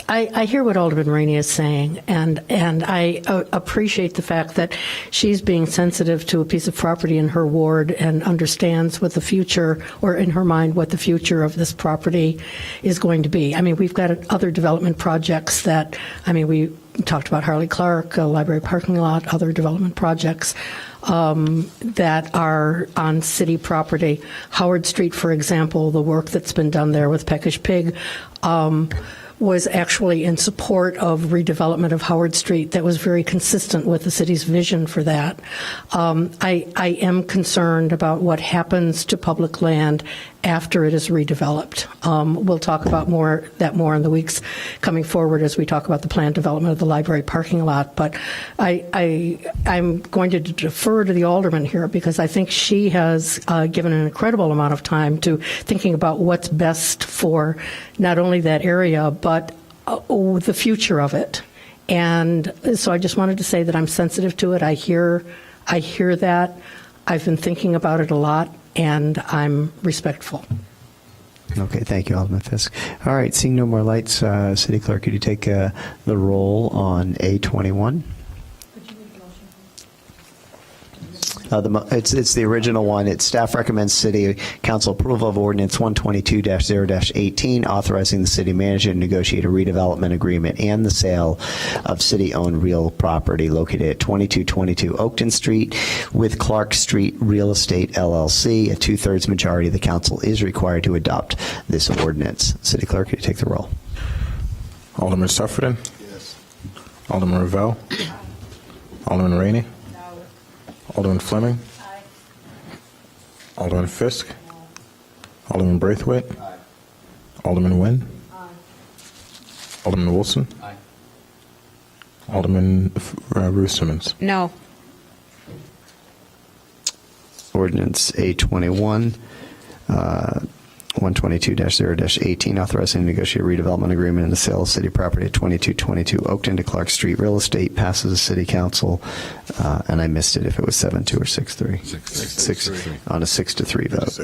P: I hear what Alderman Rainey is saying, and I appreciate the fact that she's being sensitive to a piece of property in her ward and understands what the future, or in her mind, what the future of this property is going to be. I mean, we've got other development projects that, we talked about Harley Clark, a library parking lot, other development projects that are on city property. Howard Street, for example, the work that's been done there with Peckish Pig, was actually in support of redevelopment of Howard Street that was very consistent with the city's vision for that. I am concerned about what happens to public land after it is redeveloped. We'll talk about that more in the weeks coming forward as we talk about the planned development of the library parking lot. But I'm going to defer to the alderman here because I think she has given an incredible amount of time to thinking about what's best for not only that area, but the future of it. And so I just wanted to say that I'm sensitive to it. I hear that. I've been thinking about it a lot, and I'm respectful.
A: Okay, thank you, Alderman Fisk. All right, seeing no more lights, City Clerk, could you take the roll on A21? It's the original one. It's staff recommends City Council approval of ordinance 122-0-18, authorizing the city manager to negotiate a redevelopment agreement and the sale of city-owned real property located at 2222 Oakton Street with Clark Street Real Estate LLC. A 2/3 majority of the council is required to adopt this ordinance. City Clerk, could you take the roll?
B: Alderman Sufferton? Yes. Alderman Ravel? Alderman Rainey? Alderman Fleming? Alderman Fisk? Alderman Braithwaite? Alderman Nguyen? Alderman Wilson? Alderman Ruth Simmons?
T: No.
A: Ordinance 821, 122-0-18, authorizing to negotiate a redevelopment agreement and the sale of city property at 2222 Oakton to Clark Street Real Estate, passes the City Council, and I missed it if it was 7-2 or 6-3. 6-3. On a 6-3 vote.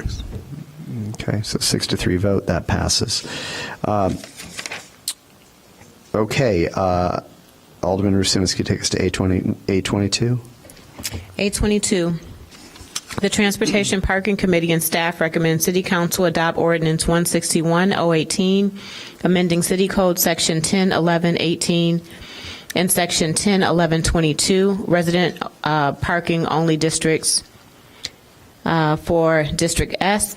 A: Okay, so 6-3 vote, that passes. Okay, Alderman Ruth Simmons, could you take us to 822?
T: 822. The Transportation Parking Committee and staff recommend City Council adopt Ordinance 161-018, amending City Code Section 1011-18 and Section 1011-22, resident parking only districts for District S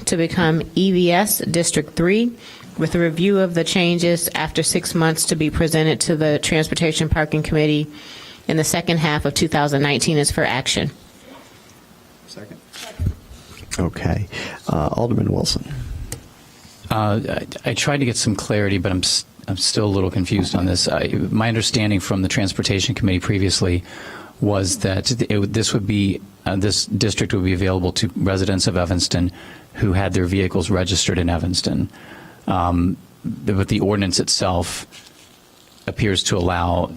T: to become EVS District 3, with a review of the changes after 6 months to be presented to the Transportation Parking Committee in the second half of 2019 is for action.
A: Second. Okay. Alderman Wilson.
D: I tried to get some clarity, but I'm still a little confused on this. My understanding from the Transportation Committee previously was that this district would be available to residents of Evanston who had their vehicles registered in Evanston. But the ordinance itself appears to allow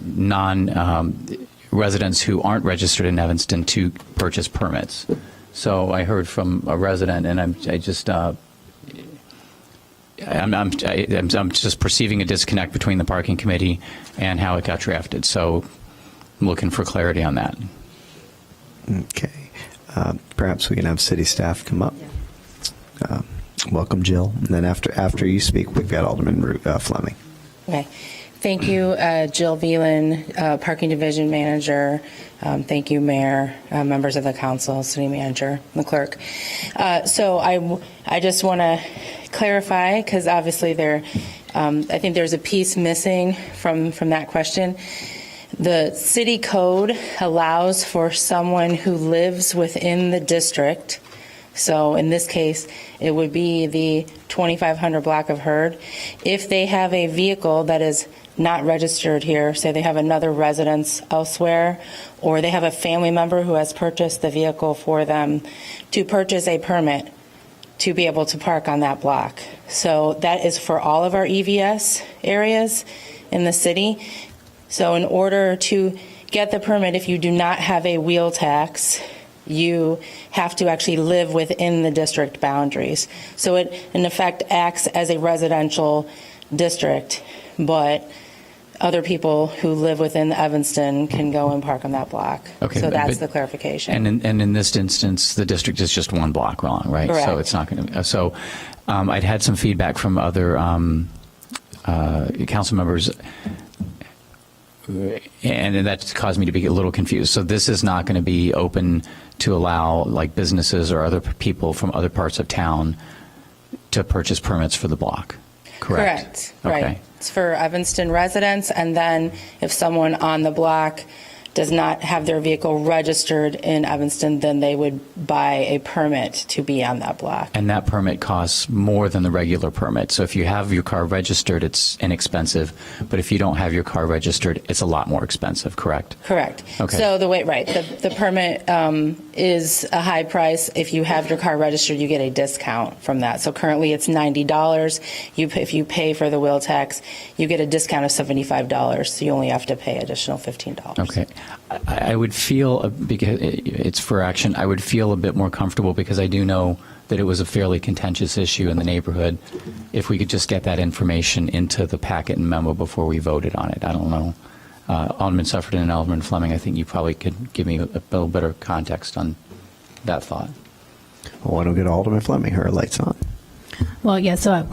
D: residents who aren't registered in Evanston to purchase permits. So I heard from a resident, and I'm just perceiving a disconnect between the parking committee and how it got drafted. So I'm looking for clarity on that.
A: Okay. Perhaps we can have city staff come up. Welcome, Jill. And then after you speak, we've got Alderman Fleming.
H: Okay. Thank you, Jill Veland, Parking Division Manager. Thank you, Mayor, members of the council, City Manager, the Clerk. So I just want to clarify, because obviously I think there's a piece missing from that question. The city code allows for someone who lives within the district. So in this case, it would be the 2500 block of Heard. If they have a vehicle that is not registered here, say they have another residence elsewhere, or they have a family member who has purchased the vehicle for them, to purchase a permit to be able to park on that block. So that is for all of our EVS areas in the city. So in order to get the permit, if you do not have a wheel tax, you have to actually live within the district boundaries. So it, in effect, acts as a residential district, but other people who live within Evanston can go and park on that block.
D: Okay,
H: so that's the clarification.
D: And in this instance, the district is just one block long, right?
H: Correct.
D: So it's not going to. So I'd had some feedback from other council members, and that caused me to be a little confused. So this is not going to be open to allow like businesses or other people from other parts of town to purchase permits for the block. Correct.
H: Right.
D: Okay.
H: It's for Evanston residents, and then if someone on the block does not have their vehicle registered in Evanston, then they would buy a permit to be on that block.
D: And that permit costs more than the regular permit. So if you have your car registered, it's inexpensive. But if you don't have your car registered, it's a lot more expensive, correct?
H: Correct.
D: Okay.
H: So the permit is a high price. If you have your car registered, you get a discount from that. So currently it's $90. If you pay for the wheel tax, you get a discount of $75. So you only have to pay additional $15.
D: Okay. I would feel, because it's for action, I would feel a bit more comfortable because I do know that it was a fairly contentious issue in the neighborhood. If we could just get that information into the packet and memo before we voted on it. I don't know. Alderman Suffredin and Alderman Fleming, I think you probably could give me a little better context on that thought.
A: Well, why don't we get Alderman Fleming? Her light's on.
S: Well, yeah, so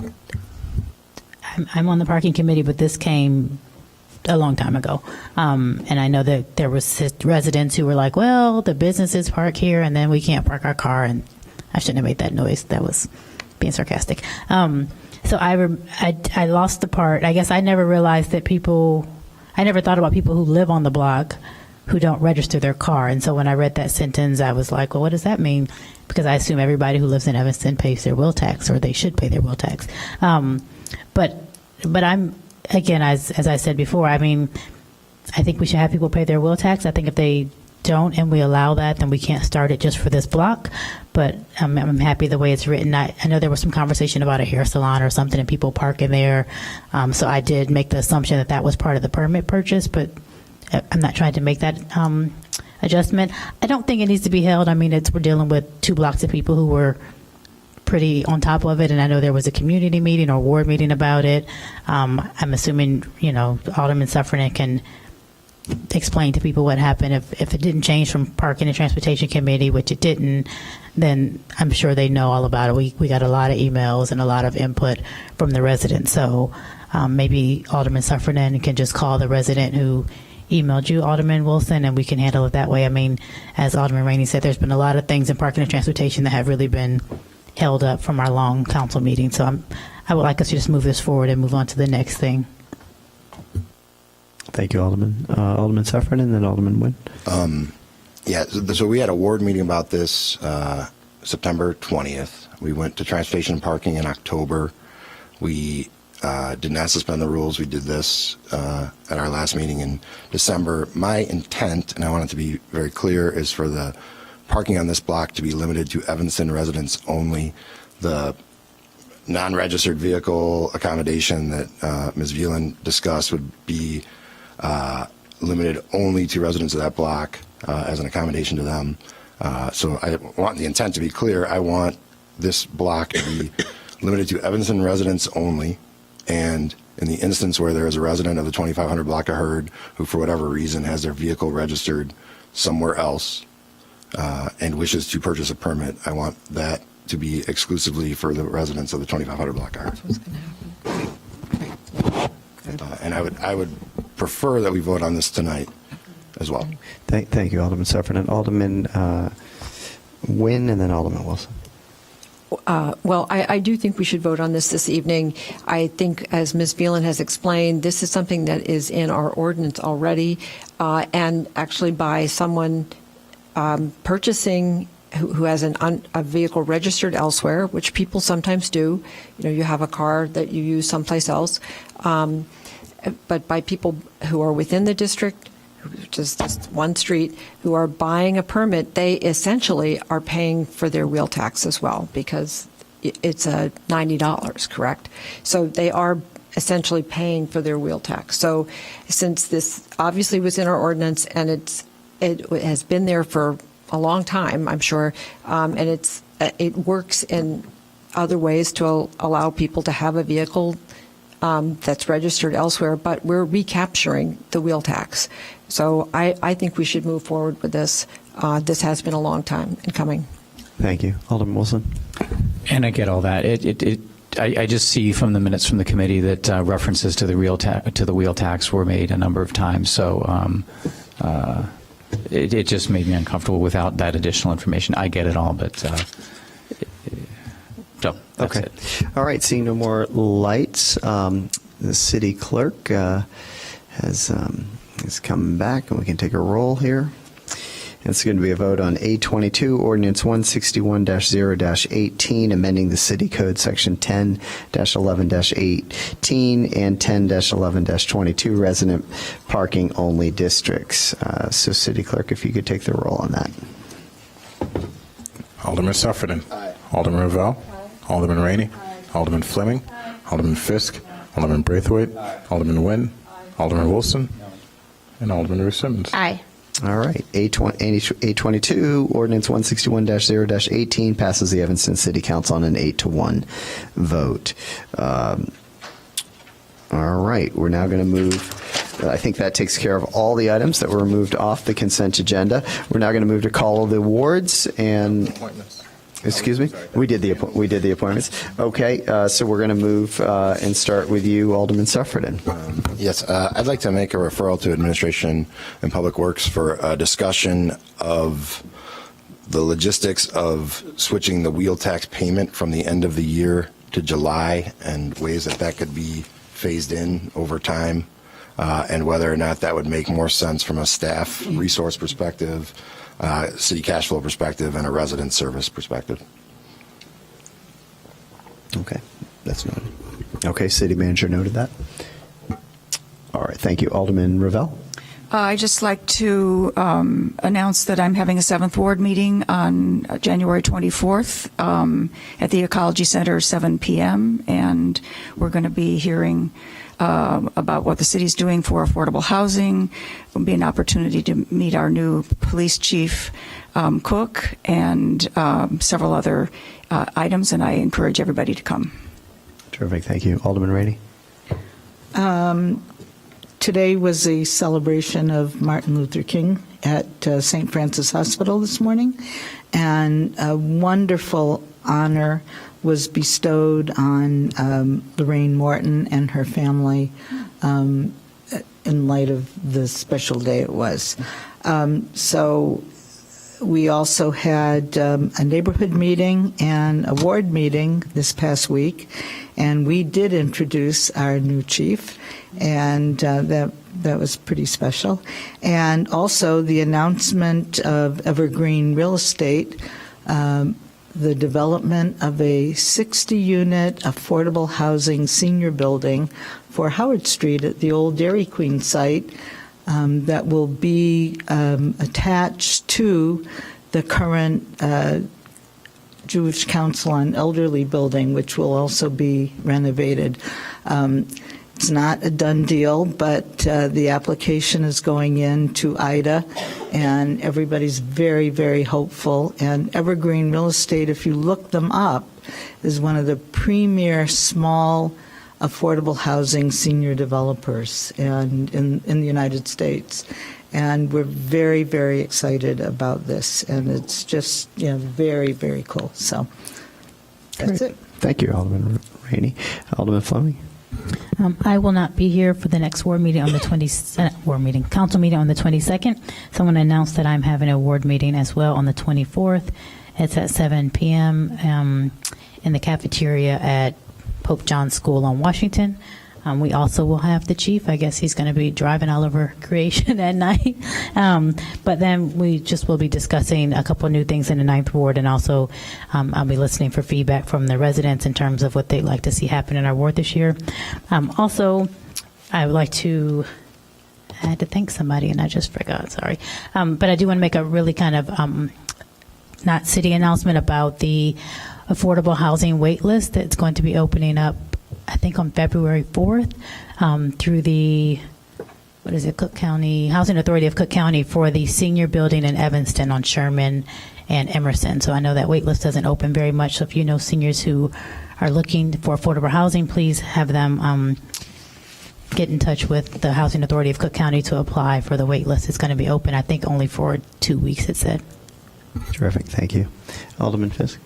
S: I'm on the parking committee, but this came a long time ago. And I know that there was residents who were like, well, the businesses park here and then we can't park our car. And I shouldn't have made that noise. That was being sarcastic. So I lost the part. I guess I never realized that I never thought about people who live on the block who don't register their car. And so when I read that sentence, I was like, well, what does that mean? Because I assume everybody who lives in Evanston pays their wheel tax, or they should pay their wheel tax. But I'm, again, as I said before, I mean, I think we should have people pay their wheel tax. I think if they don't and we allow that, then we can't start it just for this block. But I'm happy the way it's written. I know there was some conversation about a hair salon or something and people parking there. So I did make the assumption that was part of the permit purchase, but I'm not trying to make that adjustment. I don't think it needs to be held. I mean, we're dealing with 2 blocks of people who were pretty on top of it, and I know there was a community meeting or ward meeting about it. I'm assuming, Alderman Suffredin can explain to people what happened. If it didn't change from Parking and Transportation Committee, which it didn't, then I'm sure they know all about it. We got a lot of emails and a lot of input from the residents. So maybe Alderman Suffredin can just call the resident who emailed you, Alderman Wilson, and we can handle it that way. I mean, as Alderman Rainey said, there's been a lot of things in Parking and Transportation that have really been held up from our long council meeting. So I would like us to just move this forward and move on to the next thing.
A: Thank you, Alderman. Alderman Suffredin and then Alderman Nguyen.
O: Yeah, so we had a ward meeting about this September 20th. We went to transportation and parking in October. We did not suspend the rules. We did this at our last meeting in December. My intent, and I want it to be very clear, is for the parking on this block to be limited to Evanston residents only. The non-registered vehicle accommodation that Ms. Veland discussed would be limited only to residents of that block as an accommodation to them. So I want the intent to be clear. I want this block to be limited to Evanston residents only. And in the instance where there is a resident of the 2500 block of Heard who, for whatever reason, has their vehicle registered somewhere else and wishes to purchase a permit, I want that to be exclusively for the residents of the 2500 block of Heard. And I would prefer that we vote on this tonight as well.
A: Thank you, Alderman Suffredin. Alderman Nguyen and then Alderman Wilson.
U: Well, I do think we should vote on this evening. I think, as Ms. Veland has explained, this is something that is in our ordinance already, and actually by someone purchasing who has a vehicle registered elsewhere, which people sometimes do. You have a car that you use someplace else, but by people who are within the district, just one street, who are buying a permit, they essentially are paying for their wheel tax as well, because it's $90, correct? So they are essentially paying for their wheel tax. So since this obviously was in our ordinance and it has been there for a long time, I'm sure, and it works in other ways to allow people to have a vehicle that's registered elsewhere, but we're recapturing the wheel tax. So I think we should move forward with this. This has been a long time in coming.
A: Thank you. Alderman Wilson.
D: And I get all that. I just see from the minutes from the committee that references to the wheel tax were made a number of times. So it just made me uncomfortable without that additional information. I get it all, but so that's
A: Okay.
D: it.
A: All right. Seeing no more lights, the city clerk has come back, and we can take a roll here. It's going to be a vote on A22, Ordinance 161-0-18, amending the City Code Section 10-11-18 and 10-11-22, resident parking only districts. So, City Clerk, if you could take the roll on that.
B: Alderman Suffredin.
L: Aye.
B: Alderman Ravel. Aye. Alderman Rainey. Aye. Alderman Fleming. Aye. Alderman Fisk. Alderman Braithwaite. Aye. Alderman Nguyen. Alderman Wilson. And Alderman Ruth Simmons.
T: Aye.
A: All right. A22, Ordinance 161-0-18 passes the Evanston City Council on an 8-1 vote. All right. We're now going to move I think that takes care of all the items that were moved off the consent agenda. We're now going to move to call of the awards and
B: Appointments.
A: excuse me. We did the appointments. Okay, so we're going to move and start with you, Alderman Suffredin.
O: Yes, I'd like to make a referral to Administration and Public Works for a discussion of the logistics of switching the wheel tax payment from the end of the year to July and ways that could be phased in over time, and whether or not that would make more sense from a staff resource perspective, city cash flow perspective, and a resident service perspective.
A: Okay, that's noted. Okay, City Manager noted that. All right, thank you. Alderman Ravel.
R: I'd just like to announce that I'm having a 7th Ward meeting on January 24th at the Ecology Center, 7 p.m., and we're going to be hearing about what the city's doing for affordable housing. It will be an opportunity to meet our new police chief, Cook, and several other items, and I encourage everybody to come.
A: Terrific, thank you. Alderman Rainey.
Q: Today was a celebration of Martin Luther King at St. Francis Hospital this morning, and a wonderful honor was bestowed on Lorraine Morton and her family in light of the special day it was. So we also had a neighborhood meeting and a ward meeting this past week, and we did introduce our new chief, and that was pretty special. And also the announcement of Evergreen Real Estate, the development of a 60-unit affordable housing senior building for Howard Street at the old Dairy Queen site, that will be attached to the current Jewish Council on Elderly building, which will also be renovated. It's not a done deal, but the application is going in to IDA, and everybody's very, very hopeful. And Evergreen Real Estate, if you look them up, is one of the premier small affordable housing senior developers in the United States. And we're very, very excited about this. And it's just, very, very cool. So that's it.
A: Thank you, Alderman Rainey. Alderman Fleming.
S: I will not be here for the next ward meeting on the council meeting on the 22nd. So I want to announce that I'm having a ward meeting as well on the 24th. It's at 7 p.m. In the cafeteria at Pope John School on Washington. We also will have the chief. I guess he's going to be driving all over creation at night. But then we just will be discussing a couple of new things in the 9th Ward, and also I'll be listening for feedback from the residents in terms of what they'd like to see happen in our ward this year. Also, I would like to, I had to thank somebody and I just forgot, sorry. But I do want to make a really kind of not city announcement about the affordable housing wait list that's going to be opening up, I think, on February 4th through the, Cook County, Housing Authority of Cook County for the senior building in Evanston on Sherman and Emerson. So I know that wait list doesn't open very much. So if you know seniors who are looking for affordable housing, please have them get in touch with the Housing Authority of Cook County to apply for the wait list. It's going to be open, I think, only for 2 weeks, it said.
A: Terrific, thank you. Alderman Fisk.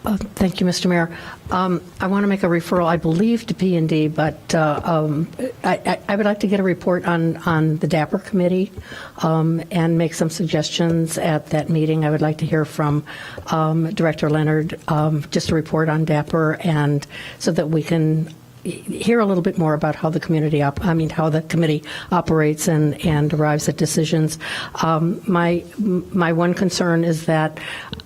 P: Thank you, Mr. Mayor. I want to make a referral, I believe, to P&D, but I would like to get a report on the DAPR committee and make some suggestions at that meeting. I would like to hear from Director Leonard, just a report on DAPR, and so that we can hear a little bit more about how the how the committee operates and arrives at decisions. My one concern is that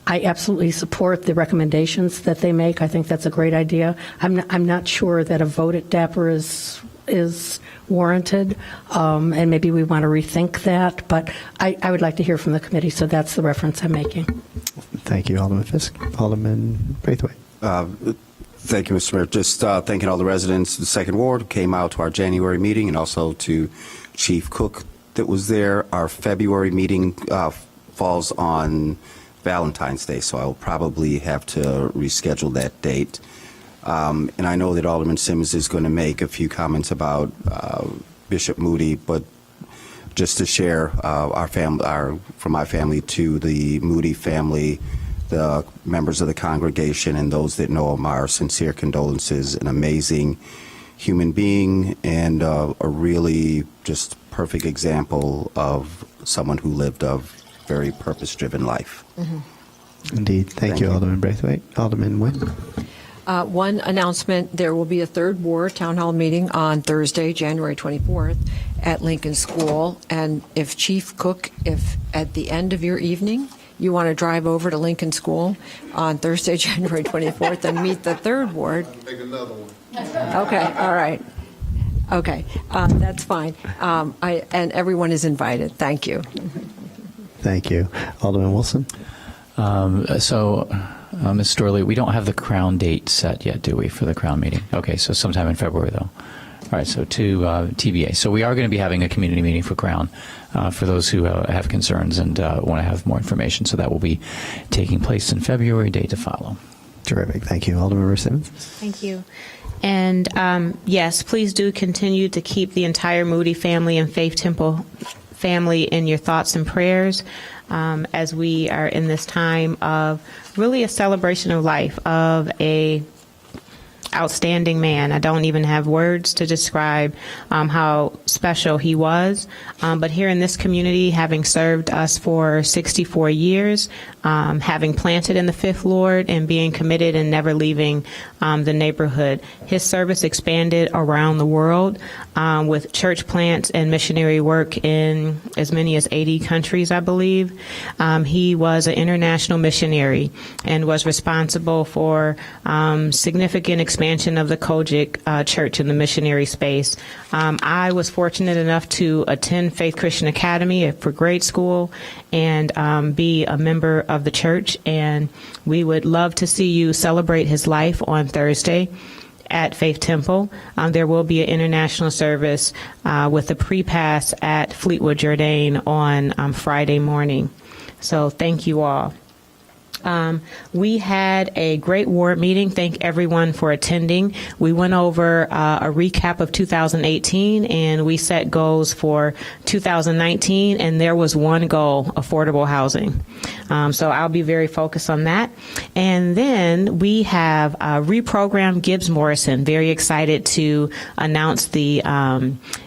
P: I absolutely support the recommendations that they make. I think that's a great idea. I'm not sure that a vote at DAPR is warranted, and maybe we want to rethink that. But I would like to hear from the committee, so that's the reference I'm making.
A: Thank you, Alderman Fisk. Alderman Braithwaite.
V: Thank you, Mr. Mayor. Just thanking all the residents of the Second Ward who came out to our January meeting, and also to Chief Cook that was there. Our February meeting falls on Valentine's Day, so I'll probably have to reschedule that date. And I know that Alderman Simmons is going to make a few comments about Bishop Moody, but just to share from my family to the Moody family, the members of the congregation, and those that know him, our sincere condolences. An amazing human being and a really just perfect example of someone who lived a very purpose-driven life.
A: Indeed. Thank you, Alderman Braithwaite. Alderman Nguyen.
U: One announcement, there will be a third ward town hall meeting on Thursday, January 24th at Lincoln School. And if Chief Cook, if at the end of your evening you want to drive over to Lincoln School on Thursday, January 24th and meet the third ward.
G: Make another one.
U: Okay, all right. Okay, that's fine. And everyone is invited. Thank you.
A: Thank you. Alderman Wilson.
D: Ms. Storley, we don't have the Crown date set yet, do we, for the Crown meeting? Okay, so sometime in February, though. All right, so to TBA. So we are going to be having a community meeting for Crown for those who have concerns and want to have more information. So that will be taking place in February, date to follow.
A: Terrific. Thank you. Alderman Simmons.
T: Thank you. And yes, please do continue to keep the entire Moody family and Faith Temple family in your thoughts and prayers as we are in this time of really a celebration of life of a outstanding man. I don't even have words to describe how special he was. But here in this community, having served us for 64 years, having planted in the Fifth Ward and being committed and never leaving the neighborhood, his service expanded around the world with church plants and missionary work in as many as 80 countries, I believe. He was an international missionary and was responsible for significant expansion of the Kojic Church in the missionary space. I was fortunate enough to attend Faith Christian Academy for grade school and be a member of the church, and we would love to see you celebrate his life on Thursday at Faith Temple. There will be an international service with a pre-pass at Fleetwood Jourdain on Friday morning. So thank you all. We had a great ward meeting. Thank everyone for attending. We went over a recap of 2018 and we set goals for 2019, and there was one goal: affordable housing. So I'll be very focused on that. And then we have reprogrammed Gibbs Morrison. Very excited to announce the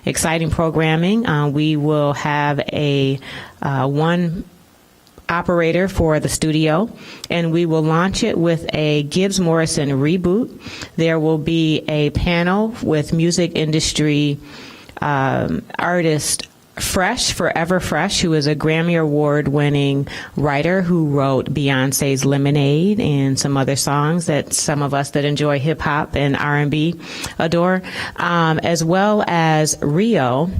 T: exciting programming. We will have a one operator for the studio, and we will launch it with a Gibbs Morrison reboot. There will be a panel with music industry artist Forever Fresh, who is a Grammy Award-winning writer who wrote Beyonce's Lemonade and some other songs that some of us that enjoy hip-hop and R&B adore, as well as Rio,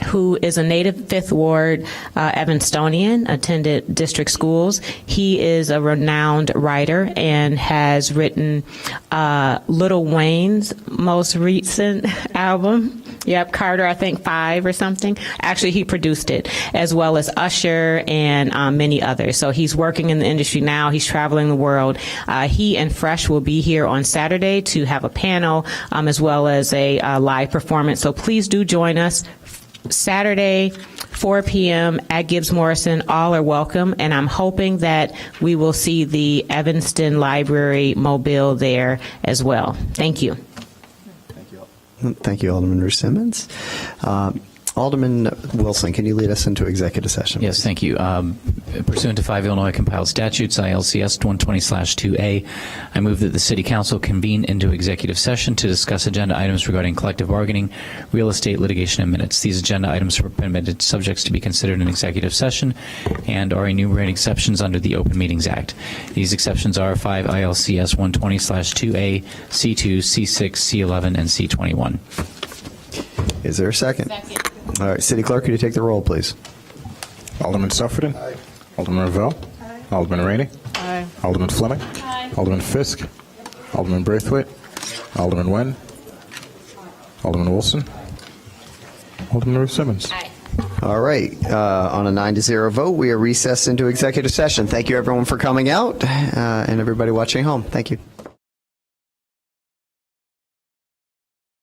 T: who is a native Fifth Ward Evanstonian, attended district schools. He is a renowned writer and has written Lil Wayne's most recent album. Yep, Carter, I think 5 or something. Actually, he produced it, as well as Usher and many others. So he's working in the industry now. He's traveling the world. He and Fresh will be here on Saturday to have a panel as well as a live performance. So please do join us. Saturday, 4 p.m. at Gibbs Morrison. All are welcome, and I'm hoping that we will see the Evanston Library mobile there as well. Thank you.
A: Thank you, Alderman Simmons. Alderman Wilson, can you lead us into executive session?
D: Yes, thank you. Pursuant to 5 Illinois compiled statutes, ILCS 120/2A, I move that the City Council convene into executive session to discuss agenda items regarding collective bargaining, real estate litigation, and minutes. These agenda items are permitted subjects to be considered in executive session and are enumerated exceptions under the Open Meetings Act. These exceptions are 5 ILCS 120/2A, C2, C6, C11, and C21.
A: Is there a second? All right, City Clerk, could you take the roll, please?
B: Alderman Sufferton. Aye. Alderman Ravel. Aye. Alderman Rainey.
J: Aye.
B: Alderman Fleming. Aye. Alderman Fisk. Alderman Braithwaite. Alderman Nguyen. Alderman Wilson. Alderman Ruth Simmons.
T: Aye.
A: All right, on a 9-0 vote, we are recessed into executive session. Thank you, everyone, for coming out, and everybody watching home. Thank you.